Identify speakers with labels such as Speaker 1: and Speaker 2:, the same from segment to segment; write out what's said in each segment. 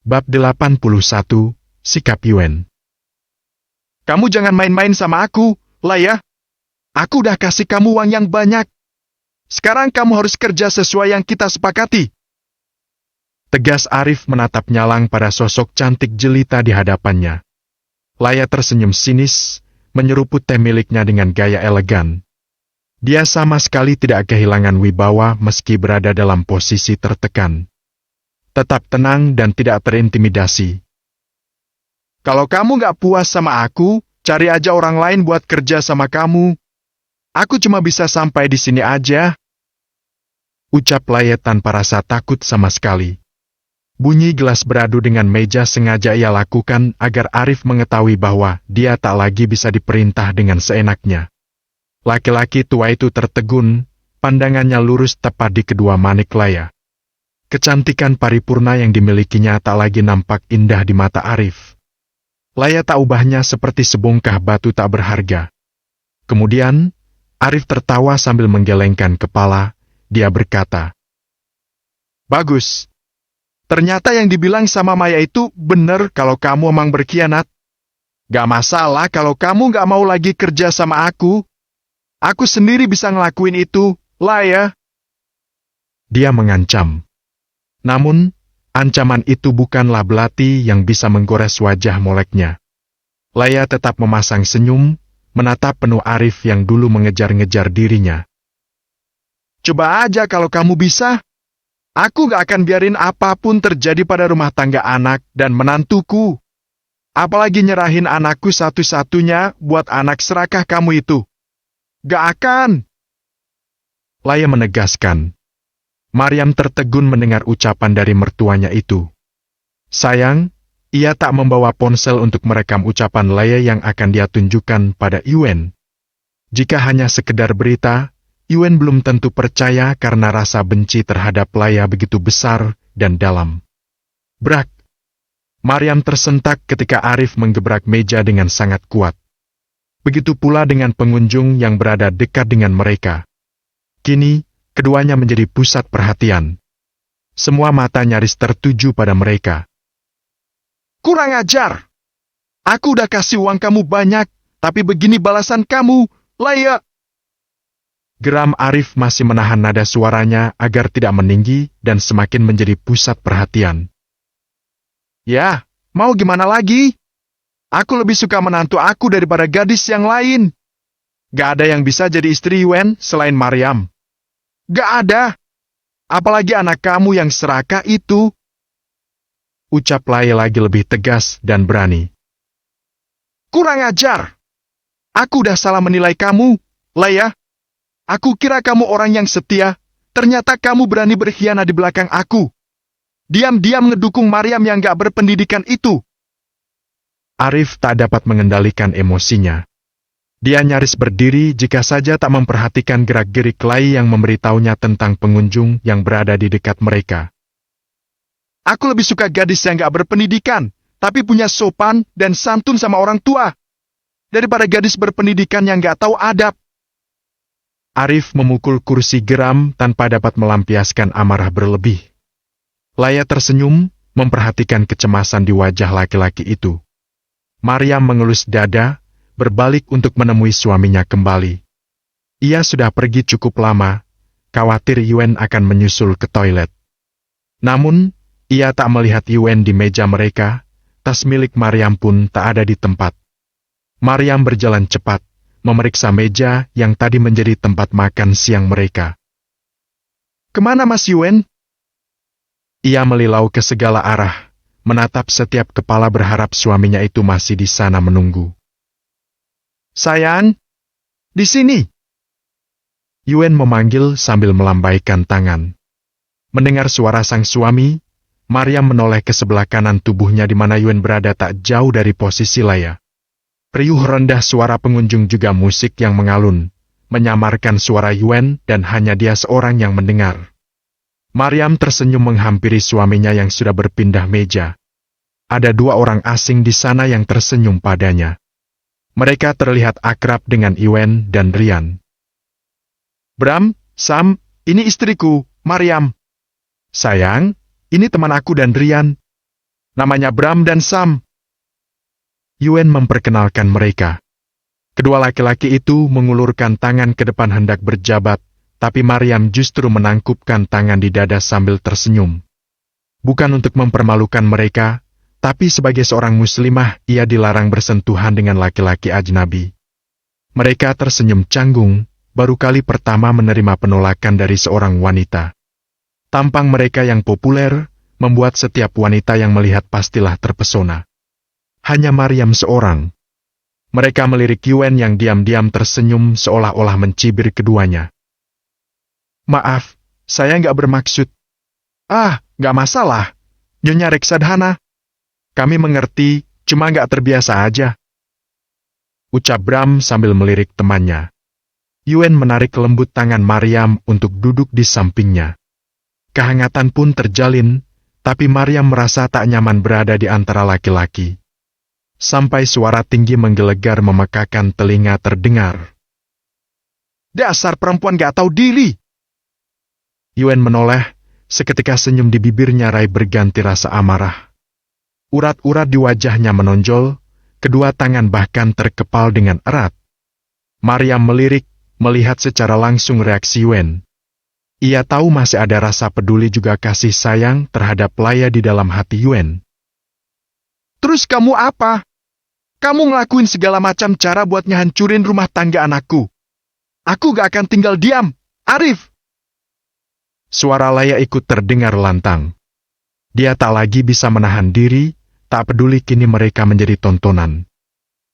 Speaker 1: Bab 81, Sikap Yuen.
Speaker 2: Kamu jangan main-main sama aku, lah ya. Aku udah kasih kamu uang yang banyak. Sekarang kamu harus kerja sesuai yang kita sepakati.
Speaker 1: Tegas Arif menatap nyalang pada sosok cantik jelita di hadapannya. Laya tersenyum sinis, menyeruput teh miliknya dengan gaya elegan. Dia sama sekali tidak kehilangan wibawa meski berada dalam posisi tertekan. Tetap tenang dan tidak terintimidasi.
Speaker 2: Kalau kamu nggak puas sama aku, cari aja orang lain buat kerja sama kamu. Aku cuma bisa sampai di sini aja.
Speaker 1: Ucap Laya tanpa rasa takut sama sekali. Bunyi gelas beradu dengan meja sengaja ia lakukan agar Arif mengetahui bahwa dia tak lagi bisa diperintah dengan seenaknya. Laki-laki tua itu tertegun, pandangannya lurus tepat di kedua manik Laya. Kecantikan paripurna yang dimilikinya tak lagi nampak indah di mata Arif. Laya tak ubahnya seperti sebongkah batu tak berharga. Kemudian, Arif tertawa sambil menggelengkan kepala, dia berkata,
Speaker 2: Bagus. Ternyata yang dibilang sama Maya itu bener kalau kamu emang berkhianat. Gak masalah kalau kamu gak mau lagi kerja sama aku. Aku sendiri bisa ngelakuin itu, lah ya.
Speaker 1: Dia mengancam. Namun, ancaman itu bukanlah belati yang bisa menggores wajah moleknya. Laya tetap memasang senyum, menatap penuh Arif yang dulu mengejar-ngejar dirinya.
Speaker 2: Coba aja kalau kamu bisa. Aku gak akan biarin apapun terjadi pada rumah tangga anak dan menantuku. Apalagi nyerahin anakku satu-satunya buat anak serakah kamu itu. Gak akan.
Speaker 1: Laya menegaskan. Maryam tertegun mendengar ucapan dari mertuanya itu. Sayang, ia tak membawa ponsel untuk merekam ucapan Laya yang akan dia tunjukkan pada Yuen. Jika hanya sekedar berita, Yuen belum tentu percaya karena rasa benci terhadap Laya begitu besar dan dalam. Brak! Maryam tersentak ketika Arif menggebrak meja dengan sangat kuat. Begitu pula dengan pengunjung yang berada dekat dengan mereka. Kini, keduanya menjadi pusat perhatian. Semua mata nyaris tertuju pada mereka.
Speaker 2: Kurang ajar! Aku udah kasih uang kamu banyak, tapi begini balasan kamu, Laya.
Speaker 1: Geram Arif masih menahan nada suaranya agar tidak meninggi dan semakin menjadi pusat perhatian.
Speaker 2: Ya, mau gimana lagi? Aku lebih suka menantu aku daripada gadis yang lain. Gak ada yang bisa jadi istri Yuen selain Maryam. Gak ada. Apalagi anak kamu yang serakah itu.
Speaker 1: Ucap Laya lagi lebih tegas dan berani.
Speaker 2: Kurang ajar. Aku udah salah menilai kamu, Laya. Aku kira kamu orang yang setia. Ternyata kamu berani berkhianat di belakang aku. Diam-diam ngedukung Maryam yang gak berpendidikan itu.
Speaker 1: Arif tak dapat mengendalikan emosinya. Dia nyaris berdiri jika saja tak memperhatikan gerak-gerik Laya yang memberitahunya tentang pengunjung yang berada di dekat mereka.
Speaker 2: Aku lebih suka gadis yang gak berpendidikan, tapi punya sopan dan santun sama orang tua, daripada gadis berpendidikan yang gak tahu adab.
Speaker 1: Arif memukul kursi geram tanpa dapat melampiaskan amarah berlebih. Laya tersenyum, memperhatikan kecemasan di wajah laki-laki itu. Maryam mengelus dada, berbalik untuk menemui suaminya kembali. Ia sudah pergi cukup lama, khawatir Yuen akan menyusul ke toilet. Namun, ia tak melihat Yuen di meja mereka, tas milik Maryam pun tak ada di tempat. Maryam berjalan cepat, memeriksa meja yang tadi menjadi tempat makan siang mereka.
Speaker 2: Kemana Mas Yuen?
Speaker 1: Ia melilau ke segala arah, menatap setiap kepala berharap suaminya itu masih di sana menunggu.
Speaker 2: Sayang, di sini.
Speaker 1: Yuen memanggil sambil melambaikan tangan. Mendengar suara sang suami, Maryam menoleh ke sebelah kanan tubuhnya di mana Yuen berada tak jauh dari posisi Laya. Riuh rendah suara pengunjung juga musik yang mengalun, menyamarkan suara Yuen dan hanya dia seorang yang mendengar. Maryam tersenyum menghampiri suaminya yang sudah berpindah meja. Ada dua orang asing di sana yang tersenyum padanya. Mereka terlihat akrab dengan Yuen dan Rian.
Speaker 2: Bram, Sam, ini istriku, Maryam.
Speaker 1: Sayang, ini teman aku dan Rian.
Speaker 2: Namanya Bram dan Sam.
Speaker 1: Yuen memperkenalkan mereka. Kedua laki-laki itu mengulurkan tangan ke depan hendak berjabat, tapi Maryam justru menangkupkan tangan di dada sambil tersenyum. Bukan untuk mempermalukan mereka, tapi sebagai seorang muslimah ia dilarang bersentuhan dengan laki-laki ajnabi. Mereka tersenyum canggung, baru kali pertama menerima penolakan dari seorang wanita. Tampang mereka yang populer, membuat setiap wanita yang melihat pastilah terpesona. Hanya Maryam seorang. Mereka melirik Yuen yang diam-diam tersenyum seolah-olah mencibir keduanya.
Speaker 2: Maaf, saya nggak bermaksud. Nggak masalah. Nyonya Reksadhana. Kami mengerti, cuma nggak terbiasa aja.
Speaker 1: Ucap Bram sambil melirik temannya. Yuen menarik lembut tangan Maryam untuk duduk di sampingnya. Kehangatan pun terjalin, tapi Maryam merasa tak nyaman berada di antara laki-laki. Sampai suara tinggi menggelegar memekakan telinga terdengar.
Speaker 2: Dasar perempuan gak tahu diri.
Speaker 1: Yuen menoleh, seketika senyum di bibirnya raih berganti rasa amarah. Urat-urat di wajahnya menonjol, kedua tangan bahkan terkepal dengan erat. Maryam melirik, melihat secara langsung reaksi Yuen. Ia tahu masih ada rasa peduli juga kasih sayang terhadap Laya di dalam hati Yuen.
Speaker 2: Terus kamu apa? Kamu ngelakuin segala macam cara buat ngehancurin rumah tangga anakku. Aku gak akan tinggal diam, Arif.
Speaker 1: Suara Laya ikut terdengar lantang. Dia tak lagi bisa menahan diri, tak peduli kini mereka menjadi tontonan.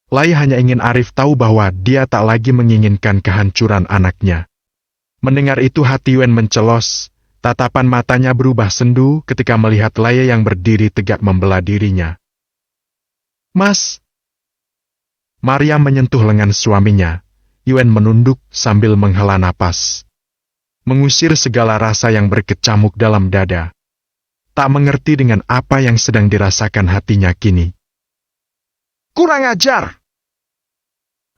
Speaker 1: Laya hanya ingin Arif tahu bahwa dia tak lagi menginginkan kehancuran anaknya. Mendengar itu hati Yuen mencelos, tatapan matanya berubah sendu ketika melihat Laya yang berdiri tegak membela dirinya.
Speaker 2: Mas.
Speaker 1: Maryam menyentuh lengan suaminya. Yuen menunduk sambil menghela napas. Mengusir segala rasa yang berkecamuk dalam dada. Tak mengerti dengan apa yang sedang dirasakan hatinya kini.
Speaker 2: Kurang ajar.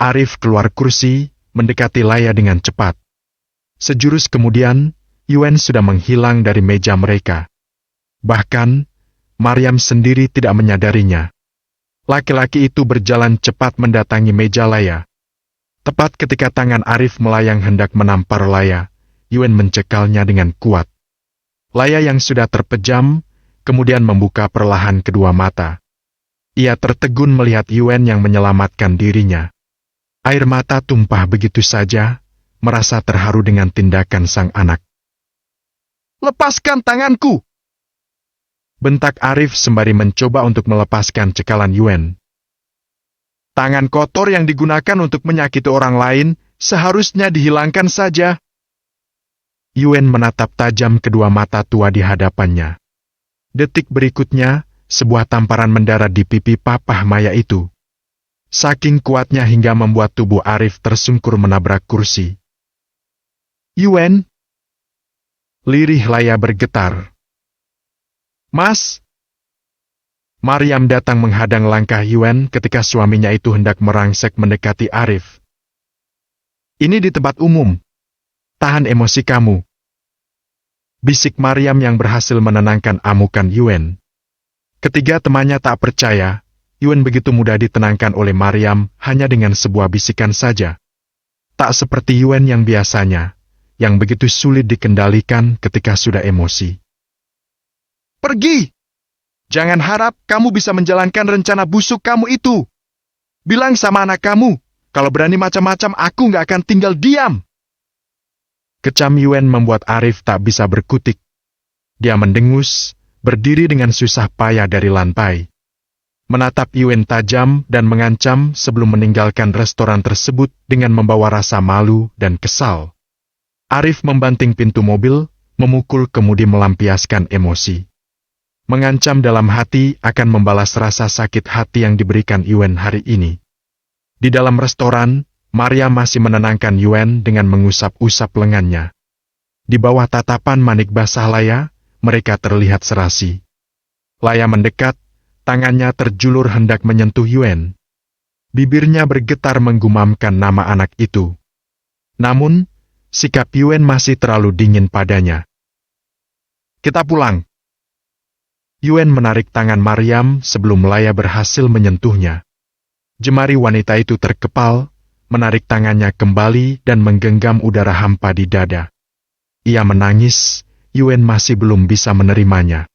Speaker 1: Arif keluar kursi, mendekati Laya dengan cepat. Sejurus kemudian, Yuen sudah menghilang dari meja mereka. Bahkan, Maryam sendiri tidak menyadarinya. Laki-laki itu berjalan cepat mendatangi meja Laya. Tepat ketika tangan Arif melayang hendak menampar Laya, Yuen mencekalnya dengan kuat. Laya yang sudah terpejam, kemudian membuka perlahan kedua mata. Ia tertegun melihat Yuen yang menyelamatkan dirinya. Air mata tumpah begitu saja, merasa terharu dengan tindakan sang anak.
Speaker 2: Lepaskan tanganku!
Speaker 1: Bentak Arif sembari mencoba untuk melepaskan cekalan Yuen.
Speaker 2: Tangan kotor yang digunakan untuk menyakiti orang lain, seharusnya dihilangkan saja.
Speaker 1: Yuen menatap tajam kedua mata tua di hadapannya. Detik berikutnya, sebuah tamparan mendarat di pipi papah Maya itu. Saking kuatnya hingga membuat tubuh Arif tersungkur menabrak kursi.
Speaker 2: Yuen!
Speaker 1: Lirih Laya bergetar.
Speaker 2: Mas!
Speaker 1: Maryam datang menghadang langkah Yuen ketika suaminya itu hendak merangsek mendekati Arif.
Speaker 2: Ini di tempat umum.
Speaker 1: Tahan emosi kamu. Bisik Maryam yang berhasil menenangkan amukan Yuen. Ketiga temannya tak percaya, Yuen begitu mudah ditenangkan oleh Maryam hanya dengan sebuah bisikan saja. Tak seperti Yuen yang biasanya, yang begitu sulit dikendalikan ketika sudah emosi.
Speaker 2: Pergi! Jangan harap kamu bisa menjalankan rencana busuk kamu itu. Bilang sama anak kamu, kalau berani macam-macam aku nggak akan tinggal diam.
Speaker 1: Kecam Yuen membuat Arif tak bisa berkutik. Dia mendengus, berdiri dengan susah payah dari lantai. Menatap Yuen tajam dan mengancam sebelum meninggalkan restoran tersebut dengan membawa rasa malu dan kesal. Arif membanting pintu mobil, memukul kemudi melampiaskan emosi. Mengancam dalam hati akan membalas rasa sakit hati yang diberikan Yuen hari ini. Di dalam restoran, Maria masih menenangkan Yuen dengan mengusap-usap lengannya. Di bawah tatapan manik basah Laya, mereka terlihat serasi. Laya mendekat, tangannya terjulur hendak menyentuh Yuen. Bibirnya bergetar menggumamkan nama anak itu. Namun, sikap Yuen masih terlalu dingin padanya.
Speaker 2: Kita pulang.
Speaker 1: Yuen menarik tangan Maryam sebelum Laya berhasil menyentuhnya. Jemari wanita itu terkepal, menarik tangannya kembali dan menggenggam udara hampa di dada. Ia menangis, Yuen masih belum bisa menerimanya.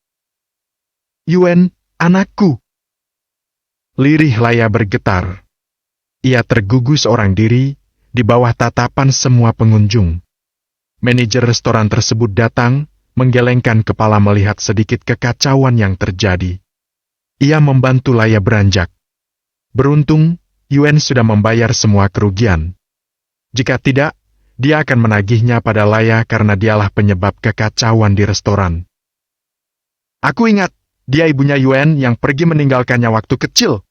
Speaker 2: Yuen, anakku.
Speaker 1: Lirih Laya bergetar. Ia tergugus seorang diri, di bawah tatapan semua pengunjung. Manajer restoran tersebut datang, menggelengkan kepala melihat sedikit kekacauan yang terjadi. Ia membantu Laya beranjak. Beruntung, Yuen sudah membayar semua kerugian. Jika tidak, dia akan menagihnya pada Laya karena dialah penyebab kekacauan di restoran.
Speaker 2: Aku ingat, dia ibunya Yuen yang pergi meninggalkannya waktu kecil.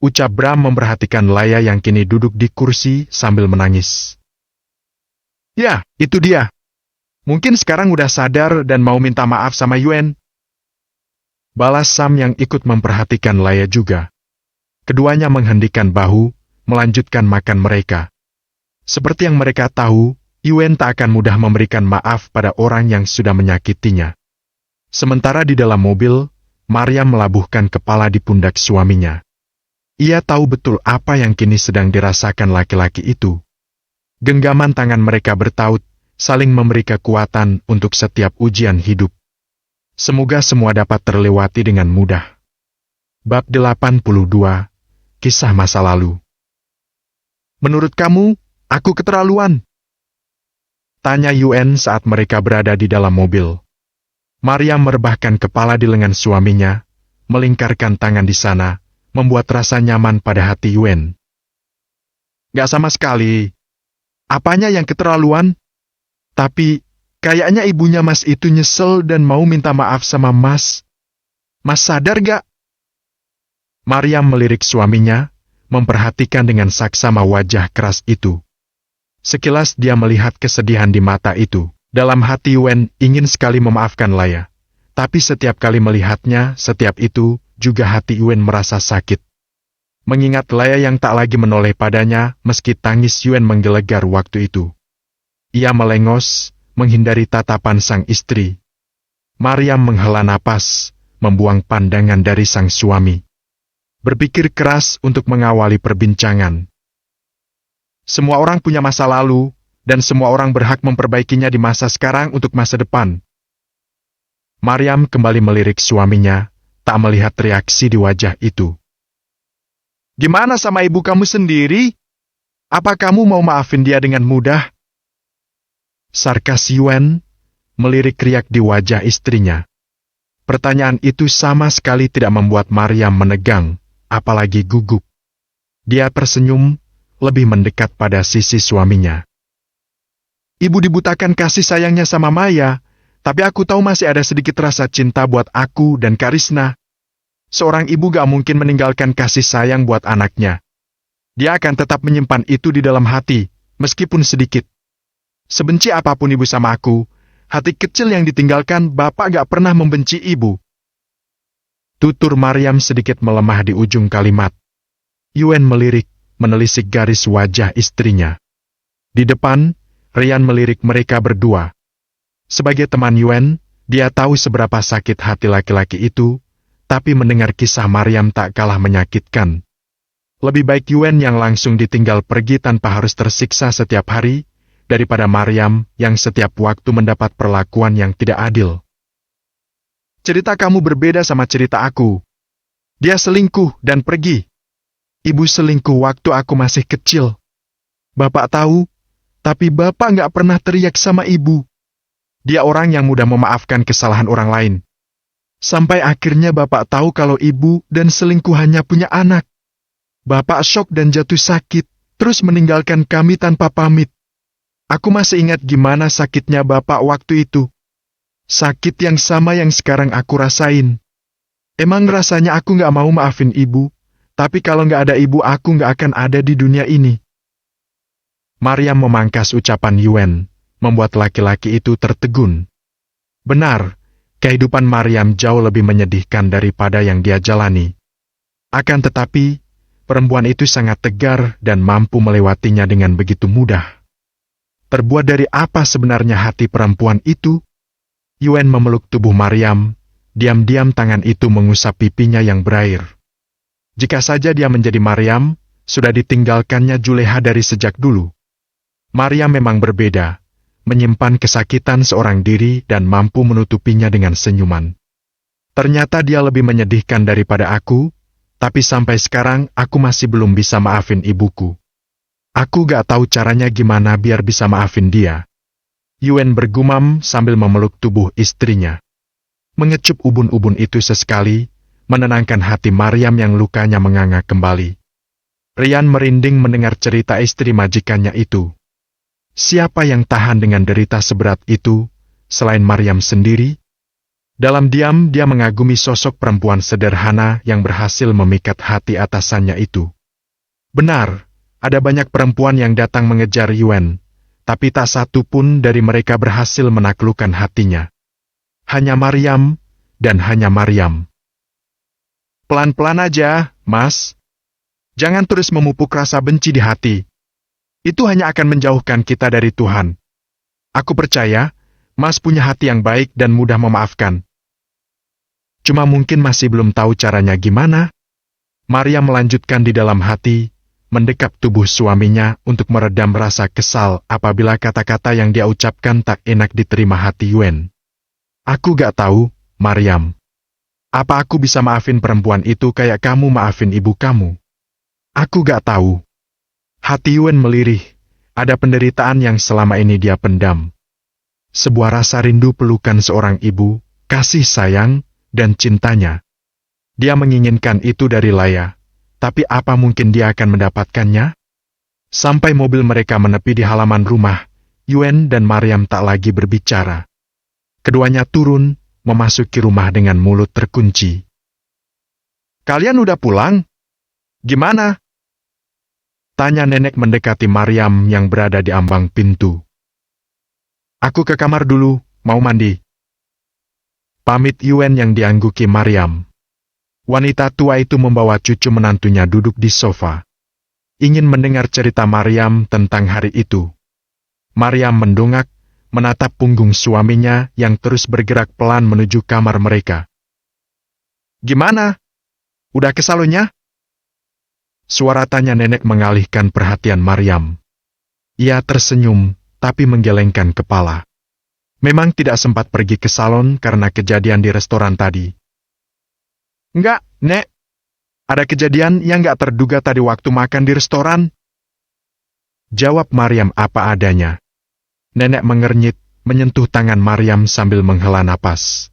Speaker 1: Ucap Bram memperhatikan Laya yang kini duduk di kursi sambil menangis.
Speaker 2: Ya, itu dia. Mungkin sekarang udah sadar dan mau minta maaf sama Yuen.
Speaker 1: Balas Sam yang ikut memperhatikan Laya juga. Keduanya menghendikan bahu, melanjutkan makan mereka. Seperti yang mereka tahu, Yuen tak akan mudah memberikan maaf pada orang yang sudah menyakitinya. Sementara di dalam mobil, Maryam melabuhkan kepala di pundak suaminya. Ia tahu betul apa yang kini sedang dirasakan laki-laki itu. Genggaman tangan mereka bertaut, saling memberi kekuatan untuk setiap ujian hidup. Semoga semua dapat terlewati dengan mudah. Bab 82, Kisah Masa Lalu.
Speaker 2: Menurut kamu, aku keterlaluan?
Speaker 1: Tanya Yuen saat mereka berada di dalam mobil. Maryam merebahkan kepala di lengan suaminya, melingkarkan tangan di sana, membuat rasa nyaman pada hati Yuen.
Speaker 2: Gak sama sekali. Apanya yang keterlaluan? Tapi, kayaknya ibunya Mas itu nyesel dan mau minta maaf sama Mas. Mas sadar gak?
Speaker 1: Maryam melirik suaminya, memperhatikan dengan saksama wajah keras itu. Sekilas dia melihat kesedihan di mata itu. Dalam hati Yuen ingin sekali memaafkan Laya. Tapi setiap kali melihatnya, setiap itu, juga hati Yuen merasa sakit. Mengingat Laya yang tak lagi menoleh padanya, meski tangis Yuen menggelegar waktu itu. Ia melengos, menghindari tatapan sang istri. Maryam menghela napas, membuang pandangan dari sang suami. Berpikir keras untuk mengawali perbincangan.
Speaker 2: Semua orang punya masa lalu, dan semua orang berhak memperbaikinya di masa sekarang untuk masa depan.
Speaker 1: Maryam kembali melirik suaminya, tak melihat reaksi di wajah itu.
Speaker 2: Gimana sama ibu kamu sendiri? Apa kamu mau maafin dia dengan mudah?
Speaker 1: Sarkas Yuen, melirik riak di wajah istrinya. Pertanyaan itu sama sekali tidak membuat Maryam menegang, apalagi gugup. Dia tersenyum, lebih mendekat pada sisi suaminya.
Speaker 2: Ibu dibutakan kasih sayangnya sama Maya, tapi aku tahu masih ada sedikit rasa cinta buat aku dan Karisna. Seorang ibu gak mungkin meninggalkan kasih sayang buat anaknya. Dia akan tetap menyimpan itu di dalam hati, meskipun sedikit. Sebenci apapun ibu sama aku, hati kecil yang ditinggalkan bapak gak pernah membenci ibu.
Speaker 1: Tutur Maryam sedikit melemah di ujung kalimat. Yuen melirik, menelisik garis wajah istrinya. Di depan, Rian melirik mereka berdua. Sebagai teman Yuen, dia tahu seberapa sakit hati laki-laki itu, tapi mendengar kisah Maryam tak kalah menyakitkan. Lebih baik Yuen yang langsung ditinggal pergi tanpa harus tersiksa setiap hari, daripada Maryam yang setiap waktu mendapat perlakuan yang tidak adil.
Speaker 2: Cerita kamu berbeda sama cerita aku. Dia selingkuh dan pergi. Ibu selingkuh waktu aku masih kecil. Bapak tahu, tapi bapak gak pernah teriak sama ibu. Dia orang yang mudah memaafkan kesalahan orang lain. Sampai akhirnya bapak tahu kalau ibu dan selingkuhannya punya anak. Bapak syok dan jatuh sakit, terus meninggalkan kami tanpa pamit. Aku masih ingat gimana sakitnya bapak waktu itu. Sakit yang sama yang sekarang aku rasain. Emang rasanya aku gak mau maafin ibu, tapi kalau gak ada ibu aku gak akan ada di dunia ini.
Speaker 1: Maryam memangkas ucapan Yuen, membuat laki-laki itu tertegun. Benar, kehidupan Maryam jauh lebih menyedihkan daripada yang dia jalani. Akan tetapi, perempuan itu sangat tegar dan mampu melewatinya dengan begitu mudah. Terbuat dari apa sebenarnya hati perempuan itu? Yuen memeluk tubuh Maryam, Diam-diam tangan itu mengusap pipinya yang berair. Jika saja dia menjadi Maryam, sudah ditinggalkannya Juleha dari sejak dulu. Maryam memang berbeda, menyimpan kesakitan seorang diri dan mampu menutupinya dengan senyuman. Ternyata dia lebih menyedihkan daripada aku, tapi sampai sekarang aku masih belum bisa maafin ibuku. Aku gak tahu caranya gimana biar bisa maafin dia. Yuen bergumam sambil memeluk tubuh istrinya. Mengecup ubun-ubun itu sesekali, menenangkan hati Maryam yang lukanya menganga kembali. Rian merinding mendengar cerita istri majikannya itu. Siapa yang tahan dengan derita seberat itu, selain Maryam sendiri? Dalam diam dia mengagumi sosok perempuan sederhana yang berhasil memikat hati atasannya itu. Benar, ada banyak perempuan yang datang mengejar Yuen, tapi tak satu pun dari mereka berhasil menaklukkan hatinya. Hanya Maryam, dan hanya Maryam. Pelan-pelan aja, Mas. Jangan terus memupuk rasa benci di hati. Itu hanya akan menjauhkan kita dari Tuhan. Aku percaya, Mas punya hati yang baik dan mudah memaafkan. Cuma mungkin masih belum tahu caranya gimana. Maryam melanjutkan di dalam hati, mendekap tubuh suaminya untuk meredam rasa kesal apabila kata-kata yang dia ucapkan tak enak diterima hati Yuen. Aku gak tahu, Maryam. Apa aku bisa maafin perempuan itu kayak kamu maafin ibu kamu? Aku gak tahu. Hati Yuen melirih, ada penderitaan yang selama ini dia pendam. Sebuah rasa rindu pelukan seorang ibu, kasih sayang, dan cintanya. Dia menginginkan itu dari Laya, tapi apa mungkin dia akan mendapatkannya? Sampai mobil mereka menepi di halaman rumah, Yuen dan Maryam tak lagi berbicara. Keduanya turun, memasuki rumah dengan mulut terkunci. Kalian udah pulang? Gimana? Tanya nenek mendekati Maryam yang berada di ambang pintu. Aku ke kamar dulu, mau mandi. Pamit Yuen yang diangguki Maryam. Wanita tua itu membawa cucu menantunya duduk di sofa. Ingin mendengar cerita Maryam tentang hari itu. Maryam mendongak, menatap punggung suaminya yang terus bergerak pelan menuju kamar mereka. Gimana? Udah ke salonnya? Suara tanya nenek mengalihkan perhatian Maryam. Ia tersenyum, tapi menggelengkan kepala. Memang tidak sempat pergi ke salon karena kejadian di restoran tadi. Enggak, Nek. Ada kejadian yang gak terduga tadi waktu makan di restoran. Jawab Maryam apa adanya. Nenek mengernyit, menyentuh tangan Maryam sambil menghela napas.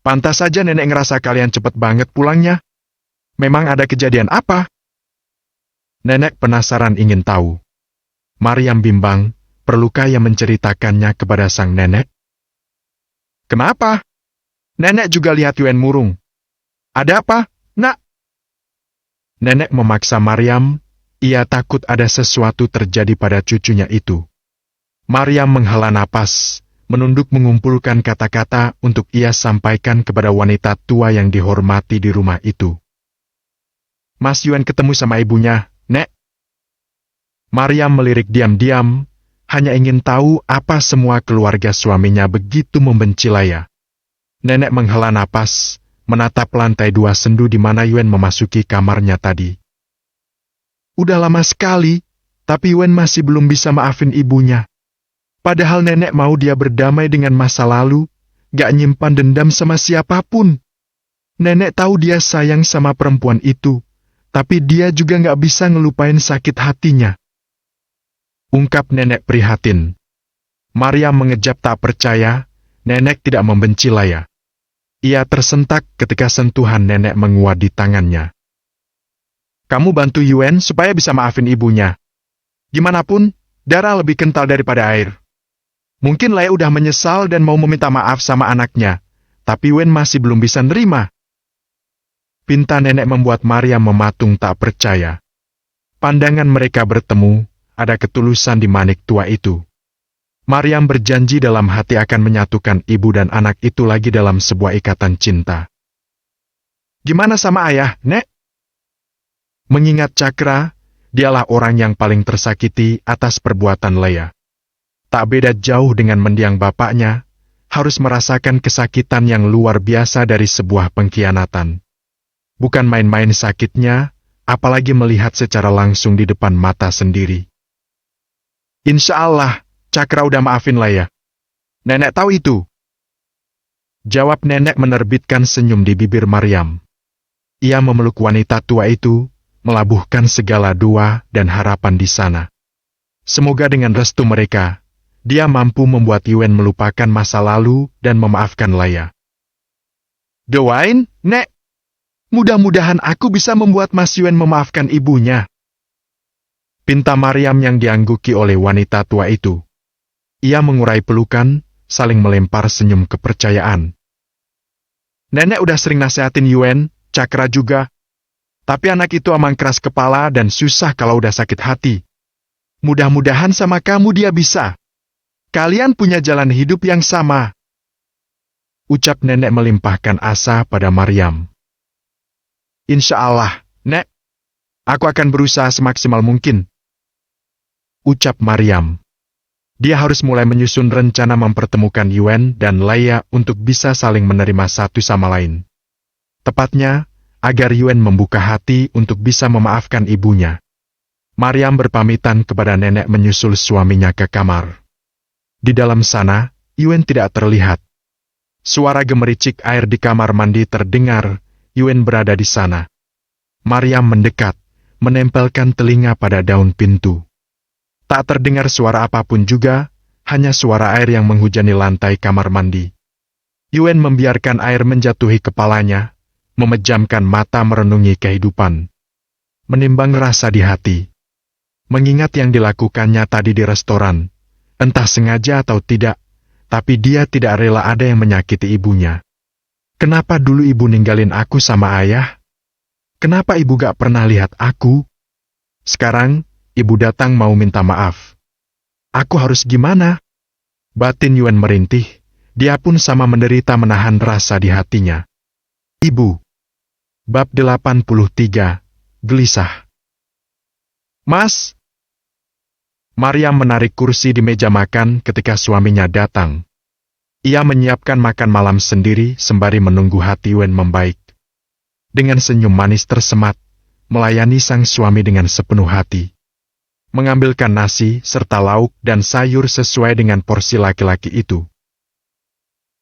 Speaker 1: Pantas saja nenek ngerasa kalian cepet banget pulangnya. Memang ada kejadian apa? Nenek penasaran ingin tahu. Maryam bimbang, perlukah ia menceritakannya kepada sang nenek? Kenapa? Nenek juga lihat Yuen murung. Ada apa, Nak? Nenek memaksa Maryam, ia takut ada sesuatu terjadi pada cucunya itu. Maryam menghela napas, menunduk mengumpulkan kata-kata untuk ia sampaikan kepada wanita tua yang dihormati di rumah itu. Mas Yuen ketemu sama ibunya, Nek. Maryam melirik diam-diam, hanya ingin tahu apa semua keluarga suaminya begitu membenci Laya. Nenek menghela napas, menatap lantai 2 sendu di mana Yuen memasuki kamarnya tadi. Udah lama sekali, tapi Yuen masih belum bisa maafin ibunya. Padahal nenek mau dia berdamai dengan masa lalu, gak nyimpan dendam sama siapapun. Nenek tahu dia sayang sama perempuan itu, tapi dia juga gak bisa ngelupain sakit hatinya. Ungkap nenek prihatin. Maryam mengejap tak percaya, nenek tidak membenci Laya. Ia tersentak ketika sentuhan nenek menguat di tangannya. Kamu bantu Yuen supaya bisa maafin ibunya. Gimanapun, darah lebih kental daripada air. Mungkin Laya udah menyesal dan mau meminta maaf sama anaknya, tapi Yuen masih belum bisa nerima. Pinta nenek membuat Maryam mematung tak percaya. Pandangan mereka bertemu, ada ketulusan di manik tua itu. Maryam berjanji dalam hati akan menyatukan ibu dan anak itu lagi dalam sebuah ikatan cinta. Gimana sama ayah, Nek? Mengingat Cakra, dialah orang yang paling tersakiti atas perbuatan Laya. Tak beda jauh dengan mendiang bapaknya, harus merasakan kesakitan yang luar biasa dari sebuah pengkhianatan. Bukan main-main sakitnya, apalagi melihat secara langsung di depan mata sendiri.
Speaker 2: Insya Allah, Cakra udah maafin Laya. Nenek tahu itu.
Speaker 1: Jawab nenek menerbitkan senyum di bibir Maryam. Ia memeluk wanita tua itu, melabuhkan segala doa dan harapan di sana. Semoga dengan restu mereka, dia mampu membuat Yuen melupakan masa lalu dan memaafkan Laya.
Speaker 2: Doain, Nek. Mudah-mudahan aku bisa membuat Mas Yuen memaafkan ibunya.
Speaker 1: Pinta Maryam yang diangguki oleh wanita tua itu. Ia mengurai pelukan, saling melempar senyum kepercayaan.
Speaker 2: Nenek udah sering nasehatin Yuen, Cakra juga. Tapi anak itu emang keras kepala dan susah kalau udah sakit hati. Mudah-mudahan sama kamu dia bisa. Kalian punya jalan hidup yang sama.
Speaker 1: Ucap nenek melimpahkan asa pada Maryam.
Speaker 2: Insya Allah, Nek. Aku akan berusaha semaksimal mungkin.
Speaker 1: Ucap Maryam. Dia harus mulai menyusun rencana mempertemukan Yuen dan Laya untuk bisa saling menerima satu sama lain. Tepatnya, agar Yuen membuka hati untuk bisa memaafkan ibunya. Maryam berpamitan kepada nenek menyusul suaminya ke kamar. Di dalam sana, Yuen tidak terlihat. Suara gemericik air di kamar mandi terdengar. Yuen berada di sana. Maryam mendekat, menempelkan telinga pada daun pintu. Tak terdengar suara apapun juga, hanya suara air yang menghujani lantai kamar mandi. Yuen membiarkan air menjatuhi kepalanya, memejamkan mata merenungi kehidupan. Menimbang rasa di hati. Mengingat yang dilakukannya tadi di restoran, entah sengaja atau tidak, tapi dia tidak rela ada yang menyakiti ibunya. Kenapa dulu ibu ninggalin aku sama ayah? Kenapa ibu gak pernah lihat aku? Sekarang, ibu datang mau minta maaf. Aku harus gimana? Batin Yuen merintih, dia pun sama menderita menahan rasa di hatinya. Ibu. Bab 83, Gelisah.
Speaker 2: Mas.
Speaker 1: Maryam menarik kursi di meja makan ketika suaminya datang. Ia menyiapkan makan malam sendiri sembari menunggu hati Yuen membaik. Dengan senyum manis tersemat, melayani sang suami dengan sepenuh hati. Mengambilkan nasi serta lauk dan sayur sesuai dengan porsi laki-laki itu.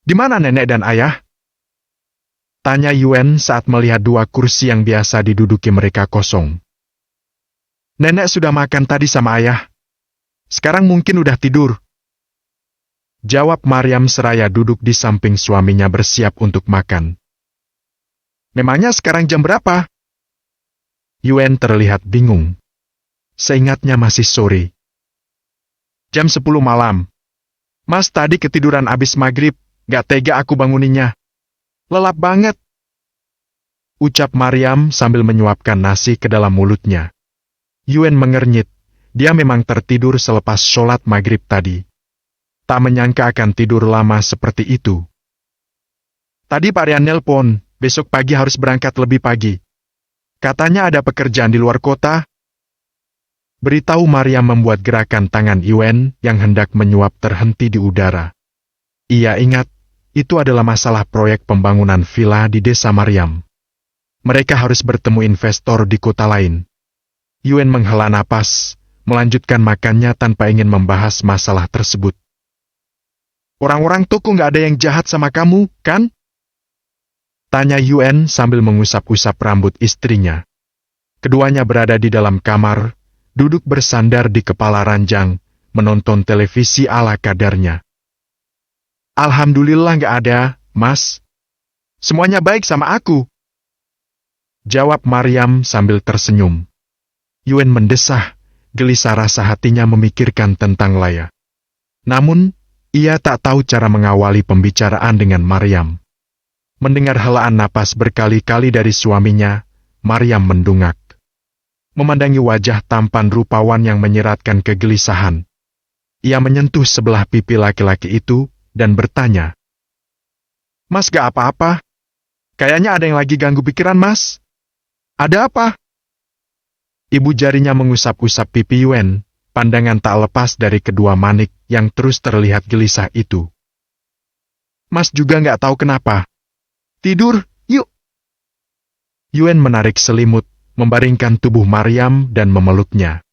Speaker 2: Di mana nenek dan ayah?
Speaker 1: Tanya Yuen saat melihat dua kursi yang biasa diduduki mereka kosong.
Speaker 2: Nenek sudah makan tadi sama ayah. Sekarang mungkin udah tidur.
Speaker 1: Jawab Maryam seraya duduk di samping suaminya bersiap untuk makan.
Speaker 2: Memangnya sekarang jam berapa?
Speaker 1: Yuen terlihat bingung. Seingatnya masih sore.
Speaker 2: Jam 10 malam. Mas tadi ketiduran abis maghrib, gak tega aku banguninnya. Lelap banget.
Speaker 1: Ucap Maryam sambil menyuapkan nasi ke dalam mulutnya. Yuen mengernyit, dia memang tertidur selepas sholat maghrib tadi. Tak menyangka akan tidur lama seperti itu.
Speaker 2: Tadi Pak Rian nelpon, besok pagi harus berangkat lebih pagi. Katanya ada pekerjaan di luar kota.
Speaker 1: Beritahu Maryam membuat gerakan tangan Yuen yang hendak menyuap terhenti di udara. Ia ingat, itu adalah masalah proyek pembangunan villa di desa Maryam. Mereka harus bertemu investor di kota lain. Yuen menghela napas, melanjutkan makannya tanpa ingin membahas masalah tersebut.
Speaker 2: Orang-orang toko nggak ada yang jahat sama kamu, kan?
Speaker 1: Tanya Yuen sambil mengusap-usap rambut istrinya. Keduanya berada di dalam kamar, duduk bersandar di kepala ranjang, menonton televisi ala kadarnya.
Speaker 2: Alhamdulillah nggak ada, Mas. Semuanya baik sama aku.
Speaker 1: Jawab Maryam sambil tersenyum. Yuen mendesah, gelisah rasa hatinya memikirkan tentang Laya. Namun, ia tak tahu cara mengawali pembicaraan dengan Maryam. Mendengar helaan napas berkali-kali dari suaminya, Maryam mendungak. Memandangi wajah tampan rupawan yang menyeratkan kegelisahan. Ia menyentuh sebelah pipi laki-laki itu dan bertanya.
Speaker 2: Mas gak apa-apa? Kayaknya ada yang lagi ganggu pikiran Mas. Ada apa?
Speaker 1: Ibu jarinya mengusap-usap pipi Yuen. Pandangan tak lepas dari kedua manik yang terus terlihat gelisah itu.
Speaker 2: Mas juga nggak tahu kenapa. Tidur, yuk.
Speaker 1: Yuen menarik selimut, membaringkan tubuh Maryam dan memeluknya.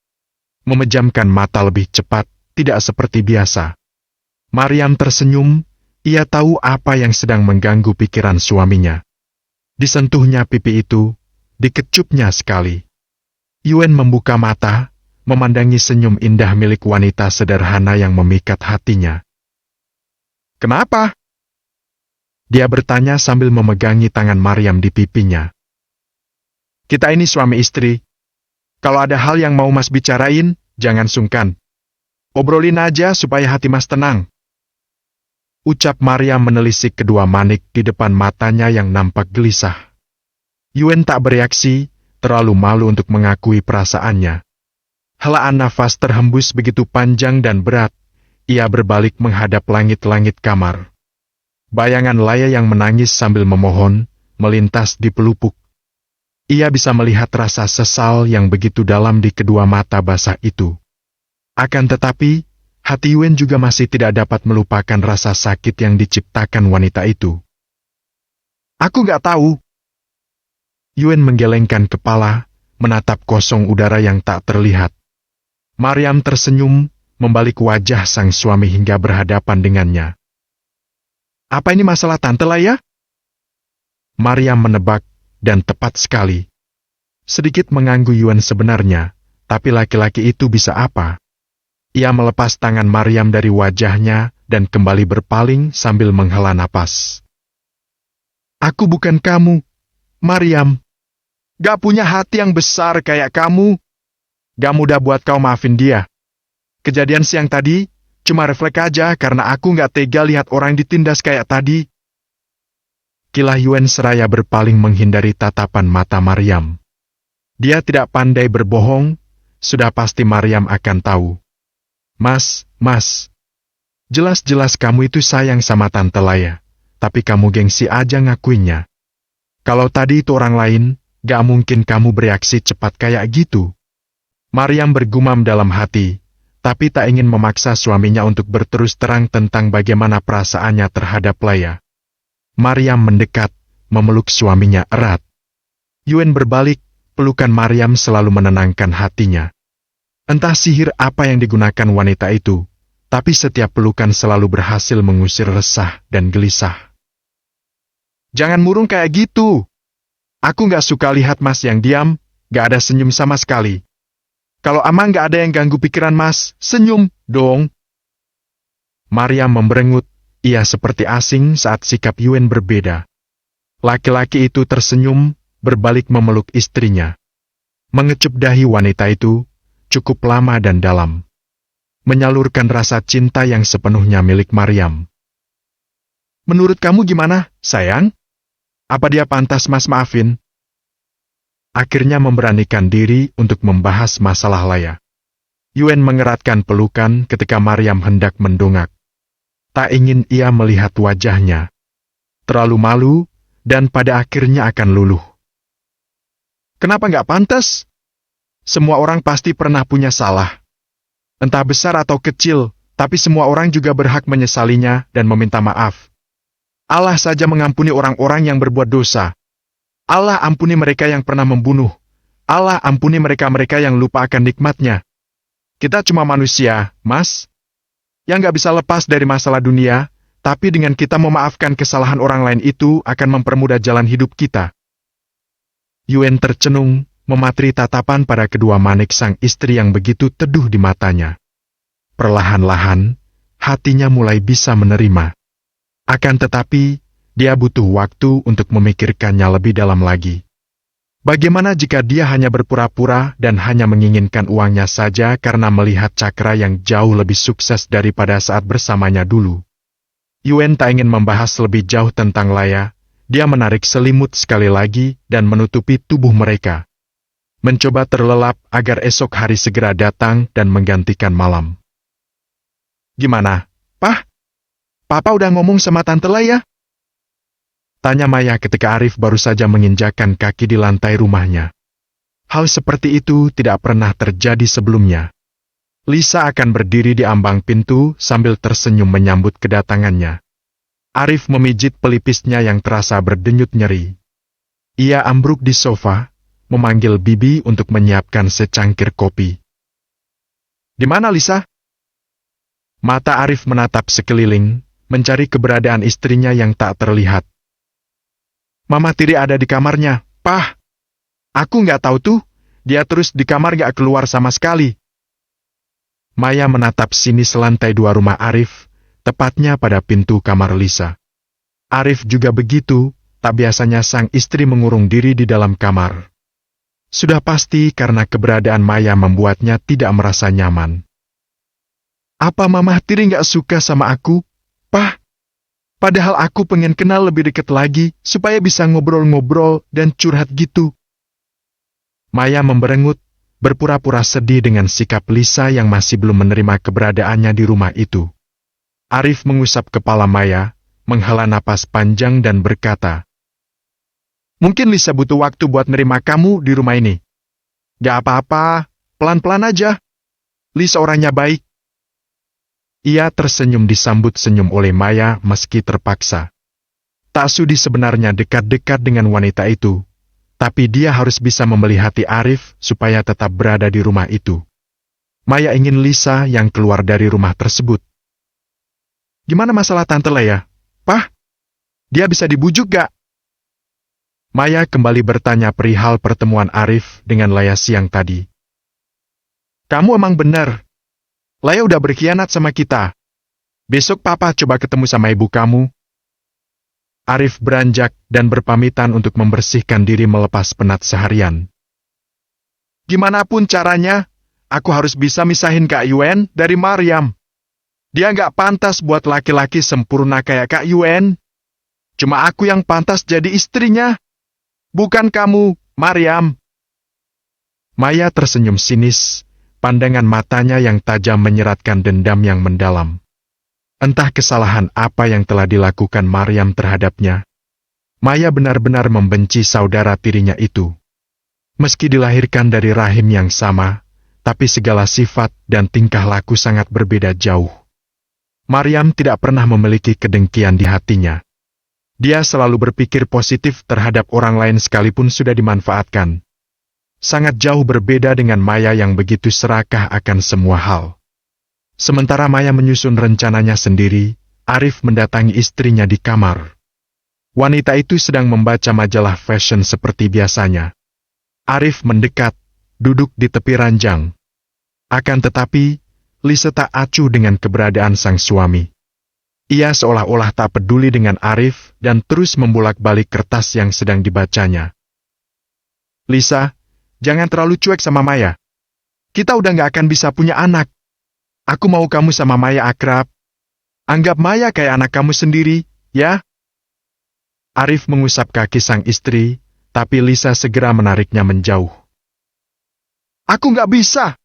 Speaker 1: Memejamkan mata lebih cepat, tidak seperti biasa. Maryam tersenyum, ia tahu apa yang sedang mengganggu pikiran suaminya. Disentuhnya pipi itu, dikecupnya sekali. Yuen membuka mata, memandangi senyum indah milik wanita sederhana yang memikat hatinya.
Speaker 2: Kenapa?
Speaker 1: Dia bertanya sambil memegangi tangan Maryam di pipinya.
Speaker 2: Kita ini suami istri. Kalau ada hal yang mau Mas bicarain, jangan sungkan. Obrolin aja supaya hati Mas tenang.
Speaker 1: Ucap Maryam menelisik kedua manik di depan matanya yang nampak gelisah. Yuen tak bereaksi, terlalu malu untuk mengakui perasaannya. Helaan nafas terhembus begitu panjang dan berat, ia berbalik menghadap langit-langit kamar. Bayangan Laya yang menangis sambil memohon, melintas di pelupuk. Ia bisa melihat rasa sesal yang begitu dalam di kedua mata basah itu. Akan tetapi, hati Yuen juga masih tidak dapat melupakan rasa sakit yang diciptakan wanita itu.
Speaker 2: Aku nggak tahu.
Speaker 1: Yuen menggelengkan kepala, menatap kosong udara yang tak terlihat. Maryam tersenyum, membalik wajah sang suami hingga berhadapan dengannya.
Speaker 2: Apa ini masalah Tante Laya?
Speaker 1: Maryam menebak, dan tepat sekali. Sedikit mengganggu Yuen sebenarnya, tapi laki-laki itu bisa apa? Ia melepas tangan Maryam dari wajahnya dan kembali berpaling sambil menghela napas.
Speaker 2: Aku bukan kamu, Maryam. Gak punya hati yang besar kayak kamu. Gak mudah buat kau maafin dia. Kejadian siang tadi cuma refleks aja karena aku gak tega lihat orang ditindas kayak tadi.
Speaker 1: Kilah Yuen seraya berpaling menghindari tatapan mata Maryam. Dia tidak pandai berbohong, sudah pasti Maryam akan tahu. Mas, jelas-jelas kamu itu sayang sama Tante Laya, tapi kamu gengsi aja ngakuinya. Kalau tadi itu orang lain, gak mungkin kamu bereaksi cepat kayak gitu. Maryam bergumam dalam hati, tapi tak ingin memaksa suaminya untuk berterus terang tentang bagaimana perasaannya terhadap Laya. Maryam mendekat, memeluk suaminya erat. Yuen berbalik, pelukan Maryam selalu menenangkan hatinya. Entah sihir apa yang digunakan wanita itu, tapi setiap pelukan selalu berhasil mengusir resah dan gelisah.
Speaker 2: Jangan murung kayak gitu. Aku gak suka lihat Mas yang diam, gak ada senyum sama sekali. Kalau Amang gak ada yang ganggu pikiran Mas, senyum dong.
Speaker 1: Maryam memberengut, ia seperti asing saat sikap Yuen berbeda. Laki-laki itu tersenyum, berbalik memeluk istrinya. Mengecup dahi wanita itu, cukup lama dan dalam. Menyalurkan rasa cinta yang sepenuhnya milik Maryam.
Speaker 2: Menurut kamu gimana, sayang? Apa dia pantas Mas maafin?
Speaker 1: Akhirnya memberanikan diri untuk membahas masalah Laya. Yuen mengeratkan pelukan ketika Maryam hendak mendongak. Tak ingin ia melihat wajahnya. Terlalu malu, dan pada akhirnya akan luluh.
Speaker 2: Kenapa nggak pantas? Semua orang pasti pernah punya salah. Entah besar atau kecil, tapi semua orang juga berhak menyesalinya dan meminta maaf. Allah saja mengampuni orang-orang yang berbuat dosa. Allah ampuni mereka yang pernah membunuh. Allah ampuni mereka-mereka yang lupa akan nikmatnya. Kita cuma manusia, Mas. Yang nggak bisa lepas dari masalah dunia, tapi dengan kita memaafkan kesalahan orang lain itu akan mempermudah jalan hidup kita.
Speaker 1: Yuen tercenung, mematri tatapan pada kedua manik sang istri yang begitu teduh di matanya. Perlahan-lahan, hatinya mulai bisa menerima. Akan tetapi, dia butuh waktu untuk memikirkannya lebih dalam lagi. Bagaimana jika dia hanya berpura-pura dan hanya menginginkan uangnya saja karena melihat Cakra yang jauh lebih sukses daripada saat bersamanya dulu? Yuen tak ingin membahas lebih jauh tentang Laya, dia menarik selimut sekali lagi dan menutupi tubuh mereka. Mencoba terlelap agar esok hari segera datang dan menggantikan malam.
Speaker 2: Gimana, Pah? Papa udah ngomong sama Tante Laya?
Speaker 1: Tanya Maya ketika Arif baru saja menginjakkan kaki di lantai rumahnya. Hal seperti itu tidak pernah terjadi sebelumnya. Lisa akan berdiri di ambang pintu sambil tersenyum menyambut kedatangannya. Arif memijit pelipisnya yang terasa berdenyut nyeri. Ia ambruk di sofa, memanggil Bibi untuk menyiapkan secangkir kopi.
Speaker 2: Di mana Lisa?
Speaker 1: Mata Arif menatap sekeliling, mencari keberadaan istrinya yang tak terlihat.
Speaker 2: Mama Tiri ada di kamarnya, Pah. Aku nggak tahu tuh, dia terus di kamar nggak keluar sama sekali.
Speaker 1: Maya menatap sinis lantai 2 rumah Arif, tepatnya pada pintu kamar Lisa. Arif juga begitu, tak biasanya sang istri mengurung diri di dalam kamar. Sudah pasti karena keberadaan Maya membuatnya tidak merasa nyaman.
Speaker 2: Apa Mama Tiri nggak suka sama aku, Pah? Padahal aku pengen kenal lebih dekat lagi, supaya bisa ngobrol-ngobrol dan curhat gitu.
Speaker 1: Maya memberengut, berpura-pura sedih dengan sikap Lisa yang masih belum menerima keberadaannya di rumah itu. Arif mengusap kepala Maya, menghela napas panjang dan berkata,
Speaker 2: Mungkin Lisa butuh waktu buat nerima kamu di rumah ini. Gak apa-apa, pelan-pelan aja. Lisa orangnya baik.
Speaker 1: Ia tersenyum disambut senyum oleh Maya meski terpaksa. Tak sudi sebenarnya dekat-dekat dengan wanita itu, tapi dia harus bisa membeli hati Arif supaya tetap berada di rumah itu. Maya ingin Lisa yang keluar dari rumah tersebut.
Speaker 2: Gimana masalah Tante Leia, Pah? Dia bisa dibujuk gak?
Speaker 1: Maya kembali bertanya perihal pertemuan Arif dengan Leia siang tadi.
Speaker 2: Kamu emang benar. Leia udah berkhianat sama kita. Besok Papa coba ketemu sama ibu kamu.
Speaker 1: Arif beranjak dan berpamitan untuk membersihkan diri melepas penat seharian.
Speaker 2: Gimana pun caranya, aku harus bisa misahin Kak Yuen dari Maryam. Dia nggak pantas buat laki-laki sempurna kayak Kak Yuen. Cuma aku yang pantas jadi istrinya. Bukan kamu, Maryam.
Speaker 1: Maya tersenyum sinis, pandangan matanya yang tajam menyeratkan dendam yang mendalam. Entah kesalahan apa yang telah dilakukan Maryam terhadapnya. Maya benar-benar membenci saudara tirinya itu. Meski dilahirkan dari rahim yang sama, tapi segala sifat dan tingkah laku sangat berbeda jauh. Maryam tidak pernah memiliki kedengkian di hatinya. Dia selalu berpikir positif terhadap orang lain sekalipun sudah dimanfaatkan. Sangat jauh berbeda dengan Maya yang begitu serakah akan semua hal. Sementara Maya menyusun rencananya sendiri, Arif mendatangi istrinya di kamar. Wanita itu sedang membaca majalah fashion seperti biasanya. Arif mendekat, duduk di tepi ranjang. Akan tetapi, Lisa tak acuh dengan keberadaan sang suami. Ia seolah-olah tak peduli dengan Arif dan terus membolak-balik kertas yang sedang dibacanya.
Speaker 2: Lisa, jangan terlalu cuek sama Maya. Kita udah nggak akan bisa punya anak. Aku mau kamu sama Maya akrab. Anggap Maya kayak anak kamu sendiri, ya?
Speaker 1: Arif mengusap kaki sang istri, tapi Lisa segera menariknya menjauh.
Speaker 2: Aku nggak bisa.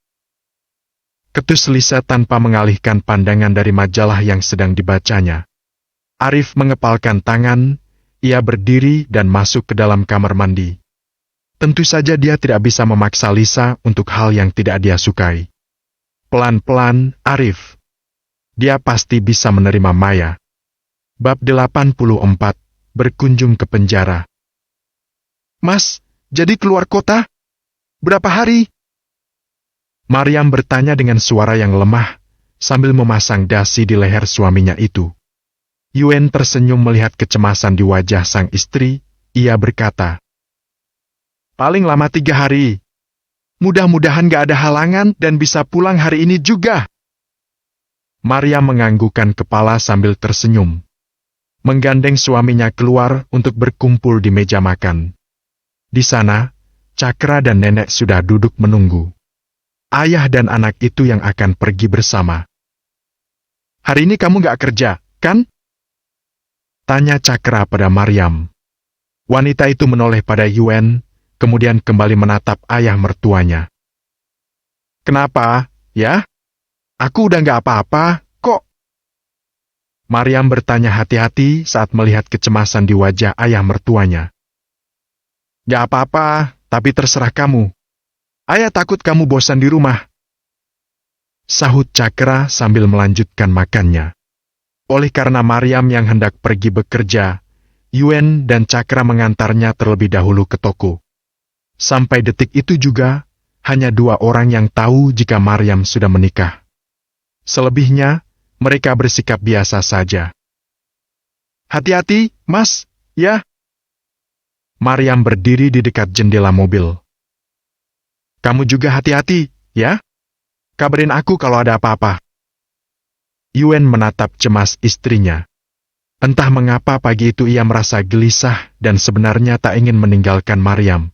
Speaker 1: Ketus Lisa tanpa mengalihkan pandangan dari majalah yang sedang dibacanya. Arif mengepalkan tangan, ia berdiri dan masuk ke dalam kamar mandi. Tentu saja dia tidak bisa memaksa Lisa untuk hal yang tidak dia sukai. Pelan-pelan, Arif. Dia pasti bisa menerima Maya. Bab 84, berkunjung ke penjara.
Speaker 2: Mas, jadi keluar kota? Berapa hari?
Speaker 1: Maryam bertanya dengan suara yang lemah, sambil memasang dasi di leher suaminya itu. Yuen tersenyum melihat kecemasan di wajah sang istri, ia berkata,
Speaker 2: Paling lama 3 hari. Mudah-mudahan gak ada halangan dan bisa pulang hari ini juga.
Speaker 1: Maryam menganggukkan kepala sambil tersenyum. Menggandeng suaminya keluar untuk berkumpul di meja makan. Di sana, Cakra dan nenek sudah duduk menunggu. Ayah dan anak itu yang akan pergi bersama.
Speaker 2: Hari ini kamu gak kerja, kan?
Speaker 1: Tanya Cakra pada Maryam. Wanita itu menoleh pada Yuen, kemudian kembali menatap ayah mertuanya.
Speaker 2: Kenapa, ya? Aku udah nggak apa-apa, kok.
Speaker 1: Maryam bertanya hati-hati saat melihat kecemasan di wajah ayah mertuanya.
Speaker 2: Nggak apa-apa, tapi terserah kamu. Ayah takut kamu bosan di rumah.
Speaker 1: Sahut Cakra sambil melanjutkan makannya. Oleh karena Maryam yang hendak pergi bekerja, Yuen dan Cakra mengantarnya terlebih dahulu ke toko. Sampai detik itu juga, hanya 2 orang yang tahu jika Maryam sudah menikah. Selebihnya, mereka bersikap biasa saja.
Speaker 2: Hati-hati, Mas, ya.
Speaker 1: Maryam berdiri di dekat jendela mobil.
Speaker 2: Kamu juga hati-hati, ya. Kabarin aku kalau ada apa-apa.
Speaker 1: Yuen menatap cemas istrinya. Entah mengapa pagi itu ia merasa gelisah dan sebenarnya tak ingin meninggalkan Maryam.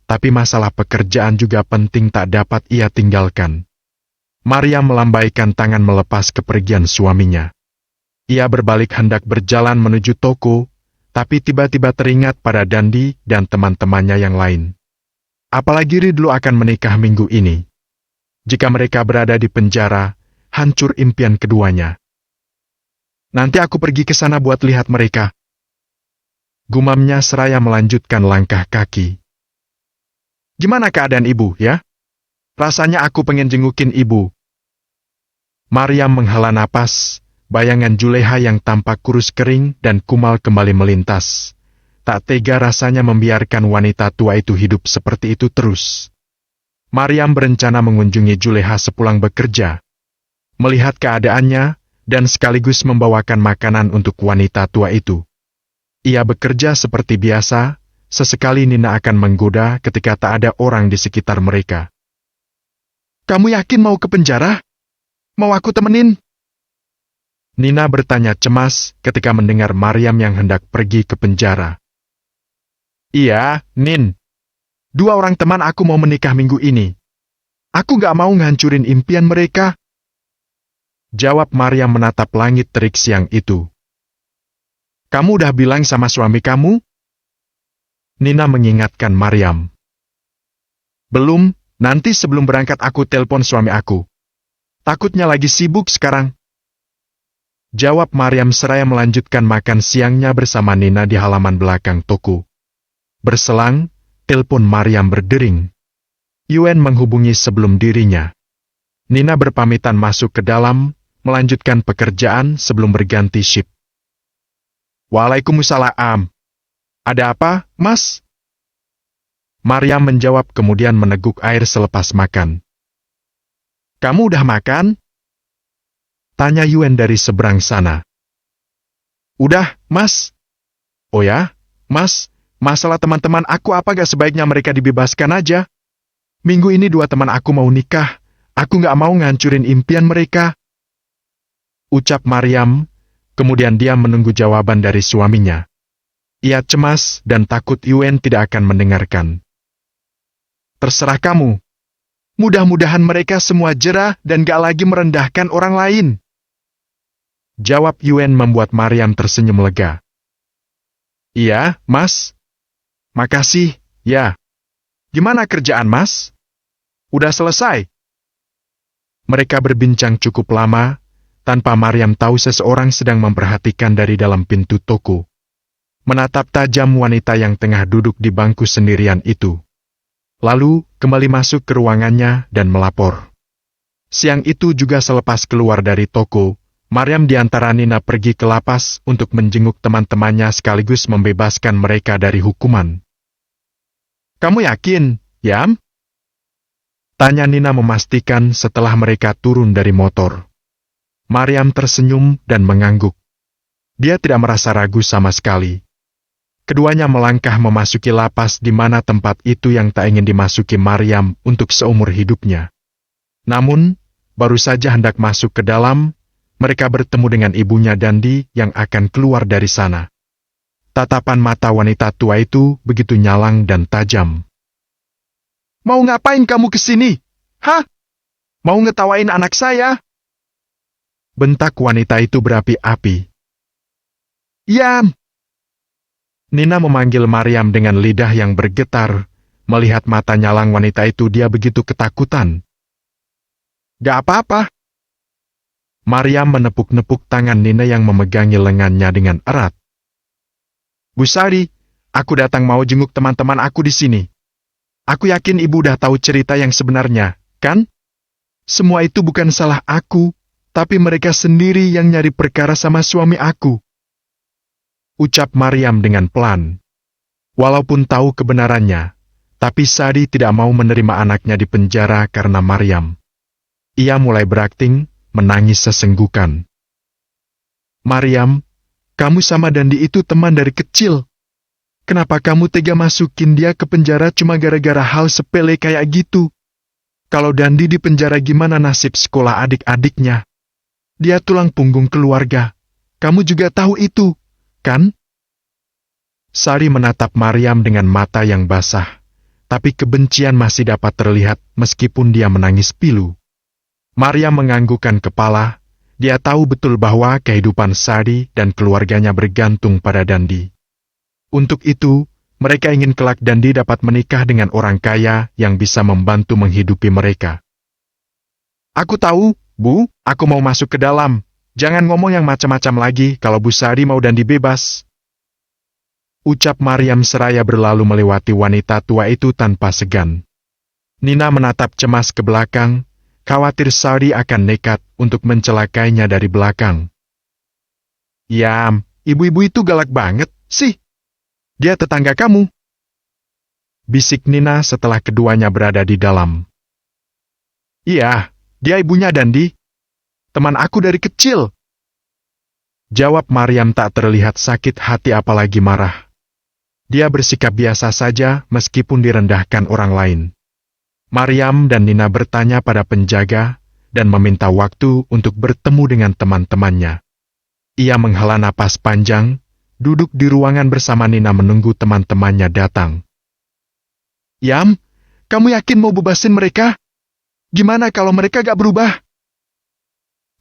Speaker 1: Tapi masalah pekerjaan juga penting tak dapat ia tinggalkan. Maryam melambaikan tangan melepas kepergian suaminya. Ia berbalik hendak berjalan menuju toko, tapi tiba-tiba teringat pada Dandi dan teman-temannya yang lain. Apalagi Ridlo akan menikah minggu ini. Jika mereka berada di penjara, hancur impian keduanya.
Speaker 2: Nanti aku pergi ke sana buat lihat mereka.
Speaker 1: Gumamnya seraya melanjutkan langkah kaki.
Speaker 2: Gimana keadaan ibu, ya? Rasanya aku pengen jengukin ibu.
Speaker 1: Maryam menghela napas, bayangan Juleha yang tampak kurus kering dan kumal kembali melintas. Tak tega rasanya membiarkan wanita tua itu hidup seperti itu terus. Maryam berencana mengunjungi Juleha sepulang bekerja. Melihat keadaannya, dan sekaligus membawakan makanan untuk wanita tua itu. Ia bekerja seperti biasa, sesekali Nina akan menggoda ketika tak ada orang di sekitar mereka.
Speaker 2: Kamu yakin mau ke penjara? Mau aku temenin?
Speaker 1: Nina bertanya cemas ketika mendengar Maryam yang hendak pergi ke penjara.
Speaker 2: Iya, Nin. 2 orang teman aku mau menikah minggu ini. Aku gak mau ngancurin impian mereka.
Speaker 1: Jawab Maryam menatap langit terik siang itu.
Speaker 2: Kamu udah bilang sama suami kamu?
Speaker 1: Nina mengingatkan Maryam.
Speaker 2: Belum, nanti sebelum berangkat aku telepon suami aku. Takutnya lagi sibuk sekarang.
Speaker 1: Jawab Maryam seraya melanjutkan makan siangnya bersama Nina di halaman belakang toko. Berselang, telepon Maryam berdering. Yuen menghubungi sebelum dirinya. Nina berpamitan masuk ke dalam, melanjutkan pekerjaan sebelum berganti shift.
Speaker 2: Waalaikumsalam. Ada apa, Mas?
Speaker 1: Maryam menjawab kemudian meneguk air selepas makan.
Speaker 2: Kamu udah makan?
Speaker 1: Tanya Yuen dari seberang sana.
Speaker 2: Udah, Mas.
Speaker 1: Oh ya,
Speaker 2: Mas, masalah teman-teman aku apa gak sebaiknya mereka dibebaskan aja? Minggu ini 2 teman aku mau nikah. Aku gak mau ngancurin impian mereka.
Speaker 1: Ucap Maryam, kemudian dia menunggu jawaban dari suaminya. Ia cemas dan takut Yuen tidak akan mendengarkan.
Speaker 2: Terserah kamu. Mudah-mudahan mereka semua jera dan gak lagi merendahkan orang lain.
Speaker 1: Jawab Yuen membuat Maryam tersenyum lega.
Speaker 2: Iya, Mas. Makasih, ya. Gimana kerjaan, Mas? Udah selesai?
Speaker 1: Mereka berbincang cukup lama, tanpa Maryam tahu seseorang sedang memperhatikan dari dalam pintu toko. Menatap tajam wanita yang tengah duduk di bangku sendirian itu. Lalu, kembali masuk ke ruangannya dan melapor. Siang itu juga selepas keluar dari toko, Maryam diantara Nina pergi ke lapas untuk menjenguk teman-temannya sekaligus membebaskan mereka dari hukuman.
Speaker 2: Kamu yakin, Yam?
Speaker 1: Tanya Nina memastikan setelah mereka turun dari motor. Maryam tersenyum dan mengangguk. Dia tidak merasa ragu sama sekali. Keduanya melangkah memasuki lapas di mana tempat itu yang tak ingin dimasuki Maryam untuk seumur hidupnya. Namun, baru saja hendak masuk ke dalam, mereka bertemu dengan ibunya Dandi yang akan keluar dari sana. Tatapan mata wanita tua itu begitu nyalang dan tajam.
Speaker 2: Mau ngapain kamu kesini? Hah? Mau ngetawain anak saya?
Speaker 1: Bentak wanita itu berapi-api.
Speaker 2: Yam!
Speaker 1: Nina memanggil Maryam dengan lidah yang bergetar. Melihat mata nyalang wanita itu dia begitu ketakutan.
Speaker 2: Gak apa-apa.
Speaker 1: Maryam menepuk-nepuk tangan Nina yang memegangi lengannya dengan erat.
Speaker 2: Bu Sari, aku datang mau jenguk teman-teman aku di sini. Aku yakin ibu udah tahu cerita yang sebenarnya, kan? Semua itu bukan salah aku, tapi mereka sendiri yang nyari perkara sama suami aku.
Speaker 1: Ucap Maryam dengan pelan. Walaupun tahu kebenarannya, tapi Sadi tidak mau menerima anaknya di penjara karena Maryam. Ia mulai berakting, menangis sesenggukan.
Speaker 2: Maryam, kamu sama Dandi itu teman dari kecil. Kenapa kamu tega masukin dia ke penjara cuma gara-gara hal sepele kayak gitu? Kalau Dandi di penjara gimana nasib sekolah adik-adiknya? Dia tulang punggung keluarga. Kamu juga tahu itu, kan?
Speaker 1: Sari menatap Maryam dengan mata yang basah, tapi kebencian masih dapat terlihat meskipun dia menangis pilu. Maryam menganggukkan kepala, dia tahu betul bahwa kehidupan Sari dan keluarganya bergantung pada Dandi. Untuk itu, mereka ingin kelak Dandi dapat menikah dengan orang kaya yang bisa membantu menghidupi mereka.
Speaker 2: Aku tahu, Bu, aku mau masuk ke dalam. Jangan ngomong yang macam-macam lagi kalau Bu Sari mau Dandi bebas.
Speaker 1: Ucap Maryam seraya berlalu melewati wanita tua itu tanpa segan. Nina menatap cemas ke belakang, khawatir Sari akan nekat untuk mencelakainya dari belakang.
Speaker 2: Yam, ibu-ibu itu galak banget, sih. Dia tetangga kamu.
Speaker 1: Bisik Nina setelah keduanya berada di dalam.
Speaker 2: Iya, dia ibunya Dandi. Teman aku dari kecil.
Speaker 1: Jawab Maryam tak terlihat sakit hati apalagi marah. Dia bersikap biasa saja meskipun direndahkan orang lain. Maryam dan Nina bertanya pada penjaga dan meminta waktu untuk bertemu dengan teman-temannya. Ia menghela napas panjang, duduk di ruangan bersama Nina menunggu teman-temannya datang.
Speaker 2: Yam, kamu yakin mau bebasin mereka? Gimana kalau mereka gak berubah?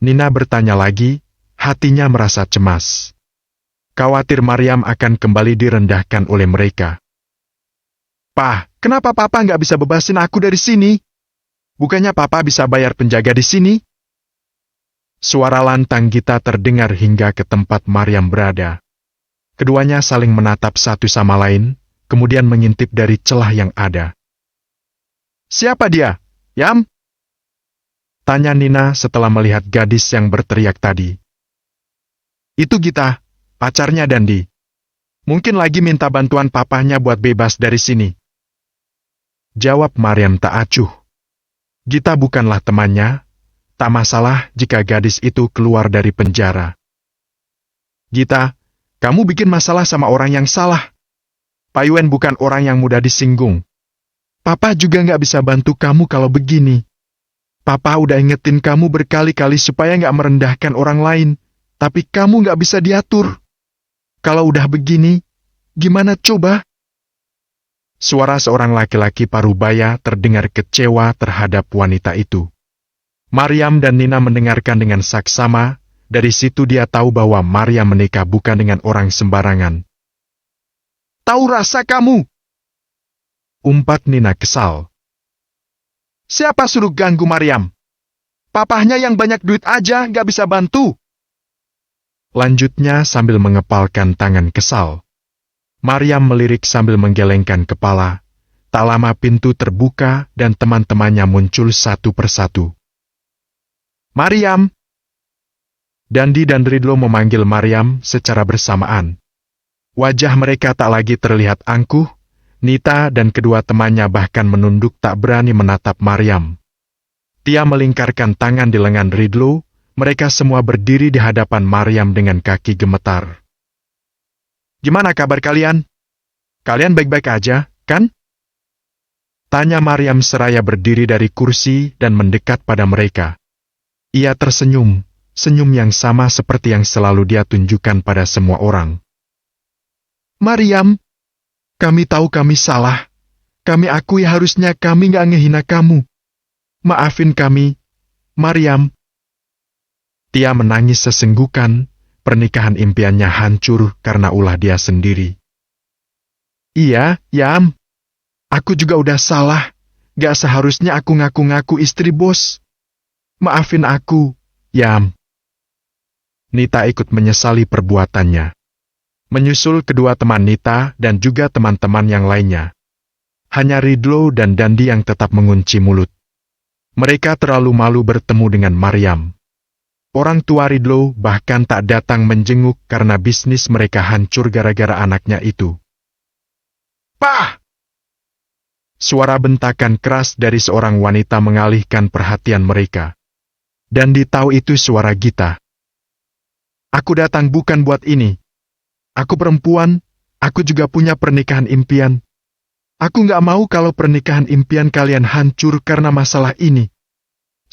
Speaker 1: Nina bertanya lagi, hatinya merasa cemas. Khawatir Maryam akan kembali direndahkan oleh mereka.
Speaker 2: Pak, kenapa Papa nggak bisa bebasin aku dari sini? Bukannya Papa bisa bayar penjaga di sini?
Speaker 1: Suara lantang Gita terdengar hingga ke tempat Maryam berada. Keduanya saling menatap satu sama lain, kemudian mengintip dari celah yang ada.
Speaker 2: Siapa dia, Yam?
Speaker 1: Tanya Nina setelah melihat gadis yang berteriak tadi.
Speaker 2: Itu Gita, pacarnya Dandi. Mungkin lagi minta bantuan papahnya buat bebas dari sini.
Speaker 1: Jawab Maryam tak acuh. Gita bukanlah temannya, tak masalah jika gadis itu keluar dari penjara.
Speaker 2: Gita, kamu bikin masalah sama orang yang salah. Pak Yuen bukan orang yang mudah disinggung. Papa juga nggak bisa bantu kamu kalau begini. Papa udah ingetin kamu berkali-kali supaya nggak merendahkan orang lain, tapi kamu nggak bisa diatur. Kalau udah begini, gimana coba?
Speaker 1: Suara seorang laki-laki parubaya terdengar kecewa terhadap wanita itu. Maryam dan Nina mendengarkan dengan saksama, dari situ dia tahu bahwa Maryam menikah bukan dengan orang sembarangan.
Speaker 2: Tahu rasa kamu?
Speaker 1: Umpat Nina kesal.
Speaker 2: Siapa suruh ganggu Maryam? Papahnya yang banyak duit aja nggak bisa bantu.
Speaker 1: Lanjutnya sambil mengepalkan tangan kesal. Maryam melirik sambil menggelengkan kepala. Tak lama pintu terbuka dan teman-temannya muncul satu persatu.
Speaker 2: Maryam!
Speaker 1: Dandi dan Ridlo memanggil Maryam secara bersamaan. Wajah mereka tak lagi terlihat angkuh, Nita dan kedua temannya bahkan menunduk tak berani menatap Maryam. Dia melingkarkan tangan di lengan Ridlo, mereka semua berdiri di hadapan Maryam dengan kaki gemetar.
Speaker 2: Gimana kabar kalian? Kalian baik-baik aja, kan?
Speaker 1: Tanya Maryam seraya berdiri dari kursi dan mendekat pada mereka. Ia tersenyum, senyum yang sama seperti yang selalu dia tunjukkan pada semua orang.
Speaker 2: Maryam, kami tahu kami salah. Kami akui harusnya kami gak ngehina kamu. Maafin kami, Maryam.
Speaker 1: Dia menangis sesenggukan, pernikahan impiannya hancur karena ulah dia sendiri.
Speaker 2: Iya, Yam. Aku juga udah salah. Gak seharusnya aku ngaku-ngaku istri bos. Maafin aku, Yam.
Speaker 1: Nita ikut menyesali perbuatannya. Menyusul kedua teman Nita dan juga teman-teman yang lainnya. Hanya Ridlo dan Dandi yang tetap mengunci mulut. Mereka terlalu malu bertemu dengan Maryam. Orang tua Ridlo bahkan tak datang menjenguk karena bisnis mereka hancur gara-gara anaknya itu.
Speaker 2: Pak!
Speaker 1: Suara bentakan keras dari seorang wanita mengalihkan perhatian mereka. Dan ditahu itu suara Gita.
Speaker 2: Aku datang bukan buat ini. Aku perempuan, aku juga punya pernikahan impian. Aku nggak mau kalau pernikahan impian kalian hancur karena masalah ini.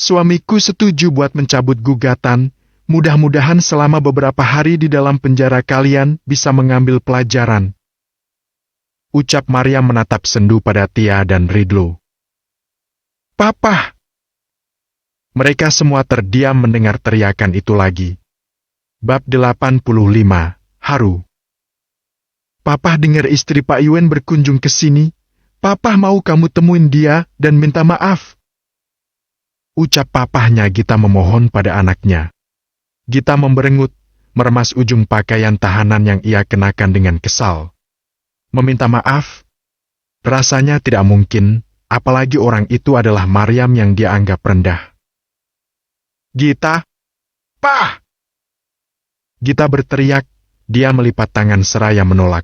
Speaker 2: Suamiku setuju buat mencabut gugatan, mudah-mudahan selama beberapa hari di dalam penjara kalian bisa mengambil pelajaran.
Speaker 1: Ucap Maryam menatap sendu pada Tia dan Ridlo.
Speaker 2: Papa!
Speaker 1: Mereka semua terdiam mendengar teriakan itu lagi. Bab 85, Haru.
Speaker 2: Papa dengar istri Pak Yuen berkunjung ke sini. Papa mau kamu temuin dia dan minta maaf.
Speaker 1: Ucap papahnya Gita memohon pada anaknya. Gita memberengut, meremas ujung pakaian tahanan yang ia kenakan dengan kesal. Meminta maaf? Rasanya tidak mungkin, apalagi orang itu adalah Maryam yang dia anggap rendah.
Speaker 2: Gita! Pak!
Speaker 1: Gita berteriak, dia melipat tangan seraya menolak.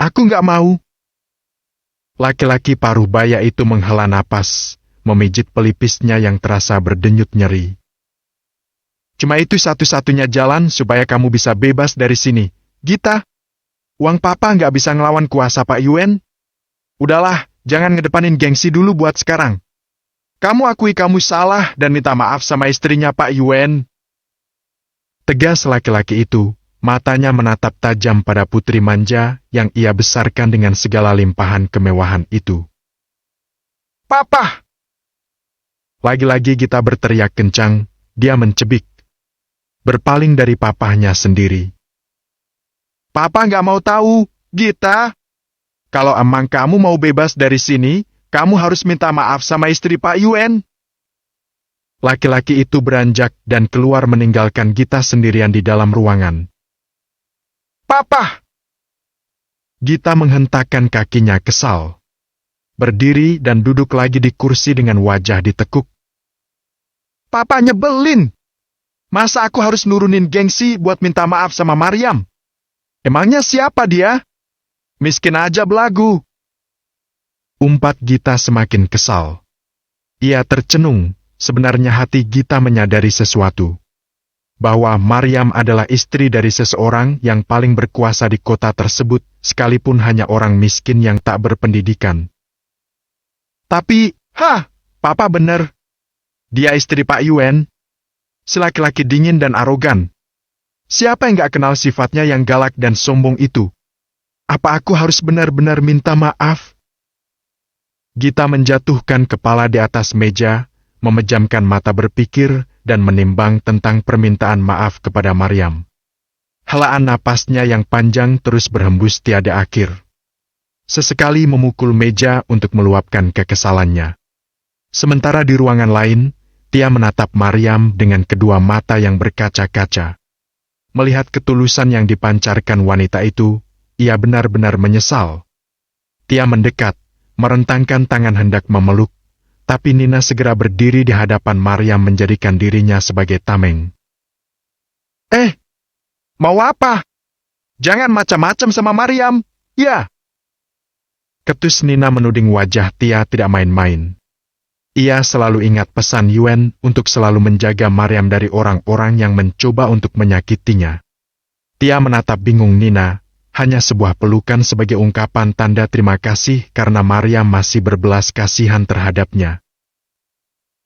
Speaker 2: Aku nggak mau.
Speaker 1: Laki-laki paruh baya itu menghela napas, memijit pelipisnya yang terasa berdenyut nyeri.
Speaker 2: Cuma itu satu-satunya jalan supaya kamu bisa bebas dari sini. Gita, uang papa nggak bisa ngelawan kuasa Pak Yuen. Udahlah, jangan ngedepanin gengsi dulu buat sekarang. Kamu akui kamu salah dan minta maaf sama istrinya Pak Yuen.
Speaker 1: Tegas laki-laki itu, matanya menatap tajam pada putri manja yang ia besarkan dengan segala limpahan kemewahan itu.
Speaker 2: Papa!
Speaker 1: Lagi-lagi Gita berteriak kencang, dia mencebik. Berpaling dari papahnya sendiri.
Speaker 2: Papa nggak mau tahu, Gita. Kalau emang kamu mau bebas dari sini, kamu harus minta maaf sama istri Pak Yuen.
Speaker 1: Laki-laki itu beranjak dan keluar meninggalkan Gita sendirian di dalam ruangan.
Speaker 2: Papa!
Speaker 1: Gita menghentakkan kakinya kesal. Berdiri dan duduk lagi di kursi dengan wajah ditekuk.
Speaker 2: Papa nyebelin. Masa aku harus nurunin gengsi buat minta maaf sama Maryam? Emangnya siapa dia? Miskin aja belagu.
Speaker 1: Umpat Gita semakin kesal. Ia tercenung, sebenarnya hati Gita menyadari sesuatu. Bahwa Maryam adalah istri dari seseorang yang paling berkuasa di kota tersebut, sekalipun hanya orang miskin yang tak berpendidikan.
Speaker 2: Tapi, Papa bener. Dia istri Pak Yuen. Si laki-laki dingin dan arogan. Siapa yang gak kenal sifatnya yang galak dan sombong itu? Apa aku harus benar-benar minta maaf?
Speaker 1: Gita menjatuhkan kepala di atas meja, memejamkan mata berpikir, dan menimbang tentang permintaan maaf kepada Maryam. Helaan napasnya yang panjang terus berhembus tiada akhir. Sesekali memukul meja untuk meluapkan kekesalannya. Sementara di ruangan lain, Tia menatap Maryam dengan kedua mata yang berkaca-kaca. Melihat ketulusan yang dipancarkan wanita itu, ia benar-benar menyesal. Tia mendekat, merentangkan tangan hendak memeluk, tapi Nina segera berdiri di hadapan Maryam menjadikan dirinya sebagai tameng.
Speaker 2: Mau apa? Jangan macam-macam sama Maryam, ya.
Speaker 1: Ketus Nina menuding wajah Tia tidak main-main. Ia selalu ingat pesan Yuen untuk selalu menjaga Maryam dari orang-orang yang mencoba untuk menyakitinya. Tia menatap bingung Nina, hanya sebuah pelukan sebagai ungkapan tanda terima kasih karena Maryam masih berbelas kasihan terhadapnya.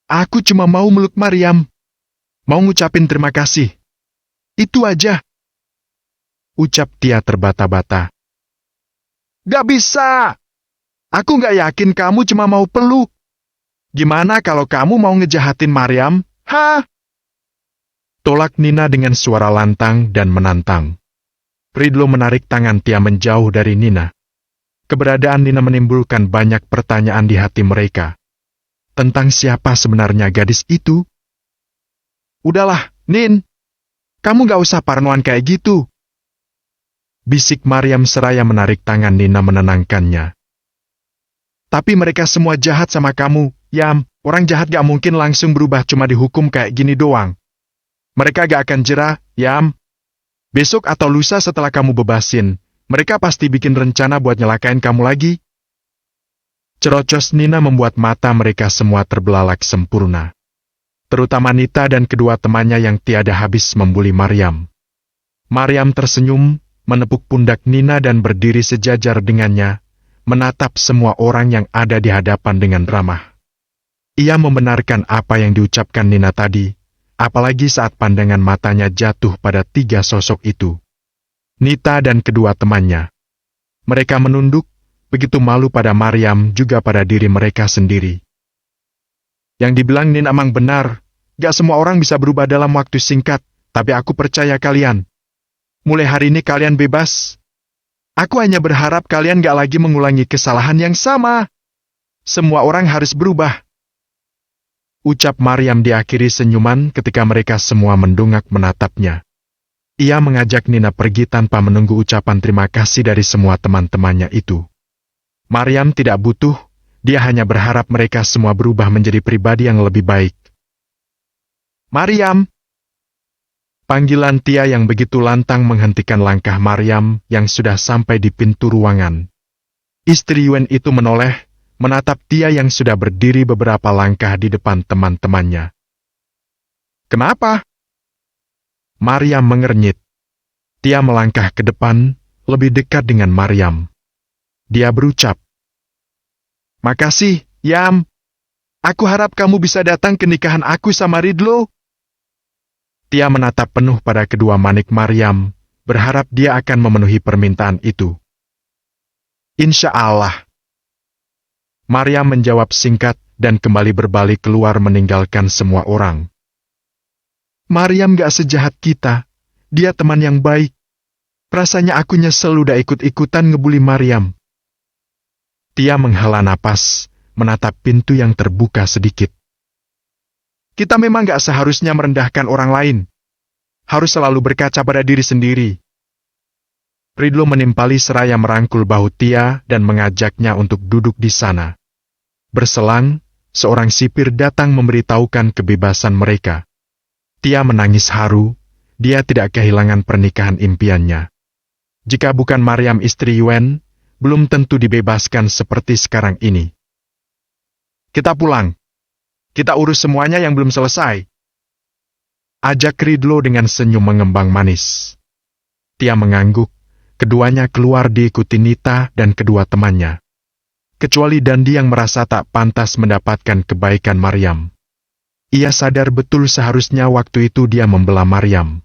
Speaker 2: Aku cuma mau meluk Maryam. Mau ngucapin terima kasih. Itu aja.
Speaker 1: Ucap Tia terbata-bata.
Speaker 2: Gak bisa. Aku gak yakin kamu cuma mau peluk. Gimana kalau kamu mau ngejahatin Maryam?
Speaker 1: Tolak Nina dengan suara lantang dan menantang. Ridlo menarik tangan Tia menjauh dari Nina. Keberadaan Nina menimbulkan banyak pertanyaan di hati mereka. Tentang siapa sebenarnya gadis itu?
Speaker 2: Udahlah, Nin. Kamu gak usah parnoan kayak gitu.
Speaker 1: Bisik Maryam seraya menarik tangan Nina menenangkannya.
Speaker 2: Tapi mereka semua jahat sama kamu. Yam, orang jahat gak mungkin langsung berubah cuma dihukum kayak gini doang. Mereka gak akan jera, Yam. Besok atau lusa setelah kamu bebasin, mereka pasti bikin rencana buat nyelakain kamu lagi.
Speaker 1: Cerocos Nina membuat mata mereka semua terbelalak sempurna. Terutama Nita dan kedua temannya yang tiada habis membuli Maryam. Maryam tersenyum, menepuk pundak Nina dan berdiri sejajar dengannya, menatap semua orang yang ada di hadapan dengan ramah. Ia membenarkan apa yang diucapkan Nina tadi, apalagi saat pandangan matanya jatuh pada tiga sosok itu. Nita dan kedua temannya. Mereka menunduk, begitu malu pada Maryam juga pada diri mereka sendiri.
Speaker 2: Yang dibilang Nin Amang benar, gak semua orang bisa berubah dalam waktu singkat, tapi aku percaya kalian. Mulai hari ini kalian bebas. Aku hanya berharap kalian gak lagi mengulangi kesalahan yang sama. Semua orang harus berubah.
Speaker 1: Ucap Maryam diakhiri senyuman ketika mereka semua mendongak menatapnya. Ia mengajak Nina pergi tanpa menunggu ucapan terima kasih dari semua teman-temannya itu. Maryam tidak butuh, dia hanya berharap mereka semua berubah menjadi pribadi yang lebih baik.
Speaker 2: Maryam!
Speaker 1: Panggilan Tia yang begitu lantang menghentikan langkah Maryam yang sudah sampai di pintu ruangan. Istri Yuen itu menoleh, menatap Tia yang sudah berdiri beberapa langkah di depan teman-temannya.
Speaker 2: Kenapa?
Speaker 1: Maryam mengernyit. Tia melangkah ke depan, lebih dekat dengan Maryam. Dia berucap,
Speaker 2: Makasih, Yam. Aku harap kamu bisa datang ke nikahan aku sama Ridlo.
Speaker 1: Tia menatap penuh pada kedua manik Maryam, berharap dia akan memenuhi permintaan itu.
Speaker 2: Insya Allah.
Speaker 1: Maryam menjawab singkat dan kembali berbalik keluar meninggalkan semua orang.
Speaker 2: Maryam gak sejahat kita. Dia teman yang baik. Rasanya aku nyesel udah ikut-ikutan ngebully Maryam.
Speaker 1: Tia menghela napas, menatap pintu yang terbuka sedikit.
Speaker 2: Kita memang gak seharusnya merendahkan orang lain. Harus selalu berkaca pada diri sendiri.
Speaker 1: Ridlo menimpali seraya merangkul bahu Tia dan mengajaknya untuk duduk di sana. Berselang, seorang sipir datang memberitahukan kebebasan mereka. Tia menangis haru, dia tidak kehilangan pernikahan impiannya. Jika bukan Maryam istri Yuen, belum tentu dibebaskan seperti sekarang ini.
Speaker 2: Kita pulang. Kita urus semuanya yang belum selesai.
Speaker 1: Ajak Ridlo dengan senyum mengembang manis. Tia mengangguk, keduanya keluar diikuti Nita dan kedua temannya. Kecuali Dandi yang merasa tak pantas mendapatkan kebaikan Maryam. Ia sadar betul seharusnya waktu itu dia membela Maryam.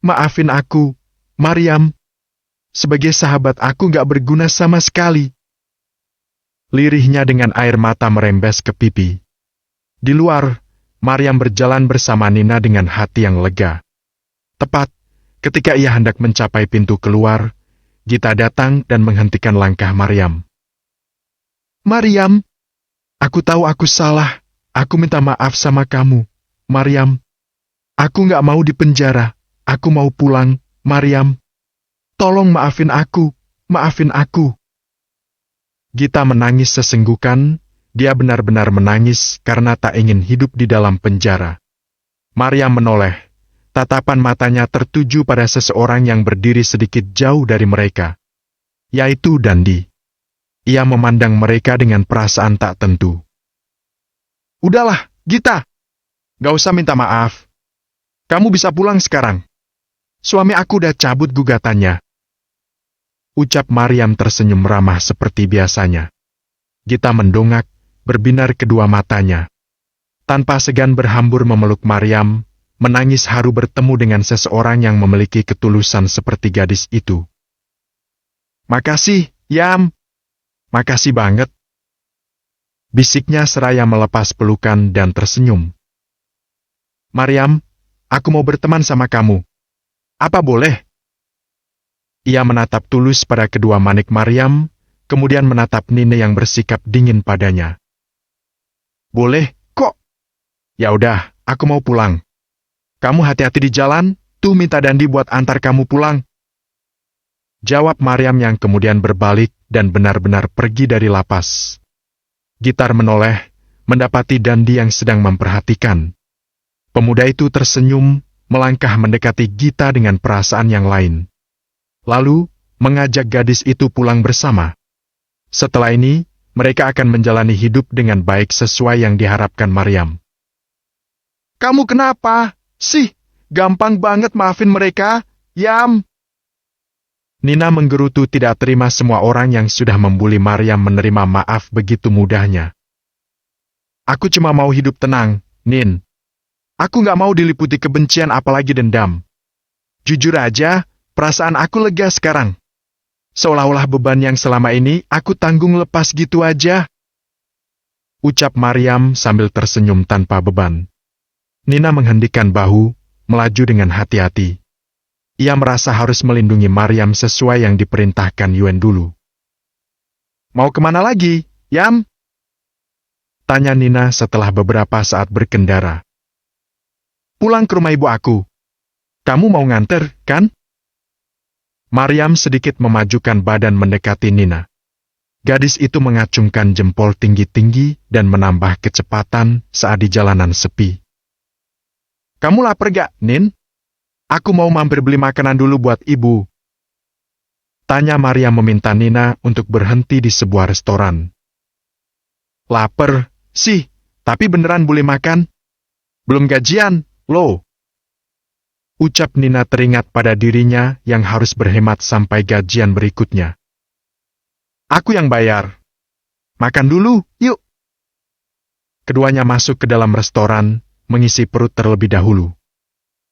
Speaker 2: Maafin aku, Maryam. Sebagai sahabat aku gak berguna sama sekali.
Speaker 1: Lirihnya dengan air mata merembes ke pipi. Di luar, Maryam berjalan bersama Nina dengan hati yang lega. Tepat ketika ia hendak mencapai pintu keluar, Gita datang dan menghentikan langkah Maryam.
Speaker 2: Maryam, aku tahu aku salah. Aku minta maaf sama kamu, Maryam. Aku gak mau dipenjara. Aku mau pulang, Maryam. Tolong maafin aku, maafin aku.
Speaker 1: Gita menangis sesenggukan, dia benar-benar menangis karena tak ingin hidup di dalam penjara. Maryam menoleh, tatapan matanya tertuju pada seseorang yang berdiri sedikit jauh dari mereka, yaitu Dandi. Ia memandang mereka dengan perasaan tak tentu.
Speaker 2: Udahlah, Gita. Gak usah minta maaf. Kamu bisa pulang sekarang. Suami aku udah cabut gugatannya.
Speaker 1: Ucap Maryam tersenyum ramah seperti biasanya. Gita mendongak, berbinar kedua matanya. Tanpa segan berhambur memeluk Maryam, menangis haru bertemu dengan seseorang yang memiliki ketulusan seperti gadis itu.
Speaker 2: Makasih, Yam.
Speaker 1: Makasih banget. Bisiknya seraya melepas pelukan dan tersenyum.
Speaker 2: Maryam, aku mau berteman sama kamu. Apa boleh?
Speaker 1: Ia menatap tulus pada kedua manik Maryam, kemudian menatap Nina yang bersikap dingin padanya.
Speaker 2: Boleh, kok.
Speaker 1: Ya udah, aku mau pulang.
Speaker 2: Kamu hati-hati di jalan, tuh minta Dandi buat antar kamu pulang.
Speaker 1: Jawab Maryam yang kemudian berbalik dan benar-benar pergi dari lapas. Gitar menoleh, mendapati Dandi yang sedang memperhatikan. Pemuda itu tersenyum, melangkah mendekati Gita dengan perasaan yang lain. Lalu, mengajak gadis itu pulang bersama. Setelah ini, mereka akan menjalani hidup dengan baik sesuai yang diharapkan Maryam.
Speaker 2: Kamu kenapa sih? Gampang banget maafin mereka, Yam.
Speaker 1: Nina menggerutu tidak terima semua orang yang sudah membuli Maryam menerima maaf begitu mudahnya.
Speaker 2: Aku cuma mau hidup tenang, Nin. Aku nggak mau diliputi kebencian apalagi dendam. Jujur aja, perasaan aku lega sekarang. Seolah-olah beban yang selama ini aku tanggung lepas gitu aja.
Speaker 1: Ucap Maryam sambil tersenyum tanpa beban. Nina menghendikkan bahu, melaju dengan hati-hati. Ia merasa harus melindungi Maryam sesuai yang diperintahkan Yuen dulu.
Speaker 2: Mau kemana lagi, Yam?
Speaker 1: Tanya Nina setelah beberapa saat berkendara.
Speaker 2: Pulang ke rumah ibu aku. Kamu mau nganter, kan?
Speaker 1: Maryam sedikit memajukan badan mendekati Nina. Gadis itu mengacungkan jempol tinggi-tinggi dan menambah kecepatan saat di jalanan sepi.
Speaker 2: Kamu lapar gak, Nin? Aku mau mampir beli makanan dulu buat ibu.
Speaker 1: Tanya Maryam meminta Nina untuk berhenti di sebuah restoran.
Speaker 2: Lapar, sih, tapi beneran boleh makan? Belum gajian, loh.
Speaker 1: Ucap Nina teringat pada dirinya yang harus berhemat sampai gajian berikutnya.
Speaker 2: Aku yang bayar. Makan dulu, yuk.
Speaker 1: Keduanya masuk ke dalam restoran, mengisi perut terlebih dahulu.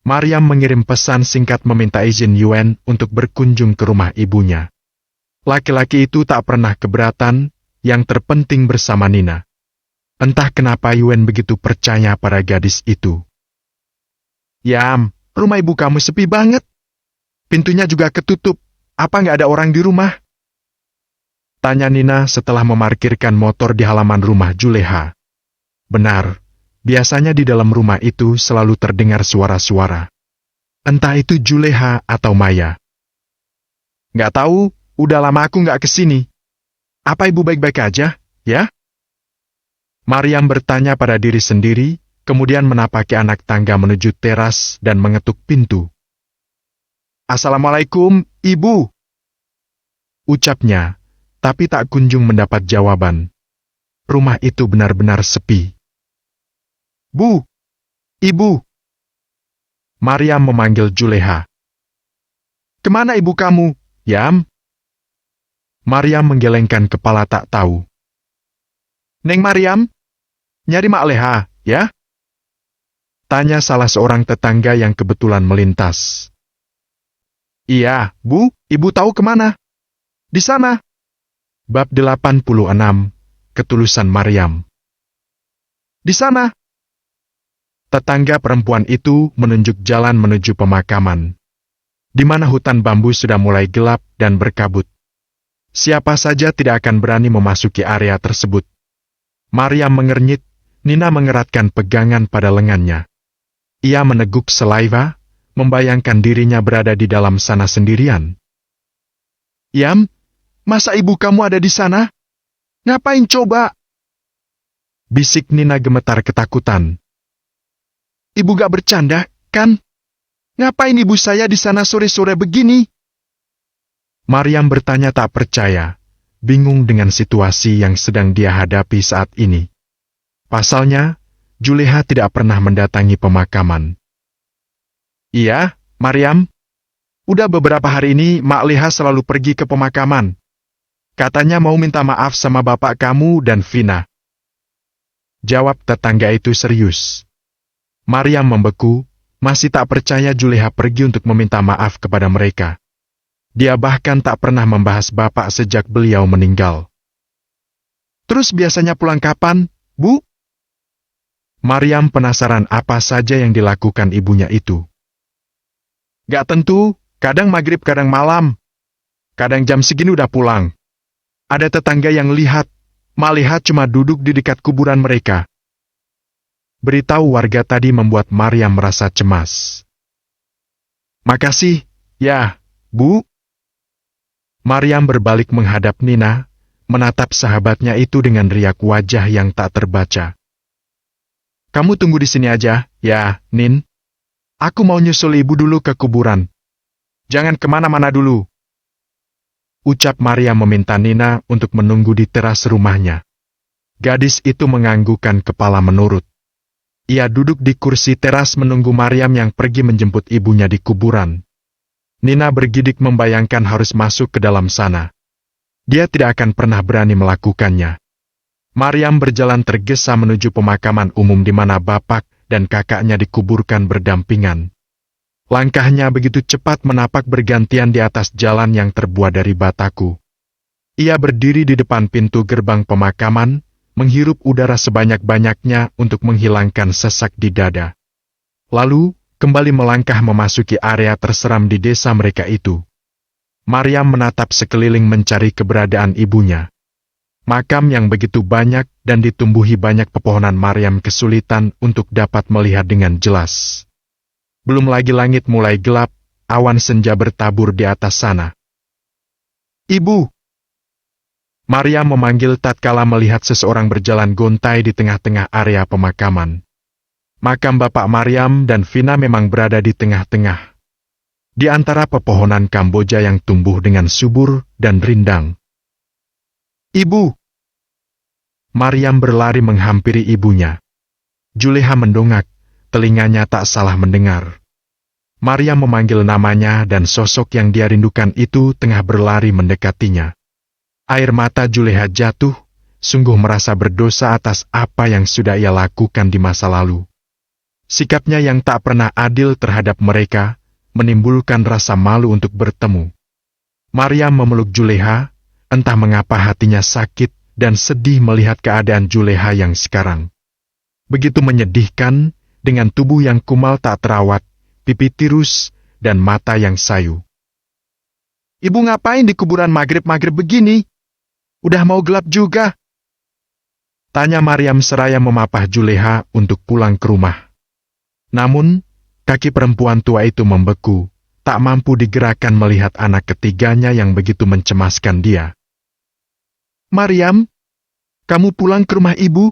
Speaker 1: Maryam mengirim pesan singkat meminta izin Yuen untuk berkunjung ke rumah ibunya. Laki-laki itu tak pernah keberatan, yang terpenting bersama Nina. Entah kenapa Yuen begitu percaya pada gadis itu.
Speaker 2: Yam, rumah ibu kamu sepi banget. Pintunya juga ketutup. Apa nggak ada orang di rumah?
Speaker 1: Tanya Nina setelah memarkirkan motor di halaman rumah Juleha. Benar, biasanya di dalam rumah itu selalu terdengar suara-suara. Entah itu Juleha atau Maya.
Speaker 2: Nggak tahu, udah lama aku nggak kesini. Apa ibu baik-baik aja, ya?
Speaker 1: Maryam bertanya pada diri sendiri, kemudian menapaki anak tangga menuju teras dan mengetuk pintu.
Speaker 2: Assalamualaikum, Ibu.
Speaker 1: Ucapnya, tapi tak kunjung mendapat jawaban. Rumah itu benar-benar sepi.
Speaker 2: Bu, Ibu.
Speaker 1: Maryam memanggil Juleha.
Speaker 2: Kemana ibu kamu, Yam?
Speaker 1: Maryam menggelengkan kepala tak tahu.
Speaker 2: Neng Maryam? Nyari Mak Leha, ya?
Speaker 1: Tanya salah seorang tetangga yang kebetulan melintas.
Speaker 2: Iya, Bu, Ibu tahu kemana? Di sana.
Speaker 1: Bab 86, Ketulusan Maryam.
Speaker 2: Di sana.
Speaker 1: Tetangga perempuan itu menunjuk jalan menuju pemakaman, di mana hutan bambu sudah mulai gelap dan berkabut. Siapa saja tidak akan berani memasuki area tersebut. Maryam mengernyit, Nina mengeratkan pegangan pada lengannya. Ia meneguk saliva, membayangkan dirinya berada di dalam sana sendirian.
Speaker 2: Yam, masa ibu kamu ada di sana? Ngapain coba?
Speaker 1: Bisik Nina gemetar ketakutan.
Speaker 2: Ibu gak bercanda, kan? Ngapain ibu saya di sana sore-sore begini?
Speaker 1: Maryam bertanya tak percaya, bingung dengan situasi yang sedang dia hadapi saat ini. Pasalnya, Juleha tidak pernah mendatangi pemakaman.
Speaker 2: Iya, Maryam. Udah beberapa hari ini Mak Leha selalu pergi ke pemakaman. Katanya mau minta maaf sama bapak kamu dan Vina.
Speaker 1: Jawab tetangga itu serius. Maryam membeku, masih tak percaya Juleha pergi untuk meminta maaf kepada mereka. Dia bahkan tak pernah membahas bapak sejak beliau meninggal.
Speaker 2: Terus biasanya pulang kapan, Bu?
Speaker 1: Maryam penasaran apa saja yang dilakukan ibunya itu.
Speaker 2: Gak tentu, kadang maghrib kadang malam. Kadang jam segini udah pulang. Ada tetangga yang lihat, Mak Leha cuma duduk di dekat kuburan mereka.
Speaker 1: Beritahu warga tadi membuat Maryam merasa cemas.
Speaker 2: Makasih, ya, Bu.
Speaker 1: Maryam berbalik menghadap Nina, menatap sahabatnya itu dengan riak wajah yang tak terbaca.
Speaker 2: Kamu tunggu di sini aja, Ya, Nin. Aku mau nyusul ibu dulu ke kuburan. Jangan kemana-mana dulu.
Speaker 1: Ucap Maryam meminta Nina untuk menunggu di teras rumahnya. Gadis itu menganggukkan kepala menurut. Ia duduk di kursi teras menunggu Maryam yang pergi menjemput ibunya di kuburan. Nina bergidik membayangkan harus masuk ke dalam sana. Dia tidak akan pernah berani melakukannya. Maryam berjalan tergesa menuju pemakaman umum di mana bapak dan kakaknya dikuburkan berdampingan. Langkahnya begitu cepat menapak bergantian di atas jalan yang terbuat dari bataku. Ia berdiri di depan pintu gerbang pemakaman, menghirup udara sebanyak-banyaknya untuk menghilangkan sesak di dada. Lalu, kembali melangkah memasuki area terseram di desa mereka itu. Maryam menatap sekeliling mencari keberadaan ibunya. Makam yang begitu banyak dan ditumbuhi banyak pepohonan Maryam kesulitan untuk dapat melihat dengan jelas. Belum lagi langit mulai gelap, awan senja bertabur di atas sana. Ibu! Maryam memanggil tatkala melihat seseorang berjalan gontai di tengah-tengah area pemakaman. Makam Bapak Maryam dan Vina memang berada di tengah-tengah. Di antara pepohonan Kamboja yang tumbuh dengan subur dan rindang. Ibu! Maryam berlari menghampiri ibunya. Juleha mendongak, telinganya tak salah mendengar. Maryam memanggil namanya dan sosok yang dia rindukan itu tengah berlari mendekatinya. Air mata Juleha jatuh, sungguh merasa berdosa atas apa yang sudah ia lakukan di masa lalu. Sikapnya yang tak pernah adil terhadap mereka, menimbulkan rasa malu untuk bertemu. Maryam memeluk Juleha, entah mengapa hatinya sakit dan sedih melihat keadaan Juleha yang sekarang. Begitu menyedihkan, dengan tubuh yang kumal tak terawat, pipi tirus, dan mata yang sayu. Ibu ngapain di kuburan maghrib-maghrib begini? Udah mau gelap juga. Tanya Maryam seraya memapah Juleha untuk pulang ke rumah. Namun, kaki perempuan tua itu membeku, tak mampu digerakkan melihat anak ketiganya yang begitu mencemaskan dia. Maryam, kamu pulang ke rumah ibu?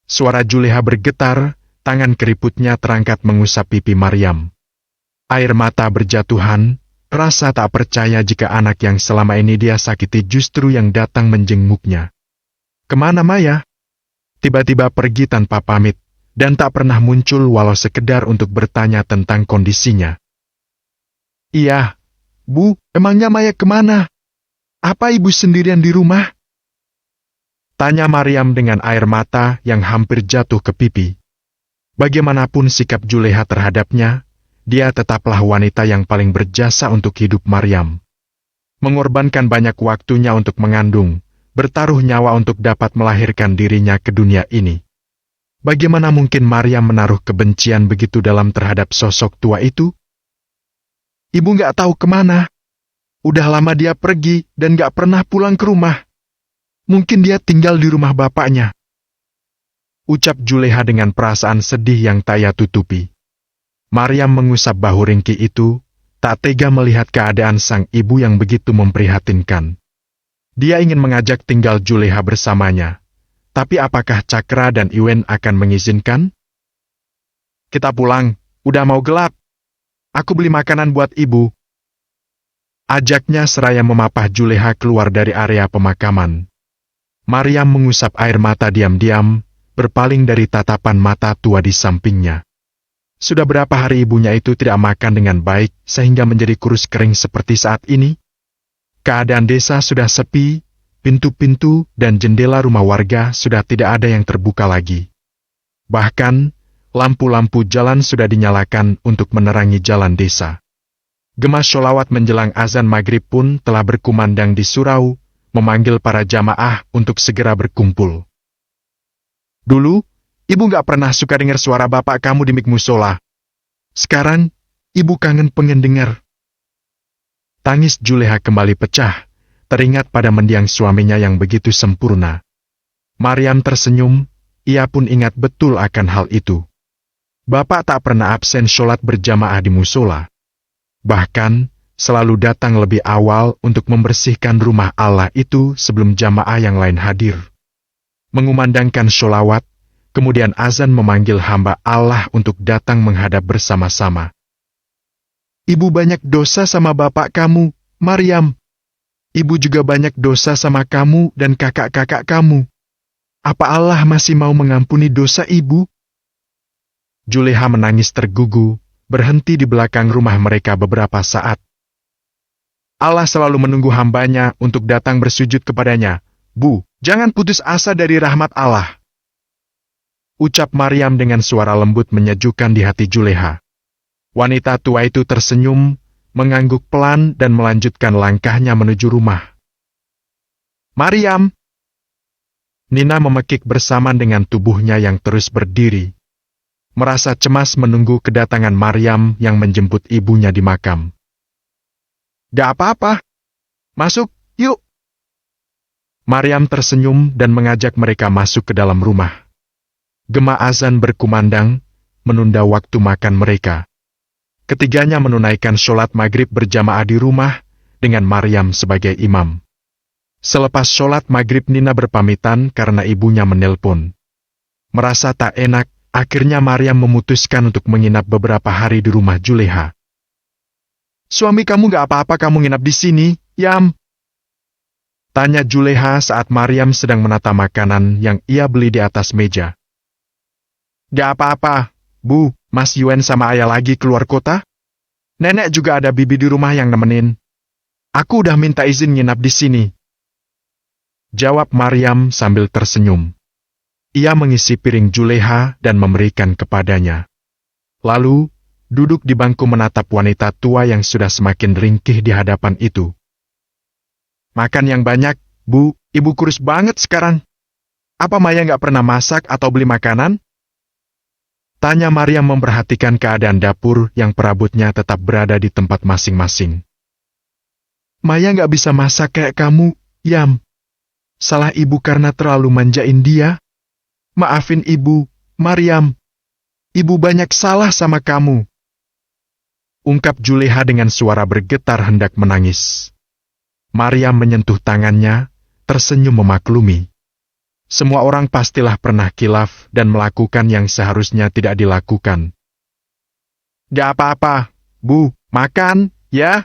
Speaker 1: Suara Juleha bergetar, tangan keriputnya terangkat mengusap pipi Maryam. Air mata berjatuhan, rasa tak percaya jika anak yang selama ini dia sakiti justru yang datang menjenguknya. Kemana Maya? Tiba-tiba pergi tanpa pamit, dan tak pernah muncul walau sekedar untuk bertanya tentang kondisinya. Iya, Bu, emangnya Maya kemana? Apa ibu sendirian di rumah? Tanya Maryam dengan air mata yang hampir jatuh ke pipi. Bagaimanapun sikap Juleha terhadapnya, dia tetaplah wanita yang paling berjasa untuk hidup Maryam. Mengorbankan banyak waktunya untuk mengandung, bertaruh nyawa untuk dapat melahirkan dirinya ke dunia ini. Bagaimana mungkin Maryam menaruh kebencian begitu dalam terhadap sosok tua itu? Ibu nggak tahu kemana. Udah lama dia pergi dan gak pernah pulang ke rumah. Mungkin dia tinggal di rumah bapaknya. Ucap Juleha dengan perasaan sedih yang tak ia tutupi. Maryam mengusap bahu ringkih itu, tak tega melihat keadaan sang ibu yang begitu memprihatinkan. Dia ingin mengajak tinggal Juleha bersamanya. Tapi apakah Cakra dan Iwen akan mengizinkan? Kita pulang, udah mau gelap. Aku beli makanan buat ibu. Ajaknya seraya memapah Juleha keluar dari area pemakaman. Maryam mengusap air mata diam-diam, berpaling dari tatapan mata tua di sampingnya. Sudah berapa hari ibunya itu tidak makan dengan baik sehingga menjadi kurus kering seperti saat ini? Keadaan desa sudah sepi, pintu-pintu dan jendela rumah warga sudah tidak ada yang terbuka lagi. Bahkan, lampu-lampu jalan sudah dinyalakan untuk menerangi jalan desa. Gema sholawat menjelang azan maghrib pun telah berkumandang di surau, memanggil para jamaah untuk segera berkumpul. Dulu, ibu gak pernah suka dengar suara bapak kamu di mik musola. Sekarang, ibu pengen dengar. Tangis Juleha kembali pecah, teringat pada mendiang suaminya yang begitu sempurna. Maryam tersenyum, ia pun ingat betul akan hal itu. Bapak tak pernah absen sholat berjamaah di musola. Bahkan, selalu datang lebih awal untuk membersihkan rumah Allah itu sebelum jamaah yang lain hadir. Mengumandangkan sholawat, Kemudian azan memanggil hamba Allah untuk datang menghadap bersama-sama.
Speaker 2: Ibu banyak dosa sama bapak kamu, Maryam. Ibu juga banyak dosa sama kamu dan kakak-kakak kamu. Apa Allah masih mau mengampuni dosa ibu?
Speaker 1: Juleha menangis tergugu, berhenti di belakang rumah mereka beberapa saat.
Speaker 2: Allah selalu menunggu hambanya untuk datang bersujud kepadanya. Bu, jangan putus asa dari rahmat Allah.
Speaker 1: Ucap Maryam dengan suara lembut menyejukkan di hati Juleha. Wanita tua itu tersenyum, mengangguk pelan dan melanjutkan langkahnya menuju rumah.
Speaker 2: Maryam!
Speaker 1: Nina memekik bersamaan dengan tubuhnya yang terus berdiri. Merasa cemas menunggu kedatangan Maryam yang menjemput ibunya di makam.
Speaker 2: Gak apa-apa. Masuk, yuk.
Speaker 1: Maryam tersenyum dan mengajak mereka masuk ke dalam rumah. Gema azan berkumandang, menunda waktu makan mereka. Ketiganya menunaikan sholat maghrib berjamaah di rumah, dengan Maryam sebagai imam. Selepas sholat maghrib Nina berpamitan karena ibunya menelpon. Merasa tak enak, akhirnya Maryam memutuskan untuk menginap beberapa hari di rumah Juleha.
Speaker 2: Suami kamu gak apa-apa kamu nginap di sini, Yam?
Speaker 1: Tanya Juleha saat Maryam sedang menata makanan yang ia beli di atas meja.
Speaker 2: Gak apa-apa, Bu, Mas Yuen sama ayah lagi keluar kota. Nenek juga ada bibi di rumah yang nemenin. Aku udah minta izin nginap di sini.
Speaker 1: Jawab Maryam sambil tersenyum. Ia mengisi piring Juleha dan memberikan kepadanya. Lalu, duduk di bangku menatap wanita tua yang sudah semakin ringkih di hadapan itu.
Speaker 2: Makan yang banyak, Bu, ibu kurus banget sekarang. Apa Maya nggak pernah masak atau beli makanan?
Speaker 1: Tanya Maryam memperhatikan keadaan dapur yang perabotnya tetap berada di tempat masing-masing.
Speaker 2: Maya nggak bisa masak kayak kamu, Yam. Salah ibu karena terlalu manjain dia. Maafin ibu, Maryam. Ibu banyak salah sama kamu.
Speaker 1: Ungkap Juleha dengan suara bergetar hendak menangis. Maryam menyentuh tangannya, tersenyum memaklumi. Semua orang pastilah pernah kilaf dan melakukan yang seharusnya tidak dilakukan.
Speaker 2: Gak apa-apa, Bu, makan, ya.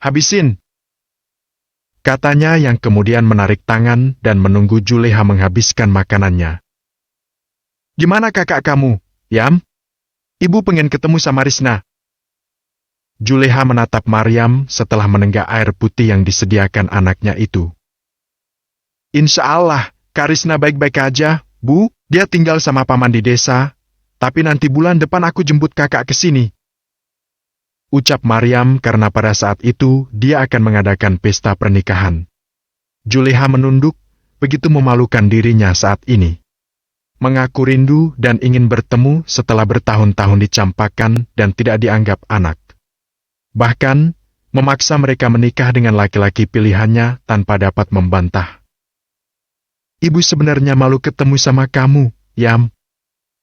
Speaker 2: Habisin.
Speaker 1: Katanya yang kemudian menarik tangan dan menunggu Juleha menghabiskan makanannya.
Speaker 2: Gimana kakak kamu, Yam? Ibu pengen ketemu sama Risna.
Speaker 1: Juleha menatap Maryam setelah menenggak air putih yang disediakan anaknya itu.
Speaker 2: Insya Allah, Kak Risna baik-baik aja, Bu. Dia tinggal sama paman di desa. Tapi nanti bulan depan aku jemput kakak ke sini.
Speaker 1: Ucap Maryam karena pada saat itu dia akan mengadakan pesta pernikahan. Juleha menunduk, begitu memalukan dirinya saat ini. Mengaku rindu dan ingin bertemu setelah bertahun-tahun dicampakkan dan tidak dianggap anak. Bahkan, memaksa mereka menikah dengan laki-laki pilihannya tanpa dapat membantah.
Speaker 2: Ibu sebenarnya malu ketemu sama kamu, Yam.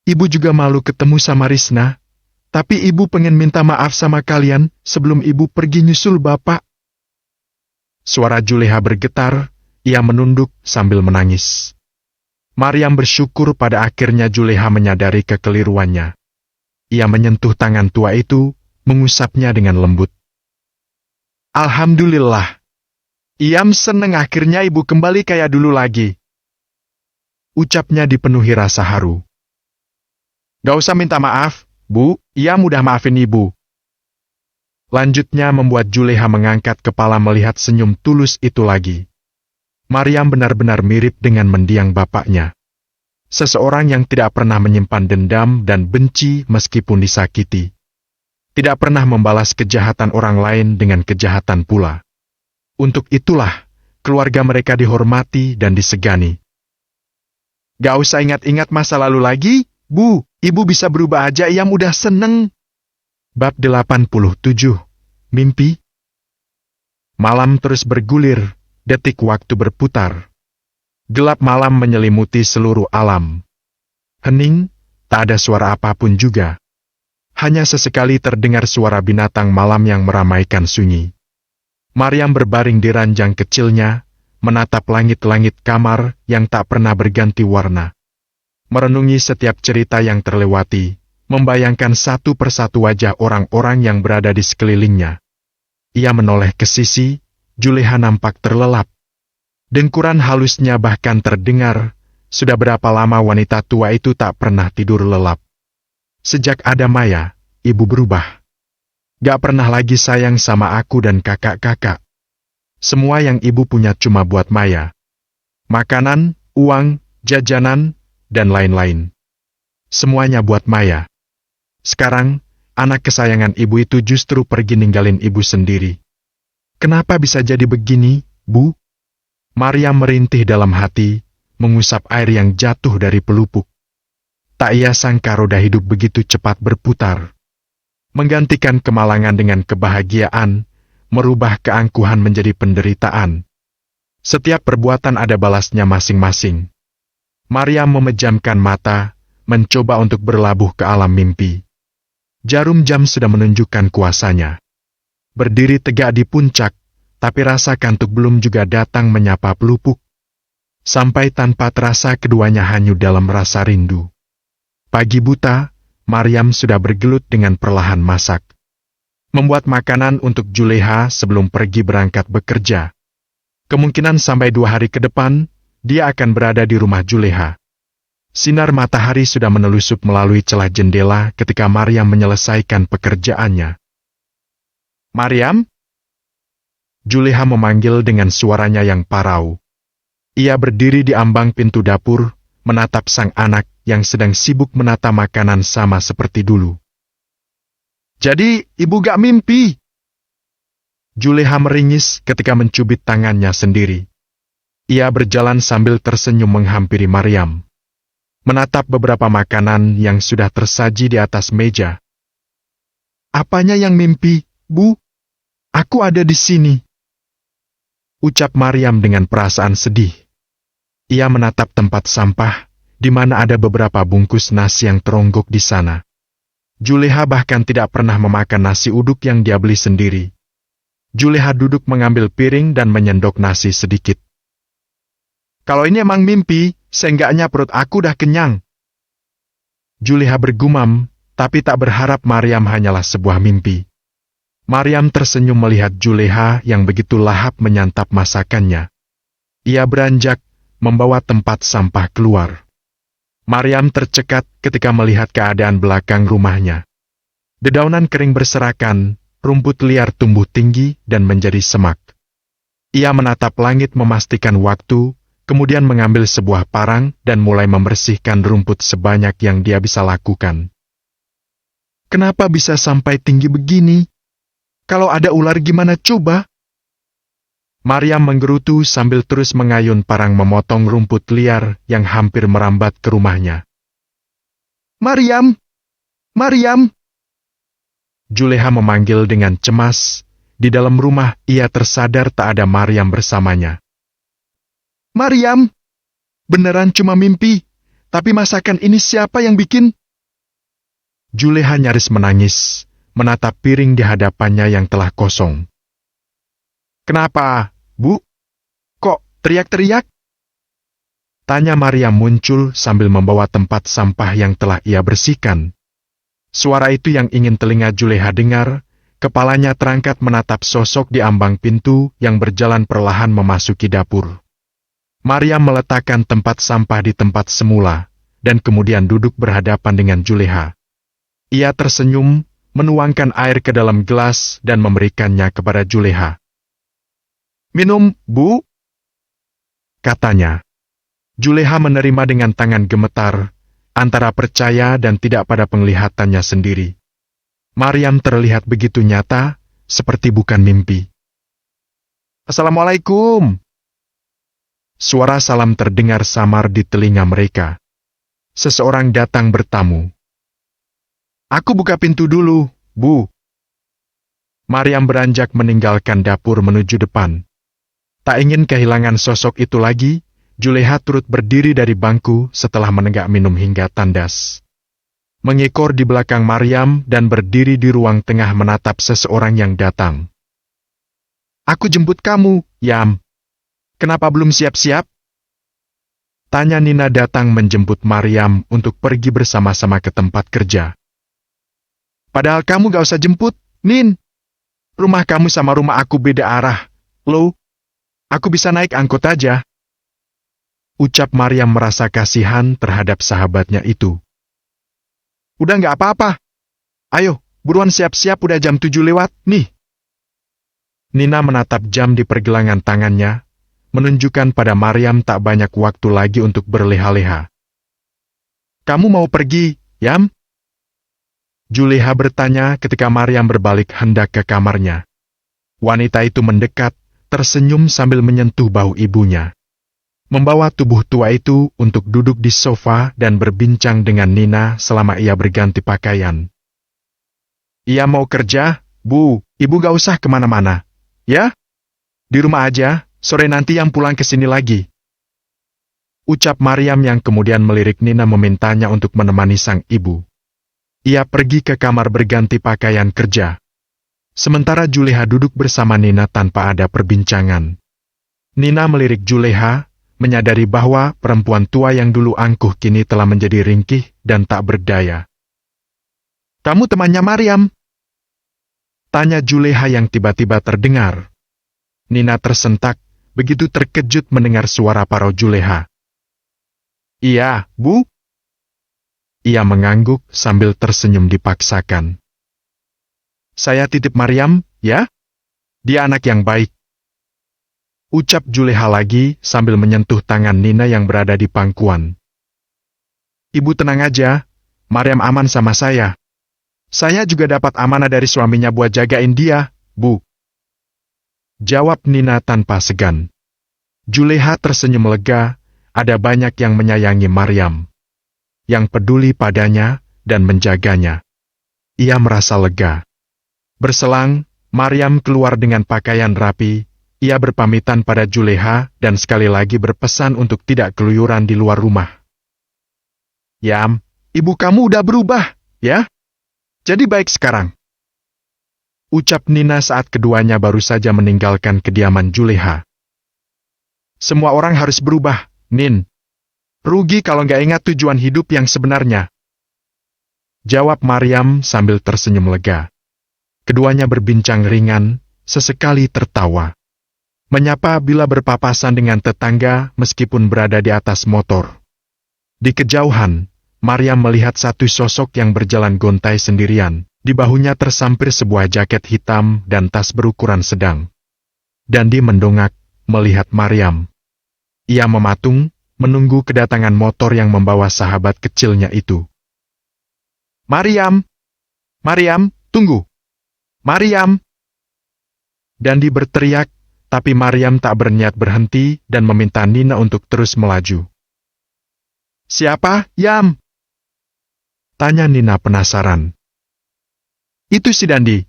Speaker 2: Ibu juga malu ketemu sama Risna. Tapi ibu pengen minta maaf sama kalian sebelum ibu pergi nyusul bapak.
Speaker 1: Suara Juleha bergetar, ia menunduk sambil menangis. Maryam bersyukur pada akhirnya Juleha menyadari kekeliruannya. Ia menyentuh tangan tua itu, mengusapnya dengan lembut.
Speaker 2: Alhamdulillah. Yam seneng akhirnya ibu kembali kayak dulu lagi.
Speaker 1: Ucapnya dipenuhi rasa haru.
Speaker 2: Gak usah minta maaf, Bu, Yam udah maafin ibu.
Speaker 1: Lanjutnya membuat Juleha mengangkat kepala melihat senyum tulus itu lagi. Maryam benar-benar mirip dengan mendiang bapaknya. Seseorang yang tidak pernah menyimpan dendam dan benci meskipun disakiti. Tidak pernah membalas kejahatan orang lain dengan kejahatan pula. Untuk itulah, keluarga mereka dihormati dan disegani.
Speaker 2: Gak usah ingat-ingat masa lalu lagi, Bu. Ibu bisa berubah aja, Yam udah seneng.
Speaker 1: Bab 87. Mimpi. Malam terus bergulir, detik waktu berputar. Gelap malam menyelimuti seluruh alam. Hening, tak ada suara apapun juga. Hanya sesekali terdengar suara binatang malam yang meramaikan sunyi. Maryam berbaring di ranjang kecilnya, menatap langit-langit kamar yang tak pernah berganti warna. merenungi setiap cerita yang terlewati, membayangkan satu persatu wajah orang-orang yang berada di sekelilingnya. Ia menoleh ke sisi, Juleha nampak terlelap. Dengkuran halusnya bahkan terdengar. Sudah berapa lama wanita tua itu tak pernah tidur lelap. Sejak ada Maya, ibu berubah. Gak pernah lagi sayang sama aku dan kakak-kakak. Semua yang ibu punya cuma buat Maya. Makanan, uang, jajanan, dan lain-lain. Semuanya buat Maya. Sekarang, anak kesayangan ibu itu justru pergi ninggalin ibu sendiri. Kenapa bisa jadi begini, Bu? Maryam merintih dalam hati, mengusap air yang jatuh dari pelupuk. Tak ia sangka roda hidup begitu cepat berputar. Menggantikan kemalangan dengan kebahagiaan, merubah keangkuhan menjadi penderitaan. Setiap perbuatan ada balasnya masing-masing. Maryam memejamkan mata, mencoba untuk berlabuh ke alam mimpi. Jarum jam sudah menunjukkan kuasanya. Berdiri tegak di puncak, tapi rasa kantuk belum juga datang menyapa pelupuk. Sampai tanpa terasa keduanya hanyut dalam rasa rindu. Pagi buta, Maryam sudah bergelut dengan perlahan masak. Membuat makanan untuk Juleha sebelum pergi berangkat bekerja. Kemungkinan sampai 2 hari ke depan, dia akan berada di rumah Juleha. Sinar matahari sudah menelusup melalui celah jendela ketika Maryam menyelesaikan pekerjaannya. Maryam? Juleha memanggil dengan suaranya yang parau. Ia berdiri di ambang pintu dapur, menatap sang anak yang sedang sibuk menata makanan sama seperti dulu. Jadi, ibu gak mimpi? Juleha meringis ketika mencubit tangannya sendiri. Ia berjalan sambil tersenyum menghampiri Maryam. Menatap beberapa makanan yang sudah tersaji di atas meja. Apanya yang mimpi, Bu? Aku ada di sini. Ucap Maryam dengan perasaan sedih. Ia menatap tempat sampah, di mana ada beberapa bungkus nasi yang teronggok di sana. Juleha bahkan tidak pernah memakan nasi uduk yang dia beli sendiri. Juleha duduk mengambil piring dan menyendok nasi sedikit. Kalau ini emang mimpi, seenggaknya perut aku udah kenyang. Juleha bergumam, tapi tak berharap Maryam hanyalah sebuah mimpi. Maryam tersenyum melihat Juleha yang begitu lahap menyantap masakannya. Ia beranjak, membawa tempat sampah keluar. Maryam tercekat ketika melihat keadaan belakang rumahnya. Dedaunan kering berserakan, rumput liar tumbuh tinggi dan menjadi semak. Ia menatap langit memastikan waktu, kemudian mengambil sebuah parang dan mulai membersihkan rumput sebanyak yang dia bisa lakukan. Kenapa bisa sampai tinggi begini? Kalau ada ular gimana coba? Maryam menggerutu sambil terus mengayun parang memotong rumput liar yang hampir merambat ke rumahnya. Maryam! Maryam! Juleha memanggil dengan cemas. Di dalam rumah ia tersadar tak ada Maryam bersamanya. Maryam! Beneran cuma mimpi, tapi masakan ini siapa yang bikin? Juleha nyaris menangis, menatap piring di hadapannya yang telah kosong. Kenapa, Bu? Kok teriak-teriak? Tanya Maryam muncul sambil membawa tempat sampah yang telah ia bersihkan. Suara itu yang ingin telinga Juleha dengar, kepalanya terangkat menatap sosok di ambang pintu yang berjalan perlahan memasuki dapur. Maryam meletakkan tempat sampah di tempat semula, dan kemudian duduk berhadapan dengan Juleha. Ia tersenyum, menuangkan air ke dalam gelas dan memberikannya kepada Juleha. Minum, Bu? Katanya. Juleha menerima dengan tangan gemetar, antara percaya dan tidak pada penglihatannya sendiri. Maryam terlihat begitu nyata, seperti bukan mimpi. Assalamualaikum. Suara salam terdengar samar di telinga mereka. Seseorang datang bertamu. Aku buka pintu dulu, Bu. Maryam beranjak meninggalkan dapur menuju depan. Tak ingin kehilangan sosok itu lagi, Juleha turut berdiri dari bangku setelah menenggak minum hingga tandas. Mengekor di belakang Maryam dan berdiri di ruang tengah menatap seseorang yang datang. Aku jemput kamu, Yam. Kenapa belum siap-siap? Tanya Nina datang menjemput Maryam untuk pergi bersama-sama ke tempat kerja.
Speaker 2: Padahal kamu gak usah jemput, Nin. Rumah kamu sama rumah aku beda arah, loh. Aku bisa naik angkot aja.
Speaker 1: Ucap Maryam merasa kasihan terhadap sahabatnya itu.
Speaker 2: Udah gak apa-apa. Ayo, buruan siap-siap udah jam 7 lewat, nih.
Speaker 1: Nina menatap jam di pergelangan tangannya, menunjukkan pada Maryam tak banyak waktu lagi untuk berleha-leha.
Speaker 2: Kamu mau pergi, Yam?
Speaker 1: Juleha bertanya ketika Maryam berbalik hendak ke kamarnya. Wanita itu mendekat, tersenyum sambil menyentuh bahu ibunya. Membawa tubuh tua itu untuk duduk di sofa dan berbincang dengan Nina selama ia berganti pakaian.
Speaker 2: Ia mau kerja, Bu, Ibu gak usah kemana-mana. Ya? Di rumah aja, sore nanti yang pulang ke sini lagi.
Speaker 1: Ucap Maryam yang kemudian melirik Nina memintanya untuk menemani sang ibu. Ia pergi ke kamar berganti pakaian kerja. Sementara Juleha duduk bersama Nina tanpa ada perbincangan. Nina melirik Juleha, menyadari bahwa perempuan tua yang dulu angkuh kini telah menjadi ringkih dan tak berdaya.
Speaker 2: Kamu temannya Maryam?
Speaker 1: Tanya Juleha yang tiba-tiba terdengar. Nina tersentak, begitu terkejut mendengar suara parau Juleha.
Speaker 2: Iya, Bu.
Speaker 1: Ia mengangguk sambil tersenyum dipaksakan.
Speaker 2: Saya titip Maryam, ya? Dia anak yang baik.
Speaker 1: Ucap Juleha lagi sambil menyentuh tangan Nina yang berada di pangkuan.
Speaker 2: Ibu tenang aja, Maryam aman sama saya. Saya juga dapat amanah dari suaminya buat jagain dia, Bu.
Speaker 1: Jawab Nina tanpa segan. Juleha tersenyum lega, ada banyak yang menyayangi Maryam. Yang peduli padanya dan menjaganya. Ia merasa lega. Berselang, Maryam keluar dengan pakaian rapi. Ia berpamitan pada Juleha dan sekali lagi berpesan untuk tidak keluyuran di luar rumah.
Speaker 2: Yam, ibu kamu udah berubah, ya? Jadi baik sekarang.
Speaker 1: Ucap Nina saat keduanya baru saja meninggalkan kediaman Juleha.
Speaker 2: Semua orang harus berubah, Nin. Rugi kalau nggak ingat tujuan hidup yang sebenarnya.
Speaker 1: Jawab Maryam sambil tersenyum lega. Keduanya berbincang ringan, sesekali tertawa. Menyapa bila berpapasan dengan tetangga meskipun berada di atas motor. Di kejauhan, Maryam melihat satu sosok yang berjalan gontai sendirian. Di bahunya tersampir sebuah jaket hitam dan tas berukuran sedang. Dandi mendongak, melihat Maryam. Ia mematung, menunggu kedatangan motor yang membawa sahabat kecilnya itu.
Speaker 2: Maryam! Maryam, tunggu! Maryam!
Speaker 1: Dandi berteriak, tapi Maryam tak berniat berhenti dan meminta Nina untuk terus melaju.
Speaker 2: Siapa, Yam?
Speaker 1: Tanya Nina penasaran.
Speaker 2: Itu si Dandi.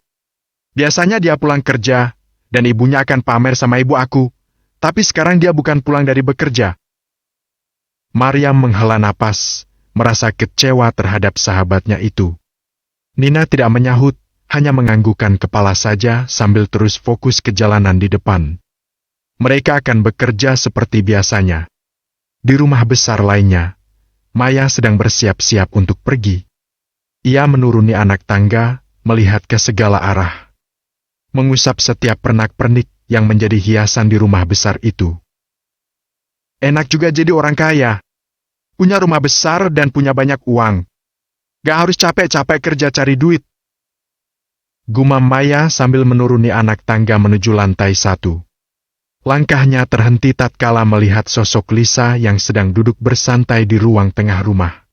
Speaker 2: Biasanya dia pulang kerja, dan ibunya akan pamer sama ibu aku. Tapi sekarang dia bukan pulang dari bekerja.
Speaker 1: Maryam menghela napas, merasa kecewa terhadap sahabatnya itu. Nina tidak menyahut, hanya menganggukkan kepala saja sambil terus fokus ke jalanan di depan. Mereka akan bekerja seperti biasanya. Di rumah besar lainnya, Maya sedang bersiap-siap untuk pergi. Ia menuruni anak tangga, melihat ke segala arah. Mengusap setiap pernak-pernik yang menjadi hiasan di rumah besar itu.
Speaker 2: Enak juga jadi orang kaya. Punya rumah besar dan punya banyak uang. Gak harus capek-capek kerja cari duit.
Speaker 1: Gumam Maya sambil menuruni anak tangga menuju lantai 1. Langkahnya terhenti tatkala melihat sosok Lisa yang sedang duduk bersantai di ruang tengah rumah.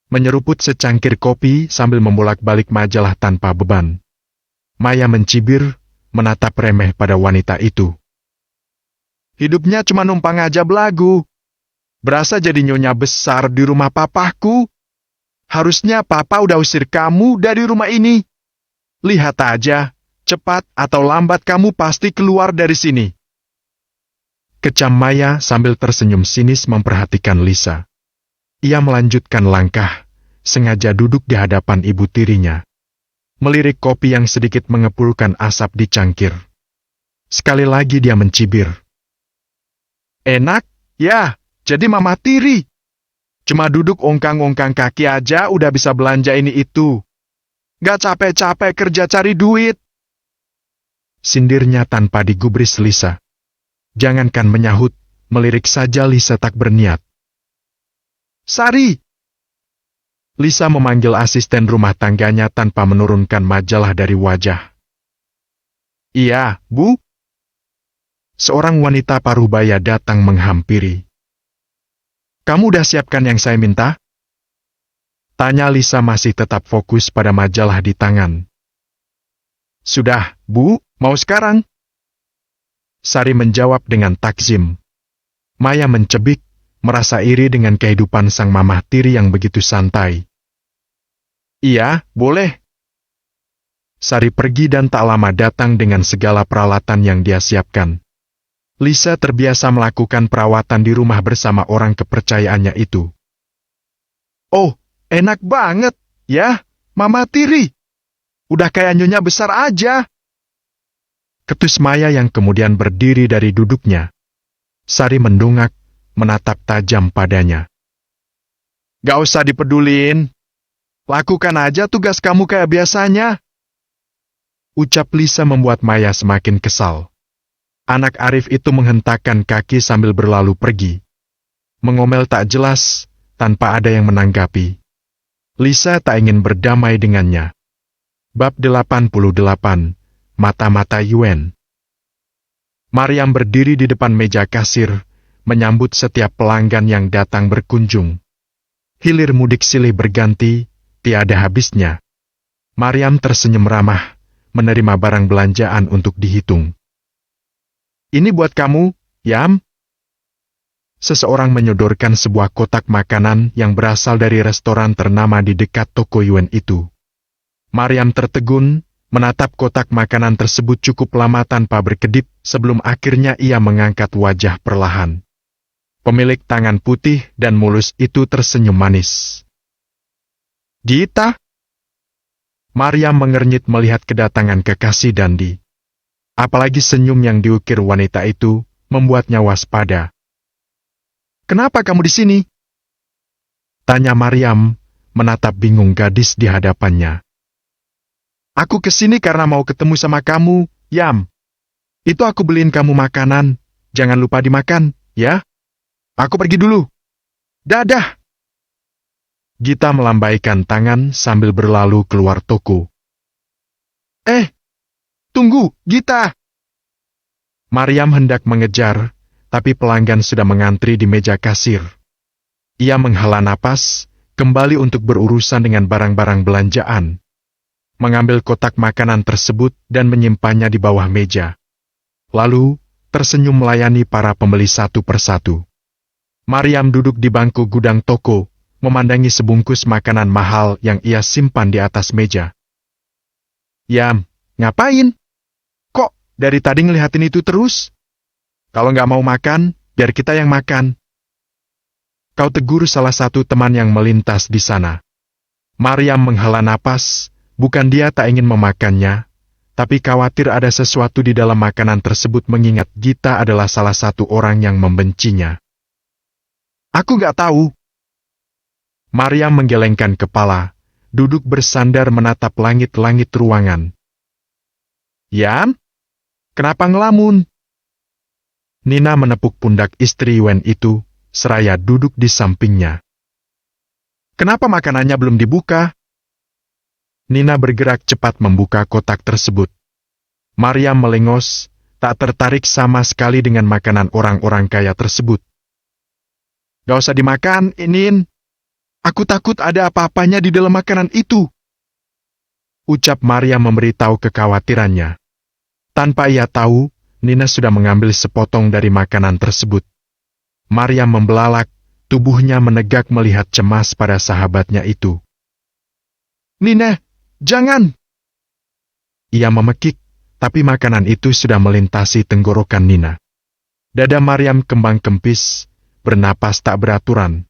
Speaker 1: Menyeruput secangkir kopi sambil membolak-balik majalah tanpa beban. Maya mencibir, menatap remeh pada wanita itu.
Speaker 2: Hidupnya cuma numpang aja belagu. Berasa jadi nyonya besar di rumah papaku. Harusnya papa udah usir kamu dari rumah ini. Lihat aja, cepat atau lambat kamu pasti keluar dari sini.
Speaker 1: Kecam Maya sambil tersenyum sinis memperhatikan Lisa. Ia melanjutkan langkah, sengaja duduk di hadapan ibu tirinya. Melirik kopi yang sedikit mengepulkan asap di cangkir. Sekali lagi dia mencibir.
Speaker 2: Enak, ya, jadi mama tiri. Cuma duduk ongkang-ongkang kaki aja udah bisa belanja ini itu. Gak capek-capek kerja cari duit.
Speaker 1: Sindirnya tanpa digubris Lisa. Jangankan menyahut, melirik saja Lisa tak berniat.
Speaker 2: Sari!
Speaker 1: Lisa memanggil asisten rumah tangganya tanpa menurunkan majalah dari wajah.
Speaker 2: Iya, Bu.
Speaker 1: Seorang wanita parubaya datang menghampiri.
Speaker 2: Kamu udah siapkan yang saya minta?
Speaker 1: Tanya Lisa masih tetap fokus pada majalah di tangan.
Speaker 2: Sudah, Bu, mau sekarang?
Speaker 1: Sari menjawab dengan takzim. Maya mencebik, merasa iri dengan kehidupan sang mamah tiri yang begitu santai.
Speaker 2: Iya, boleh.
Speaker 1: Sari pergi dan tak lama datang dengan segala peralatan yang dia siapkan. Lisa terbiasa melakukan perawatan di rumah bersama orang kepercayaannya itu.
Speaker 2: Oh, enak banget, ya, mama tiri. Udah kayak nyonya besar aja.
Speaker 1: Ketus Maya yang kemudian berdiri dari duduknya. Sari mendongak, menatap tajam padanya.
Speaker 2: Gak usah dipedulin. Lakukan aja tugas kamu kayak biasanya.
Speaker 1: Ucap Lisa membuat Maya semakin kesal. Anak Arif itu menghentakkan kaki sambil berlalu pergi. Mengomel tak jelas, tanpa ada yang menanggapi. Lisa tak ingin berdamai dengannya. Bab 88, Mata-mata Yuen. Maryam berdiri di depan meja kasir, menyambut setiap pelanggan yang datang berkunjung. Hilir mudik silih berganti, tiada habisnya. Maryam tersenyum ramah, menerima barang belanjaan untuk dihitung.
Speaker 2: Ini buat kamu, Yam.
Speaker 1: Seseorang menyodorkan sebuah kotak makanan yang berasal dari restoran ternama di dekat toko Yuen itu. Maryam tertegun, menatap kotak makanan tersebut cukup lama tanpa berkedip sebelum akhirnya ia mengangkat wajah perlahan. Pemilik tangan putih dan mulus itu tersenyum manis.
Speaker 2: Gita?
Speaker 1: Maryam mengernyit melihat kedatangan kekasih Dandi. Apalagi senyum yang diukir wanita itu, membuatnya waspada.
Speaker 2: Kenapa kamu di sini?
Speaker 1: Tanya Maryam, menatap bingung gadis di hadapannya.
Speaker 2: Aku kesini karena mau ketemu sama kamu, Yam. Itu aku beliin kamu makanan, jangan lupa dimakan, ya? Aku pergi dulu. Dadah!
Speaker 1: Gita melambaikan tangan sambil berlalu keluar toko.
Speaker 2: Tunggu, Gita!
Speaker 1: Maryam hendak mengejar, tapi pelanggan sudah mengantri di meja kasir. Ia menghela napas, kembali untuk berurusan dengan barang-barang belanjaan. Mengambil kotak makanan tersebut dan menyimpannya di bawah meja. Lalu, tersenyum melayani para pembeli satu persatu. Maryam duduk di bangku gudang toko, memandangi sebungkus makanan mahal yang ia simpan di atas meja.
Speaker 2: Yam, ngapain? Kok dari tadi ngeliatin itu terus? Kalau nggak mau makan, biar kita yang makan.
Speaker 1: Kau tegur salah satu teman yang melintas di sana. Maryam menghela napas, bukan dia tak ingin memakannya, tapi khawatir ada sesuatu di dalam makanan tersebut mengingat Gita adalah salah satu orang yang membencinya.
Speaker 2: Aku nggak tahu.
Speaker 1: Maryam menggelengkan kepala, duduk bersandar menatap langit-langit ruangan.
Speaker 2: Yam? Kenapa ngelamun?
Speaker 1: Nina menepuk pundak istri Yuen itu, seraya duduk di sampingnya.
Speaker 2: Kenapa makanannya belum dibuka?
Speaker 1: Nina bergerak cepat membuka kotak tersebut. Maryam melengos, tak tertarik sama sekali dengan makanan orang-orang kaya tersebut.
Speaker 2: Gak usah dimakan, Inin. Aku takut ada apa-apanya di dalam makanan itu.
Speaker 1: Ucap Maryam memberitahu kekhawatirannya. Tanpa ia tahu, Nina sudah mengambil sepotong dari makanan tersebut. Maryam membelalak, tubuhnya menegak melihat cemas pada sahabatnya itu.
Speaker 2: Nina, jangan!
Speaker 1: Ia memekik, tapi makanan itu sudah melintasi tenggorokan Nina. Dada Maryam kembang kempis, bernapas tak beraturan.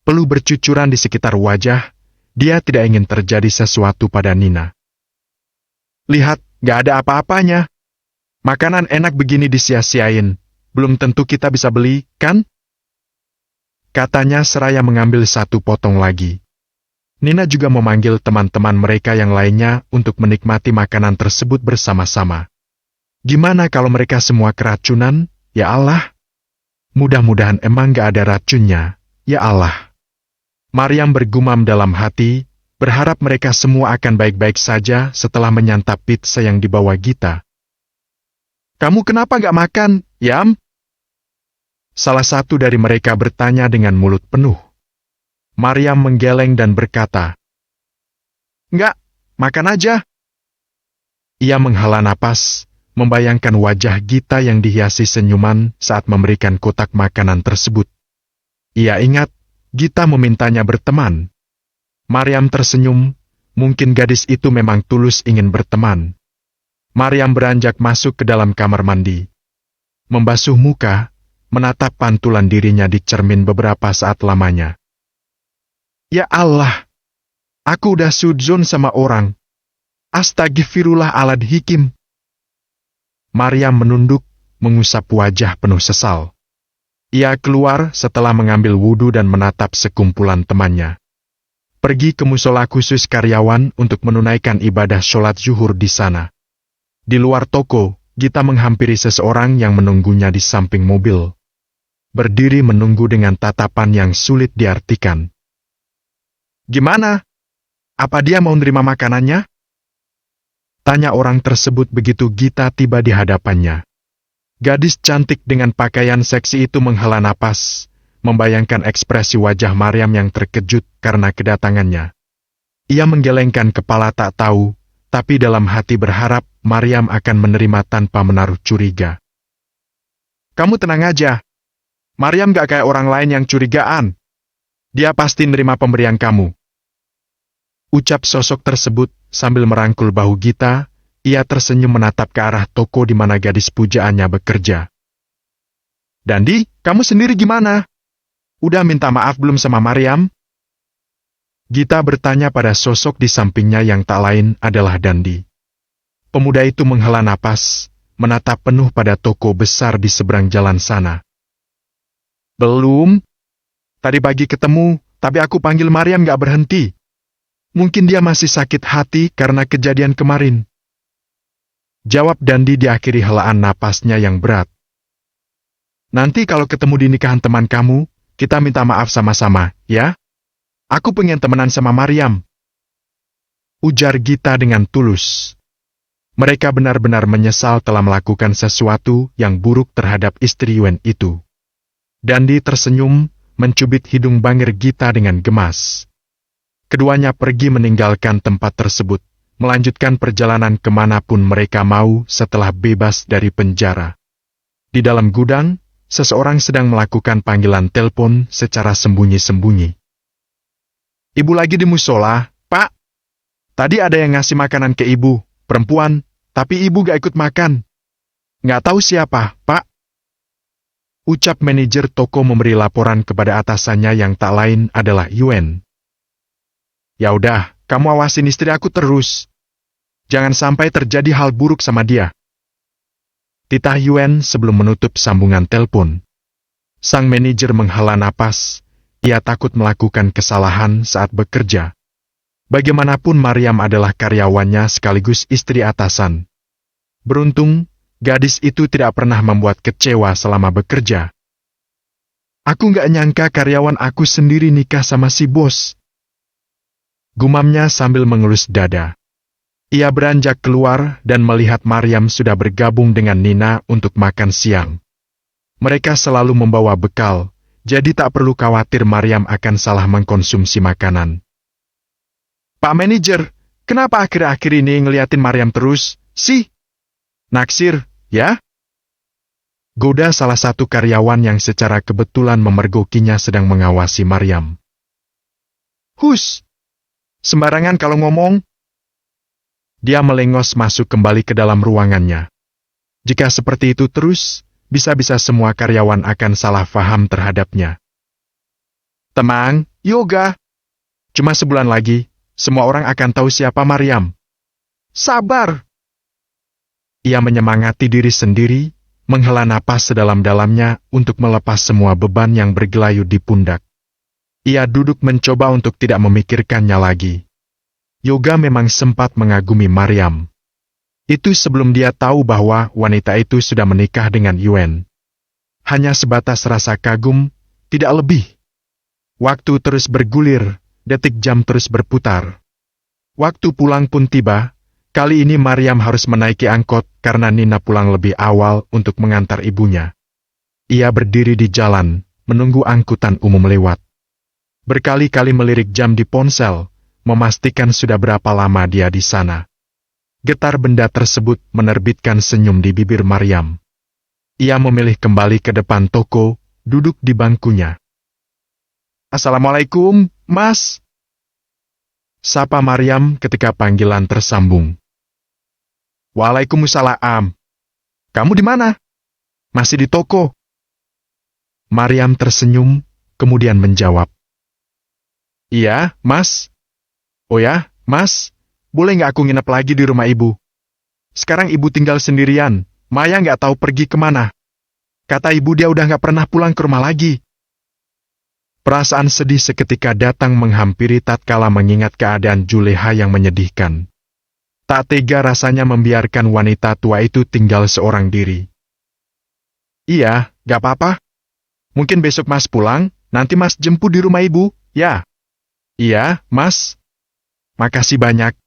Speaker 1: Peluh bercucuran di sekitar wajah, dia tidak ingin terjadi sesuatu pada Nina.
Speaker 2: Lihat, gak ada apa-apanya. Makanan enak begini disia-siain, belum tentu kita bisa beli, kan?
Speaker 1: katanya seraya mengambil satu potong lagi. Nina juga memanggil teman-teman mereka yang lainnya untuk menikmati makanan tersebut bersama-sama. Gimana kalau mereka semua keracunan? Ya Allah! Mudah-mudahan emang gak ada racunnya, ya Allah. Maryam bergumam dalam hati, berharap mereka semua akan baik-baik saja setelah menyantap pizza yang dibawa Gita.
Speaker 2: Kamu kenapa gak makan, Yam?
Speaker 1: Salah satu dari mereka bertanya dengan mulut penuh. Maryam menggeleng dan berkata,
Speaker 2: Nggak, makan aja.
Speaker 1: Ia menghela napas, membayangkan wajah Gita yang dihiasi senyuman saat memberikan kotak makanan tersebut. Ia ingat, Gita memintanya berteman. Maryam tersenyum, mungkin gadis itu memang tulus ingin berteman. Maryam beranjak masuk ke dalam kamar mandi. Membasuh muka, menatap pantulan dirinya di cermin beberapa saat lamanya.
Speaker 2: Ya Allah, aku udah sudzon sama orang. Astagfirullahaladzim.
Speaker 1: Maryam menunduk, mengusap wajah penuh sesal. Ia keluar setelah mengambil wudhu dan menatap sekumpulan temannya. Pergi ke musola khusus karyawan untuk menunaikan ibadah sholat zuhur di sana. Di luar toko, Gita menghampiri seseorang yang menunggunya di samping mobil. Berdiri menunggu dengan tatapan yang sulit diartikan.
Speaker 2: Gimana? Apa dia mau nerima makanannya?
Speaker 1: Tanya orang tersebut begitu Gita tiba di hadapannya. Gadis cantik dengan pakaian seksi itu menghela napas, membayangkan ekspresi wajah Maryam yang terkejut karena kedatangannya. Ia menggelengkan kepala tak tahu, tapi dalam hati berharap Maryam akan menerima tanpa menaruh curiga.
Speaker 2: Kamu tenang aja. Maryam gak kayak orang lain yang curigaan. Dia pasti nerima pemberian kamu.
Speaker 1: Ucap sosok tersebut sambil merangkul bahu Gita, ia tersenyum menatap ke arah toko di mana gadis pujaannya bekerja.
Speaker 2: Dandi, kamu sendiri gimana? Udah minta maaf belum sama Maryam?
Speaker 1: Gita bertanya pada sosok di sampingnya yang tak lain adalah Dandi. Pemuda itu menghela napas, menatap penuh pada toko besar di seberang jalan sana.
Speaker 2: Belum. Tadi pagi ketemu, tapi aku panggil Maryam gak berhenti. Mungkin dia masih sakit hati karena kejadian kemarin.
Speaker 1: Jawab Dandi diakhiri helaan napasnya yang berat.
Speaker 2: Nanti kalau ketemu di nikahan teman kamu, kita minta maaf sama-sama, ya? Aku pengen temenan sama Maryam.
Speaker 1: Ujar Gita dengan tulus. Mereka benar-benar menyesal telah melakukan sesuatu yang buruk terhadap istri Yuen itu. Dandi tersenyum, mencubit hidung bangir Gita dengan gemas. Keduanya pergi meninggalkan tempat tersebut, melanjutkan perjalanan kemanapun mereka mau setelah bebas dari penjara. Di dalam gudang, seseorang sedang melakukan panggilan telepon secara sembunyi-sembunyi.
Speaker 2: Ibu lagi di musola, Pak. Tadi ada yang ngasih makanan ke ibu, perempuan, tapi ibu gak ikut makan. Nggak tahu siapa, Pak.
Speaker 1: Ucap manajer toko memberi laporan kepada atasannya yang tak lain adalah Yuen.
Speaker 2: Ya udah, kamu awasin istri aku terus. Jangan sampai terjadi hal buruk sama dia.
Speaker 1: Titah Yuen sebelum menutup sambungan telepon. Sang manajer menghela napas, ia takut melakukan kesalahan saat bekerja. Bagaimanapun Maryam adalah karyawannya sekaligus istri atasan. Beruntung, gadis itu tidak pernah membuat kecewa selama bekerja.
Speaker 2: Aku nggak nyangka karyawan aku sendiri nikah sama si bos.
Speaker 1: Gumamnya sambil mengelus dada. Ia beranjak keluar dan melihat Maryam sudah bergabung dengan Nina untuk makan siang. Mereka selalu membawa bekal, jadi tak perlu khawatir Maryam akan salah mengkonsumsi makanan.
Speaker 2: Pak manajer, kenapa akhir-akhir ini ngeliatin Maryam terus, sih? Naksir, ya?
Speaker 1: Goda salah satu karyawan yang secara kebetulan memergokinya sedang mengawasi Maryam.
Speaker 2: Hus! Sembarangan kalau ngomong.
Speaker 1: Dia melengos masuk kembali ke dalam ruangannya. Jika seperti itu terus, bisa-bisa semua karyawan akan salah faham terhadapnya.
Speaker 2: Tenang, Yoga. Cuma sebulan lagi, semua orang akan tahu siapa Maryam. Sabar.
Speaker 1: Ia menyemangati diri sendiri, menghela napas sedalam-dalamnya untuk melepas semua beban yang bergelayut di pundak. Ia duduk mencoba untuk tidak memikirkannya lagi. Yoga memang sempat mengagumi Maryam. Itu sebelum dia tahu bahwa wanita itu sudah menikah dengan Yuen. Hanya sebatas rasa kagum, tidak lebih. Waktu terus bergulir, detik jam terus berputar. Waktu pulang pun tiba. Kali ini Maryam harus menaiki angkot karena Nina pulang lebih awal untuk mengantar ibunya. Ia berdiri di jalan, menunggu angkutan umum lewat. Berkali-kali melirik jam di ponsel, memastikan sudah berapa lama dia di sana. Getar benda tersebut menerbitkan senyum di bibir Maryam. Ia memilih kembali ke depan toko, duduk di bangkunya.
Speaker 2: Assalamualaikum, Mas.
Speaker 1: Sapa Maryam ketika panggilan tersambung.
Speaker 2: Waalaikumsalam. Kamu di mana?
Speaker 1: Masih di toko. Maryam tersenyum, kemudian menjawab.
Speaker 2: Iya, Mas. Oh ya, Mas, boleh nggak aku nginep lagi di rumah ibu? Sekarang ibu tinggal sendirian, Maya nggak tahu pergi kemana. Kata ibu dia udah nggak pernah pulang ke rumah lagi.
Speaker 1: Perasaan sedih seketika datang menghampiri tatkala mengingat keadaan Juleha yang menyedihkan. Tak tega rasanya membiarkan wanita tua itu tinggal seorang diri.
Speaker 2: Iya, nggak apa-apa. Mungkin besok Mas pulang, nanti Mas jemput di rumah ibu, ya?
Speaker 1: Iya, Mas. Makasih banyak.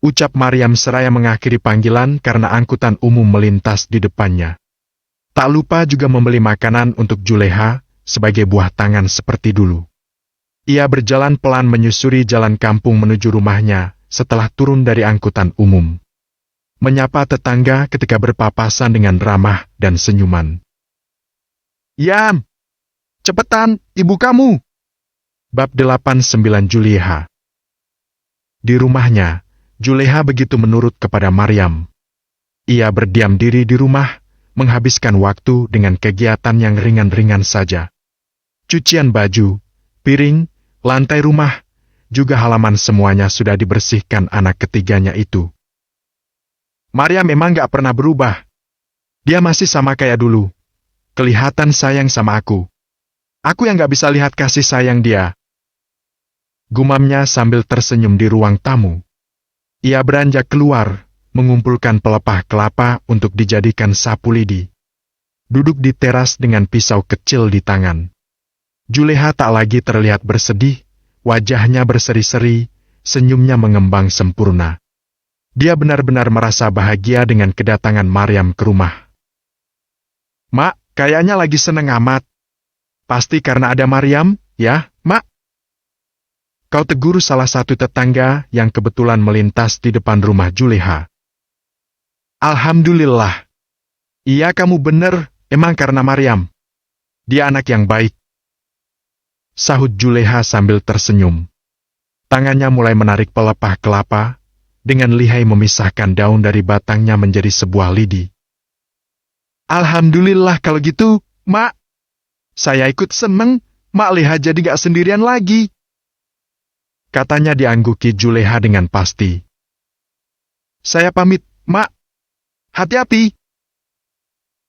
Speaker 1: Ucap Maryam seraya mengakhiri panggilan karena angkutan umum melintas di depannya. Tak lupa juga membeli makanan untuk Juleha sebagai buah tangan seperti dulu. Ia berjalan pelan menyusuri jalan kampung menuju rumahnya setelah turun dari angkutan umum. Menyapa tetangga ketika berpapasan dengan ramah dan senyuman.
Speaker 2: Yam, cepetan, ibu kamu.
Speaker 1: Bab 89 Juleha. Di rumahnya, Juleha begitu menurut kepada Maryam. Ia berdiam diri di rumah, menghabiskan waktu dengan kegiatan yang ringan-ringan saja. Cucian baju, piring, lantai rumah, juga halaman semuanya sudah dibersihkan anak ketiganya itu.
Speaker 2: Maryam memang gak pernah berubah. Dia masih sama kayak dulu. Kelihatan sayang sama aku. Aku yang gak bisa lihat kasih sayang dia.
Speaker 1: Gumamnya sambil tersenyum di ruang tamu. Ia beranjak keluar, mengumpulkan pelepah kelapa untuk dijadikan sapu lidi. Duduk di teras dengan pisau kecil di tangan. Juleha tak lagi terlihat bersedih, wajahnya berseri-seri, senyumnya mengembang sempurna. Dia benar-benar merasa bahagia dengan kedatangan Maryam ke rumah.
Speaker 2: Mak, kayaknya lagi seneng amat. Pasti karena ada Maryam, ya, Mak?
Speaker 1: Kau tegur salah satu tetangga yang kebetulan melintas di depan rumah Juleha.
Speaker 2: Alhamdulillah. Iya kamu bener, emang karena Maryam. Dia anak yang baik.
Speaker 1: Sahut Juleha sambil tersenyum. Tangannya mulai menarik pelepah kelapa, dengan lihai memisahkan daun dari batangnya menjadi sebuah lidi.
Speaker 2: Alhamdulillah kalau gitu, Mak. Saya ikut seneng, Mak lihat jadi gak sendirian lagi.
Speaker 1: Katanya diangguki Juleha dengan pasti.
Speaker 2: Saya pamit, Mak. Hati-hati.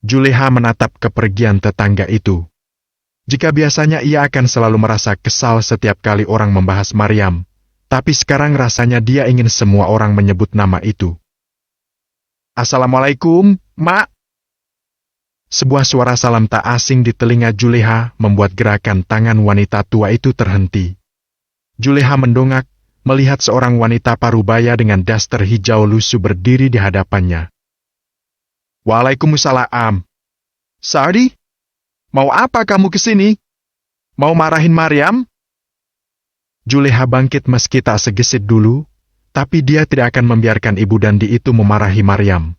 Speaker 1: Juleha menatap kepergian tetangga itu. Jika biasanya ia akan selalu merasa kesal setiap kali orang membahas Maryam, tapi sekarang rasanya dia ingin semua orang menyebut nama itu.
Speaker 2: Assalamualaikum, Mak.
Speaker 1: Sebuah suara salam tak asing di telinga Juleha membuat gerakan tangan wanita tua itu terhenti. Juleha mendongak, melihat seorang wanita parubaya dengan daster hijau lusuh berdiri di hadapannya.
Speaker 2: Waalaikumsalam. Sardi, mau apa kamu kesini? Mau marahin Maryam?
Speaker 1: Juleha bangkit meski tak segesit dulu, tapi dia tidak akan membiarkan ibu dandi itu memarahi Maryam.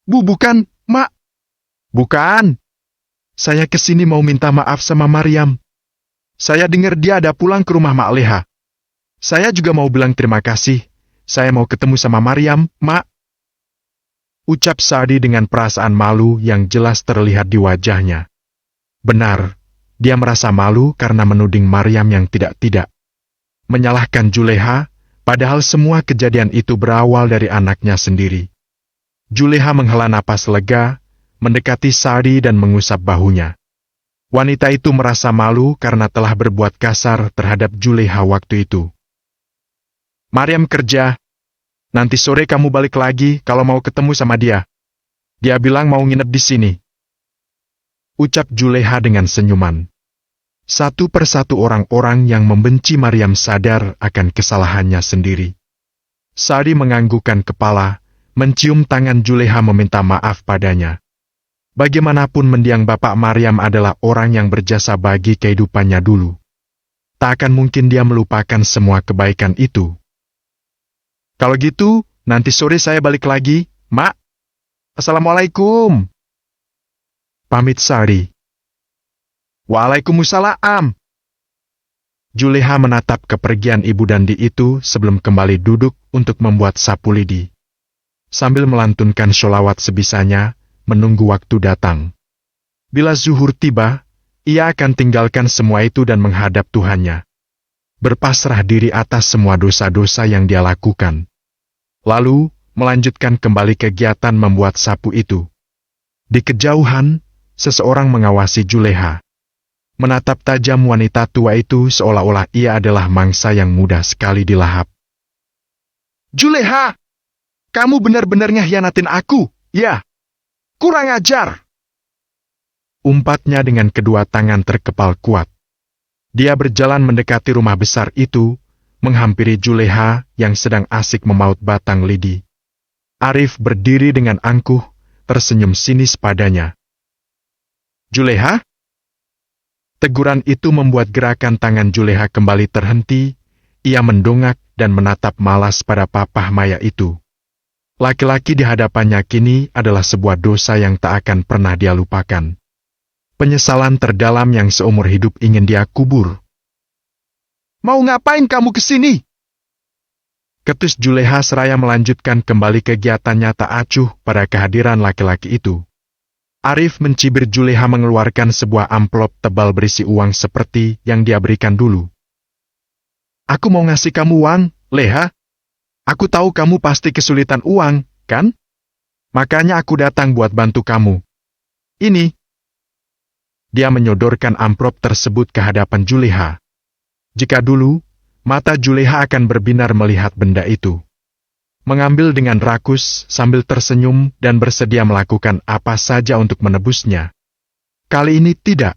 Speaker 2: Bukan, Mak.
Speaker 1: Bukan. Saya kesini mau minta maaf sama Maryam. Saya dengar dia ada pulang ke rumah Mak Leha. Saya juga mau bilang terima kasih. Saya mau ketemu sama Maryam, Mak. Ucap Sardi dengan perasaan malu yang jelas terlihat di wajahnya. Benar, dia merasa malu karena menuding Maryam yang tidak-tidak. Menyalahkan Juleha, padahal semua kejadian itu berawal dari anaknya sendiri. Juleha menghela napas lega, mendekati Sari dan mengusap bahunya. Wanita itu merasa malu karena telah berbuat kasar terhadap Juleha waktu itu. Maryam kerja. Nanti sore kamu balik lagi kalau mau ketemu sama dia. Dia bilang mau nginep di sini. Ucap Juleha dengan senyuman. Satu persatu orang-orang yang membenci Maryam sadar akan kesalahannya sendiri. Sari menganggukkan kepala, mencium tangan Juleha meminta maaf padanya. Bagaimanapun mendiang bapak Maryam adalah orang yang berjasa bagi kehidupannya dulu. Tak akan mungkin dia melupakan semua kebaikan itu. Kalau gitu, nanti sore saya balik lagi, Mak. Assalamualaikum. Pamit Sari. Waalaikumsalam. Juleha menatap kepergian ibu dandi itu sebelum kembali duduk untuk membuat sapu lidi. Sambil melantunkan sholawat sebisanya, menunggu waktu datang. Bila zuhur tiba, ia akan tinggalkan semua itu dan menghadap Tuhannya. Berpasrah diri atas semua dosa-dosa yang dia lakukan. Lalu, melanjutkan kembali kegiatan membuat sapu itu. Di kejauhan, seseorang mengawasi Juleha. Menatap tajam wanita tua itu seolah-olah ia adalah mangsa yang mudah sekali dilahap.
Speaker 2: Juleha! Kamu benar-benar ngehianatin aku, ya? Kurang ajar!
Speaker 1: Umpatnya dengan kedua tangan terkepal kuat. Dia berjalan mendekati rumah besar itu, menghampiri Juleha yang sedang asik memaut batang lidi. Arif berdiri dengan angkuh, tersenyum sinis padanya. Juleha? Teguran itu membuat gerakan tangan Juleha kembali terhenti. Ia mendongak dan menatap malas pada papah Maya itu. Laki-laki di hadapannya kini adalah sebuah dosa yang tak akan pernah dia lupakan. Penyesalan terdalam yang seumur hidup ingin dia kubur.
Speaker 2: Mau ngapain kamu kesini?
Speaker 1: Ketus Juleha seraya melanjutkan kembali kegiatannya tak acuh pada kehadiran laki-laki itu. Arif mencibir Juleha mengeluarkan sebuah amplop tebal berisi uang seperti yang dia berikan dulu. Aku mau ngasih kamu uang, Leha. Aku tahu kamu pasti kesulitan uang, kan? Makanya aku datang buat bantu kamu. Ini. Dia menyodorkan amplop tersebut ke hadapan Juleha. Jika dulu, mata Juleha akan berbinar melihat benda itu. Mengambil dengan rakus sambil tersenyum dan bersedia melakukan apa saja untuk menebusnya. Kali ini tidak.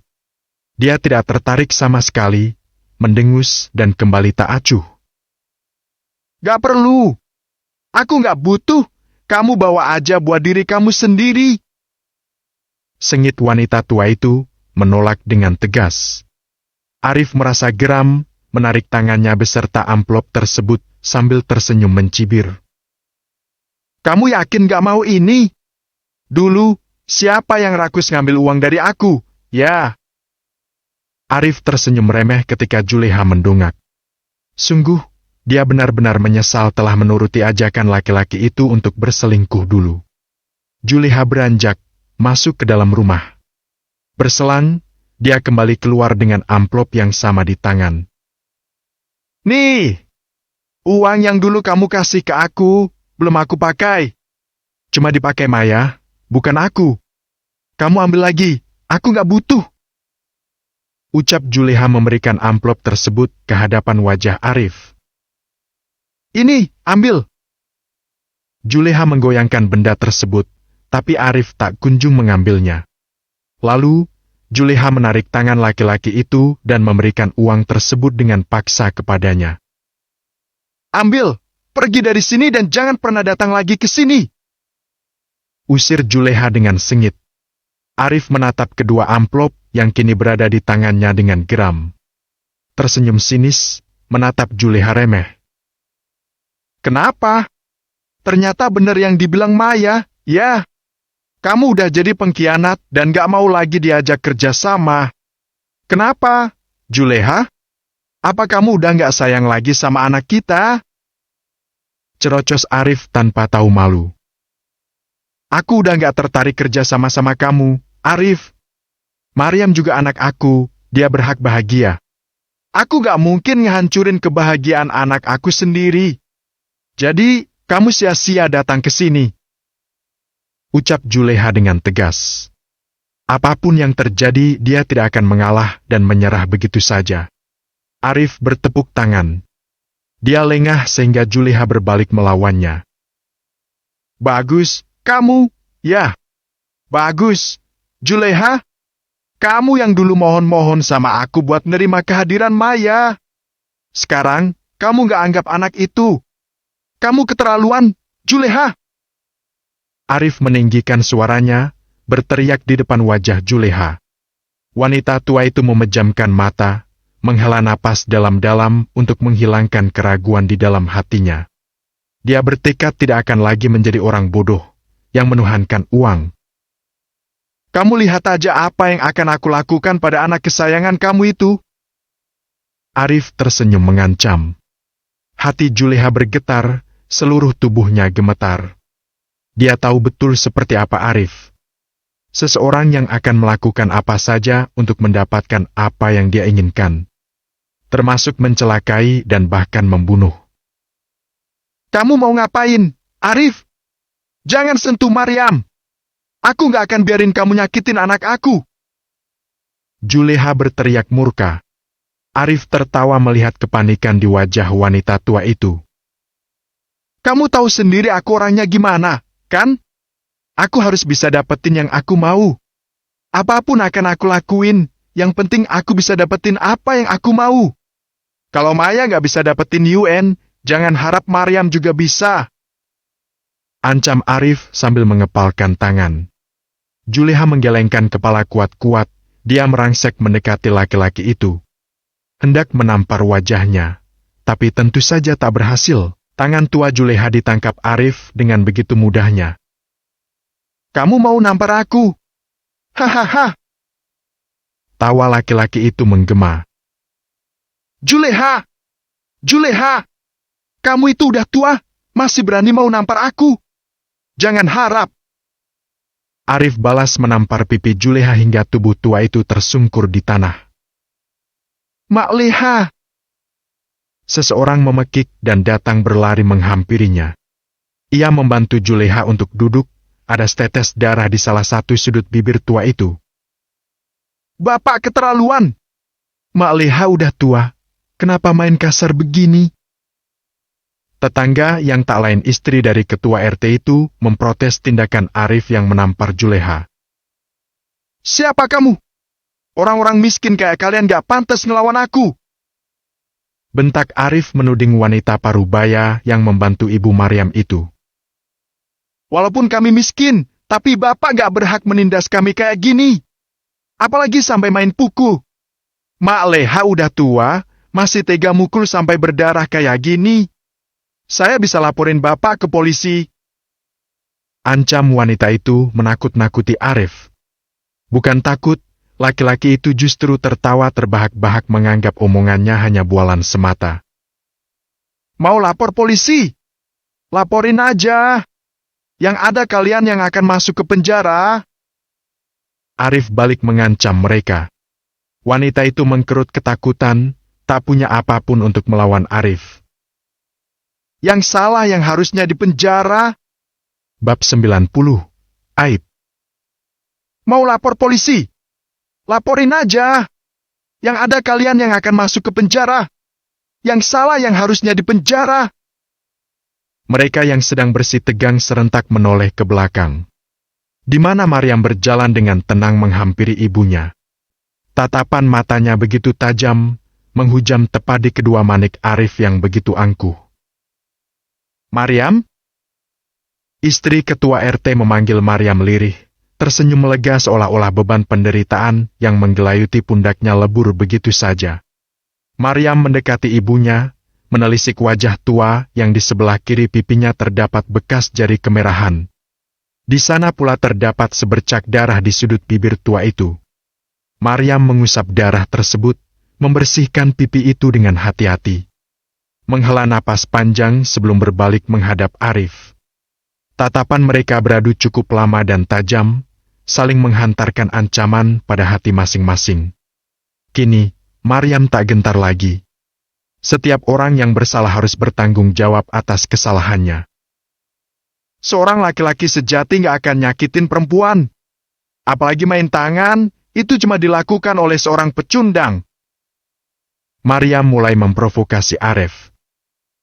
Speaker 1: Dia tidak tertarik sama sekali, mendengus dan kembali tak acuh.
Speaker 2: Gak perlu. Aku gak butuh. Kamu bawa aja buat diri kamu sendiri.
Speaker 1: Sengit wanita tua itu menolak dengan tegas. Arif merasa geram, menarik tangannya beserta amplop tersebut sambil tersenyum mencibir.
Speaker 2: Kamu yakin gak mau ini? Dulu, siapa yang rakus ngambil uang dari aku? Ya.
Speaker 1: Arif tersenyum remeh ketika Juleha mendongak. Sungguh, dia benar-benar menyesal telah menuruti ajakan laki-laki itu untuk berselingkuh dulu. Juleha beranjak, masuk ke dalam rumah. Berselang, dia kembali keluar dengan amplop yang sama di tangan.
Speaker 2: Nih, uang yang dulu kamu kasih ke aku, belum aku pakai.
Speaker 1: Cuma dipakai Maya, bukan aku.
Speaker 2: Kamu ambil lagi, aku gak butuh.
Speaker 1: Ucap Juleha memberikan amplop tersebut ke hadapan wajah Arif.
Speaker 2: Ini, ambil.
Speaker 1: Juleha menggoyangkan benda tersebut, tapi Arif tak kunjung mengambilnya. Lalu, Juleha menarik tangan laki-laki itu dan memberikan uang tersebut dengan paksa kepadanya.
Speaker 2: Ambil, pergi dari sini dan jangan pernah datang lagi ke sini.
Speaker 1: Usir Juleha dengan sengit. Arif menatap kedua amplop yang kini berada di tangannya dengan geram. Tersenyum sinis, menatap Juleha remeh.
Speaker 2: Kenapa? Ternyata benar yang dibilang Maya, ya. Kamu udah jadi pengkhianat dan gak mau lagi diajak kerja sama. Kenapa, Juleha? Apa kamu udah gak sayang lagi sama anak kita?
Speaker 1: Cerocos Arif tanpa tahu malu.
Speaker 2: Aku udah gak tertarik kerja sama kamu, Arif. Maryam juga anak aku, dia berhak bahagia. Aku gak mungkin ngehancurin kebahagiaan anak aku sendiri. Jadi, kamu sia-sia datang ke sini.
Speaker 1: ucap Juleha dengan tegas. Apapun yang terjadi, dia tidak akan mengalah dan menyerah begitu saja. Arif bertepuk tangan. Dia lengah sehingga Juleha berbalik melawannya.
Speaker 2: Bagus, kamu, ya. Bagus, Juleha. Kamu yang dulu mohon-mohon sama aku buat nerima kehadiran Maya. Sekarang, kamu gak anggap anak itu. Kamu keterlaluan, Juleha.
Speaker 1: Arif meninggikan suaranya, berteriak di depan wajah Juleha. Wanita tua itu memejamkan mata, menghela napas dalam-dalam untuk menghilangkan keraguan di dalam hatinya. Dia bertekad tidak akan lagi menjadi orang bodoh yang menuhankan uang.
Speaker 2: Kamu lihat aja apa yang akan aku lakukan pada anak kesayangan kamu itu.
Speaker 1: Arif tersenyum mengancam. Hati Juleha bergetar, seluruh tubuhnya gemetar. Dia tahu betul seperti apa Arif. Seseorang yang akan melakukan apa saja untuk mendapatkan apa yang dia inginkan. Termasuk mencelakai dan bahkan membunuh.
Speaker 2: Kamu mau ngapain, Arif? Jangan sentuh Maryam. Aku gak akan biarin kamu nyakitin anak aku.
Speaker 1: Juleha berteriak murka. Arif tertawa melihat kepanikan di wajah wanita tua itu.
Speaker 2: Kamu tahu sendiri aku orangnya gimana, kan? Aku harus bisa dapetin yang aku mau. Apapun akan aku lakuin, yang penting aku bisa dapetin apa yang aku mau. Kalau Maya gak bisa dapetin UN, jangan harap Maryam juga bisa.
Speaker 1: Ancam Arif sambil mengepalkan tangan. Juleha menggelengkan kepala kuat-kuat, dia merangsek mendekati laki-laki itu. Hendak menampar wajahnya, tapi tentu saja tak berhasil. Tangan tua Juleha ditangkap Arif dengan begitu mudahnya.
Speaker 2: Kamu mau nampar aku? Hahaha.
Speaker 1: Tawa laki-laki itu menggema.
Speaker 2: Juleha! Juleha! Kamu itu udah tua, masih berani mau nampar aku? Jangan harap.
Speaker 1: Arif balas menampar pipi Juleha hingga tubuh tua itu tersungkur di tanah.
Speaker 2: Mak Leha!
Speaker 1: Seseorang memekik dan datang berlari menghampirinya. Ia membantu Juleha untuk duduk, ada setetes darah di salah satu sudut bibir tua itu.
Speaker 2: Bapak keterlaluan!
Speaker 1: Mak Leha udah tua, kenapa main kasar begini? Tetangga yang tak lain istri dari ketua RT itu memprotes tindakan Arif yang menampar Juleha.
Speaker 2: Siapa kamu? Orang-orang miskin kayak kalian gak pantas ngelawan aku.
Speaker 1: Bentak Arif menuding wanita parubaya yang membantu Ibu Maryam itu.
Speaker 2: Walaupun kami miskin, tapi Bapak gak berhak menindas kami kayak gini. Apalagi sampai main pukul. Mak Leha udah tua, masih tega mukul sampai berdarah kayak gini. Saya bisa laporin Bapak ke polisi.
Speaker 1: Ancam wanita itu menakut-nakuti Arif. Bukan takut, laki-laki itu justru tertawa terbahak-bahak menganggap omongannya hanya bualan semata.
Speaker 2: Mau lapor polisi? Laporin aja. Yang ada kalian yang akan masuk ke penjara.
Speaker 1: Arif balik mengancam mereka. Wanita itu mengkerut ketakutan, tak punya apapun untuk melawan Arif.
Speaker 2: Yang salah yang harusnya dipenjara.
Speaker 1: Bab 90. Aib.
Speaker 2: Mau lapor polisi? Laporin aja. Yang ada kalian yang akan masuk ke penjara. Yang salah yang harusnya dipenjara.
Speaker 1: Mereka yang sedang bersih tegang serentak menoleh ke belakang. Di mana Maryam berjalan dengan tenang menghampiri ibunya. Tatapan matanya begitu tajam, menghujam tepat di kedua manik Arif yang begitu angkuh.
Speaker 2: Maryam?
Speaker 1: Istri ketua RT memanggil Maryam lirih. Tersenyum lega seolah-olah beban penderitaan yang menggelayuti pundaknya lebur begitu saja. Maryam mendekati ibunya, menelisik wajah tua yang di sebelah kiri pipinya terdapat bekas jari kemerahan. Di sana pula terdapat sebercak darah di sudut bibir tua itu. Maryam mengusap darah tersebut, membersihkan pipi itu dengan hati-hati. Menghela napas panjang sebelum berbalik menghadap Arif. Tatapan mereka beradu cukup lama dan tajam, saling menghantarkan ancaman pada hati masing-masing. Kini, Maryam tak gentar lagi. Setiap orang yang bersalah harus bertanggung jawab atas kesalahannya.
Speaker 2: Seorang laki-laki sejati nggak akan nyakitin perempuan. Apalagi main tangan, itu cuma dilakukan oleh seorang pecundang.
Speaker 1: Maryam mulai memprovokasi Arif.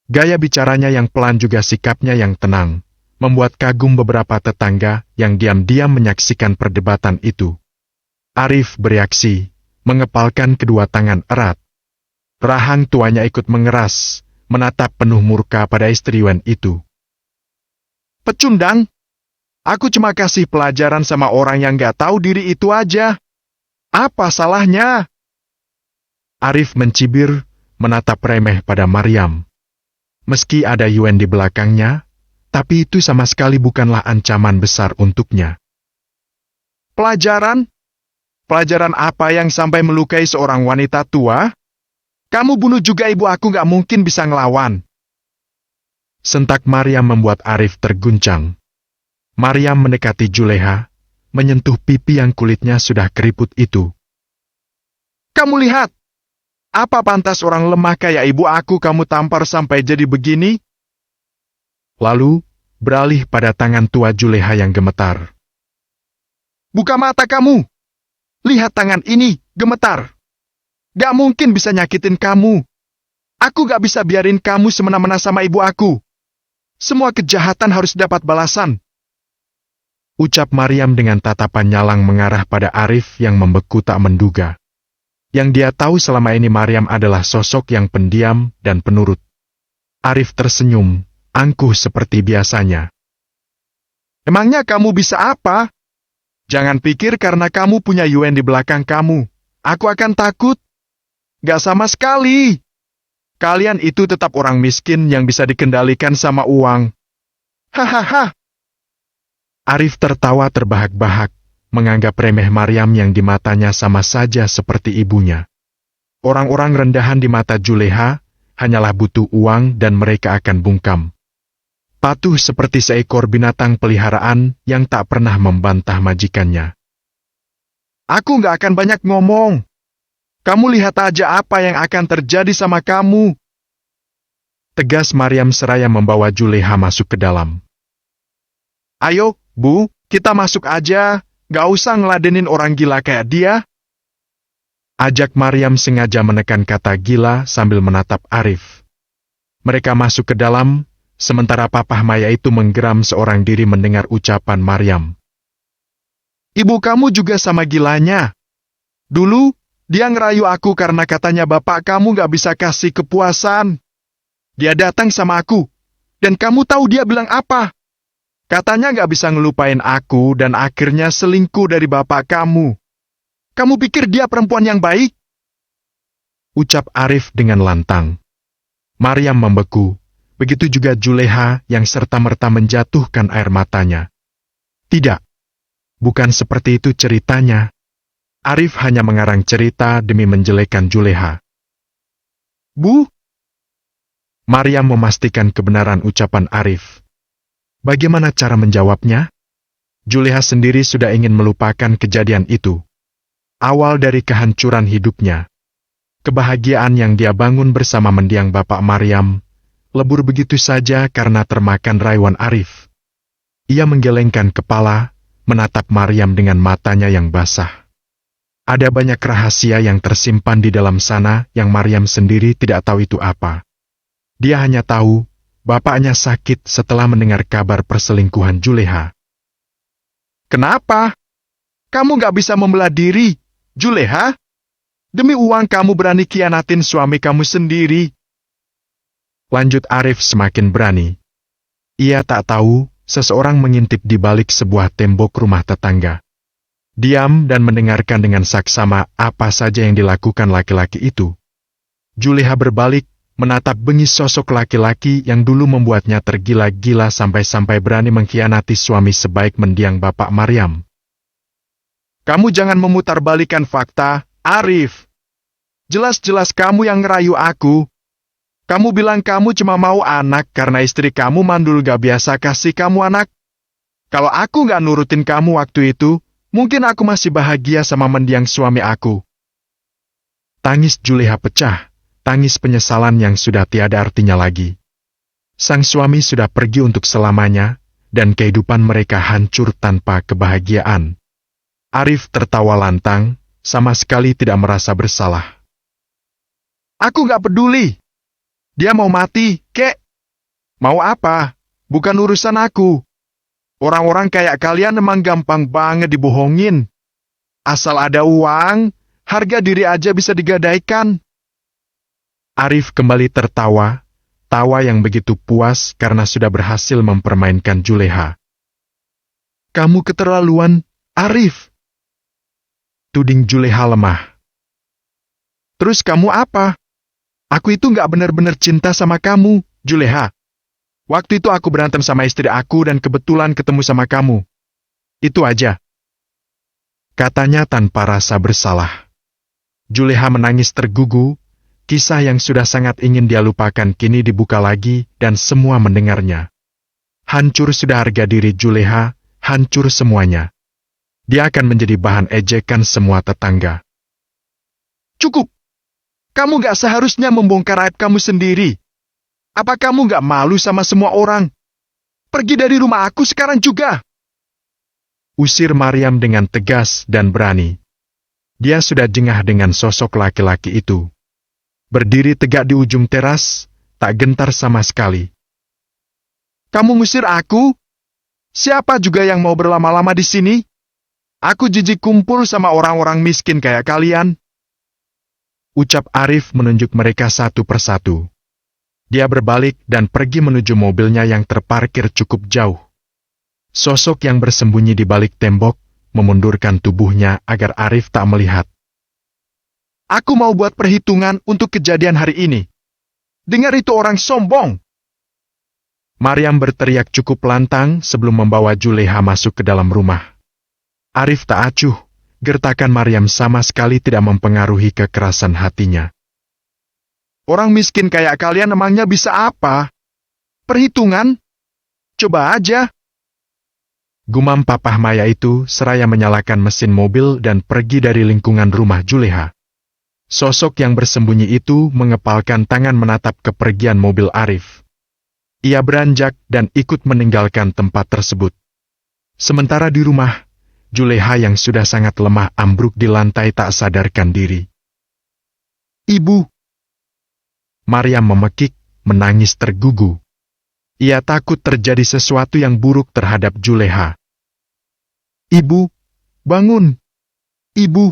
Speaker 1: Gaya bicaranya yang pelan juga sikapnya yang tenang, membuat kagum beberapa tetangga yang diam-diam menyaksikan perdebatan itu. Arif bereaksi, mengepalkan kedua tangan erat. Rahang tuanya ikut mengeras, menatap penuh murka pada istri Wen itu.
Speaker 2: Pecundang? Aku cuma kasih pelajaran sama orang yang nggak tahu diri itu aja. Apa salahnya?
Speaker 1: Arif mencibir, menatap remeh pada Maryam. Meski ada Yuen di belakangnya, tapi itu sama sekali bukanlah ancaman besar untuknya.
Speaker 2: Pelajaran? Pelajaran apa yang sampai melukai seorang wanita tua? Kamu bunuh juga ibu aku nggak mungkin bisa ngelawan.
Speaker 1: Sentak Maryam membuat Arif terguncang. Maryam mendekati Juleha, menyentuh pipi yang kulitnya sudah keriput itu.
Speaker 2: Kamu lihat, apa pantas orang lemah kayak ibu aku kamu tampar sampai jadi begini?
Speaker 1: Lalu, beralih pada tangan tua Juleha yang gemetar.
Speaker 2: Buka mata kamu. Lihat tangan ini, gemetar. Gak mungkin bisa nyakitin kamu. Aku gak bisa biarin kamu semena-mena sama ibu aku. Semua kejahatan harus dapat balasan.
Speaker 1: Ucap Maryam dengan tatapan nyalang mengarah pada Arif yang membeku tak menduga. Yang dia tahu selama ini Maryam adalah sosok yang pendiam dan penurut. Arif tersenyum, angkuh seperti biasanya.
Speaker 2: Emangnya kamu bisa apa? Jangan pikir karena kamu punya Yuen di belakang kamu, aku akan takut. Gak sama sekali. Kalian itu tetap orang miskin yang bisa dikendalikan sama uang. Hahaha.
Speaker 1: Arif tertawa terbahak-bahak, menganggap remeh Maryam yang di matanya sama saja seperti ibunya. Orang-orang rendahan di mata Juleha hanyalah butuh uang dan mereka akan bungkam. Patuh seperti seekor binatang peliharaan yang tak pernah membantah majikannya.
Speaker 2: Aku gak akan banyak ngomong. Kamu lihat aja apa yang akan terjadi sama kamu.
Speaker 1: Tegas Maryam seraya membawa Juleha masuk ke dalam.
Speaker 2: Ayo, Bu, kita masuk aja. Gak usah ngeladenin orang gila kayak dia.
Speaker 1: Ajak Maryam sengaja menekan kata gila sambil menatap Arif. Mereka masuk ke dalam, sementara Papah Maya itu menggeram seorang diri mendengar ucapan Maryam.
Speaker 2: Ibu kamu juga sama gilanya. Dulu, dia ngerayu aku karena katanya bapak kamu gak bisa kasih kepuasan. Dia datang sama aku, dan kamu tahu dia bilang apa? Katanya gak bisa ngelupain aku dan akhirnya selingkuh dari bapak kamu. Kamu pikir dia perempuan yang baik?
Speaker 1: Ucap Arif dengan lantang. Maryam membeku. Begitu juga Juleha yang serta-merta menjatuhkan air matanya. Tidak. Bukan seperti itu ceritanya. Arif hanya mengarang cerita demi menjelekkan Juleha.
Speaker 2: Bu?
Speaker 1: Maryam memastikan kebenaran ucapan Arif. Bagaimana cara menjawabnya? Juleha sendiri sudah ingin melupakan kejadian itu. Awal dari kehancuran hidupnya. Kebahagiaan yang dia bangun bersama mendiang bapak Maryam lebur begitu saja karena termakan rayuan Arif. Ia menggelengkan kepala, menatap Maryam dengan matanya yang basah. Ada banyak rahasia yang tersimpan di dalam sana yang Maryam sendiri tidak tahu itu apa. Dia hanya tahu, bapaknya sakit setelah mendengar kabar perselingkuhan Juleha.
Speaker 2: Kenapa? Kamu gak bisa membela diri, Juleha? Demi uang kamu berani khianatin suami kamu sendiri.
Speaker 1: Lanjut Arif semakin berani. Ia tak tahu, seseorang mengintip di balik sebuah tembok rumah tetangga. Diam dan mendengarkan dengan saksama apa saja yang dilakukan laki-laki itu. Juleha berbalik, menatap bengis sosok laki-laki yang dulu membuatnya tergila-gila sampai-sampai berani mengkhianati suami sebaik mendiang bapak Maryam.
Speaker 2: Kamu jangan memutarbalikkan fakta, Arif. Jelas-jelas kamu yang ngerayu aku. Kamu bilang kamu cuma mau anak karena istri kamu mandul gak biasa kasih kamu anak. Kalau aku gak nurutin kamu waktu itu, mungkin aku masih bahagia sama mendiang suami aku.
Speaker 1: Tangis Juleha pecah, tangis penyesalan yang sudah tiada artinya lagi. Sang suami sudah pergi untuk selamanya, dan kehidupan mereka hancur tanpa kebahagiaan. Arif tertawa lantang, sama sekali tidak merasa bersalah.
Speaker 2: Aku gak peduli. Dia mau mati, kek. Mau apa? Bukan urusan aku. Orang-orang kayak kalian emang gampang banget dibohongin. Asal ada uang, harga diri aja bisa digadaikan.
Speaker 1: Arif kembali tertawa, tawa yang begitu puas karena sudah berhasil mempermainkan Juleha.
Speaker 2: Kamu keterlaluan, Arif.
Speaker 1: Tuding Juleha lemah.
Speaker 2: Terus kamu apa? Aku itu gak benar-benar cinta sama kamu, Juleha. Waktu itu aku berantem sama istri aku dan kebetulan ketemu sama kamu. Itu aja.
Speaker 1: Katanya tanpa rasa bersalah. Juleha menangis tergugu, kisah yang sudah sangat ingin dia lupakan kini dibuka lagi dan semua mendengarnya. Hancur sudah harga diri Juleha, hancur semuanya. Dia akan menjadi bahan ejekan semua tetangga.
Speaker 2: Cukup! Kamu gak seharusnya membongkar aib kamu sendiri. Apa kamu gak malu sama semua orang? Pergi dari rumah aku sekarang juga!
Speaker 1: Usir Maryam dengan tegas dan berani. Dia sudah jengah dengan sosok laki-laki itu. Berdiri tegak di ujung teras, tak gentar sama sekali.
Speaker 2: Kamu ngusir aku? Siapa juga yang mau berlama-lama di sini? Aku jijik kumpul sama orang-orang miskin kayak kalian.
Speaker 1: Ucap Arif menunjuk mereka satu persatu. Dia berbalik dan pergi menuju mobilnya yang terparkir cukup jauh. Sosok yang bersembunyi di balik tembok memundurkan tubuhnya agar Arif tak melihat.
Speaker 2: Aku mau buat perhitungan untuk kejadian hari ini. Dengar itu orang sombong!
Speaker 1: Maryam berteriak cukup lantang sebelum membawa Juleha masuk ke dalam rumah. Arif tak acuh, gertakan Maryam sama sekali tidak mempengaruhi kekerasan hatinya.
Speaker 2: Orang miskin kayak kalian emangnya bisa apa? Perhitungan? Coba aja.
Speaker 1: Gumam Papah Maya itu seraya menyalakan mesin mobil dan pergi dari lingkungan rumah Juleha. Sosok yang bersembunyi itu mengepalkan tangan menatap kepergian mobil Arif. Ia beranjak dan ikut meninggalkan tempat tersebut. Sementara di rumah, Juleha yang sudah sangat lemah ambruk di lantai tak sadarkan diri.
Speaker 2: Ibu!
Speaker 1: Maryam memekik, menangis tergugu. Ia takut terjadi sesuatu yang buruk terhadap Juleha.
Speaker 2: Ibu, bangun! Ibu!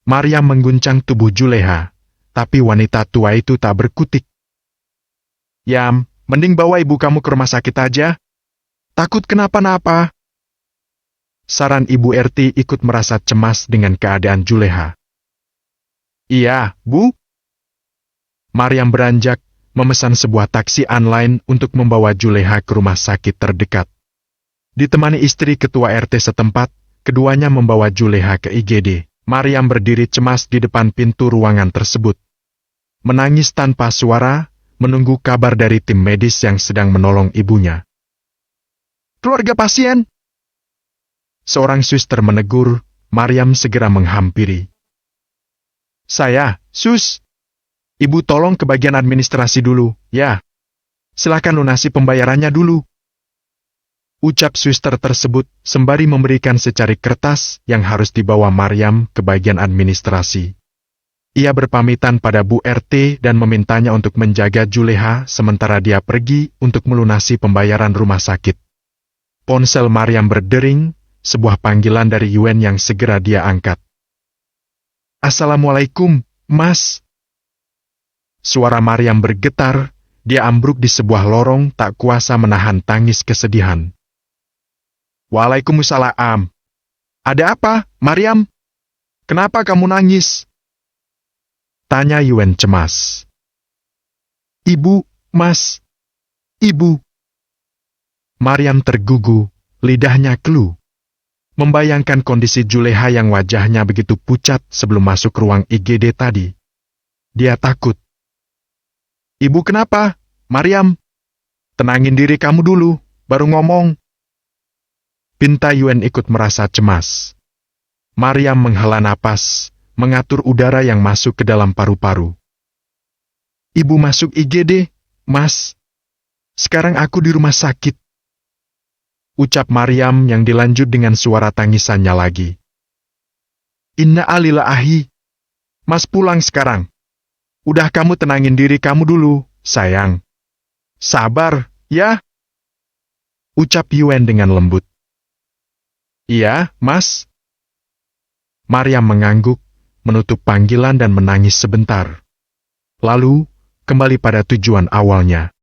Speaker 1: Maryam mengguncang tubuh Juleha, tapi wanita tua itu tak berkutik.
Speaker 2: Yam, mending bawa ibu kamu ke rumah sakit aja. Takut kenapa-napa.
Speaker 1: Saran Ibu RT ikut merasa cemas dengan keadaan Juleha.
Speaker 2: Iya, Bu.
Speaker 1: Maryam beranjak, memesan sebuah taksi online untuk membawa Juleha ke rumah sakit terdekat. Ditemani istri ketua RT setempat, keduanya membawa Juleha ke IGD. Maryam berdiri cemas di depan pintu ruangan tersebut. Menangis tanpa suara, menunggu kabar dari tim medis yang sedang menolong ibunya.
Speaker 2: Keluarga pasien.
Speaker 1: Seorang suster menegur, Maryam segera menghampiri.
Speaker 2: Saya, Sus. Ibu tolong ke bagian administrasi dulu, ya. Silakan lunasi pembayarannya dulu.
Speaker 1: Ucap suster tersebut sembari memberikan secari kertas yang harus dibawa Maryam ke bagian administrasi. Ia berpamitan pada Bu RT dan memintanya untuk menjaga Juleha sementara dia pergi untuk melunasi pembayaran rumah sakit. Ponsel Maryam berdering, sebuah panggilan dari Yuen yang segera dia angkat.
Speaker 2: Assalamualaikum, Mas.
Speaker 1: Suara Maryam bergetar, dia ambruk di sebuah lorong tak kuasa menahan tangis kesedihan.
Speaker 2: Waalaikumsalam. Ada apa, Maryam? Kenapa kamu nangis?
Speaker 1: Tanya Yuen cemas.
Speaker 2: Ibu, Mas. Ibu.
Speaker 1: Maryam tergugu, lidahnya keluh. Membayangkan kondisi Juleha yang wajahnya begitu pucat sebelum masuk ruang IGD tadi. Dia takut.
Speaker 2: Ibu kenapa, Maryam? Tenangin diri kamu dulu, baru ngomong.
Speaker 1: Pinta Yuen ikut merasa cemas. Maryam menghela napas, mengatur udara yang masuk ke dalam paru-paru.
Speaker 2: Ibu masuk IGD, Mas. Sekarang aku di rumah sakit.
Speaker 1: ucap Maryam yang dilanjut dengan suara tangisannya lagi.
Speaker 2: Inna alillahi. Mas pulang sekarang. Udah kamu tenangin diri kamu dulu, sayang. Sabar, ya?
Speaker 1: Ucap Yuen dengan lembut.
Speaker 2: Iya, Mas.
Speaker 1: Maryam mengangguk, menutup panggilan dan menangis sebentar. Lalu, kembali pada tujuan awalnya.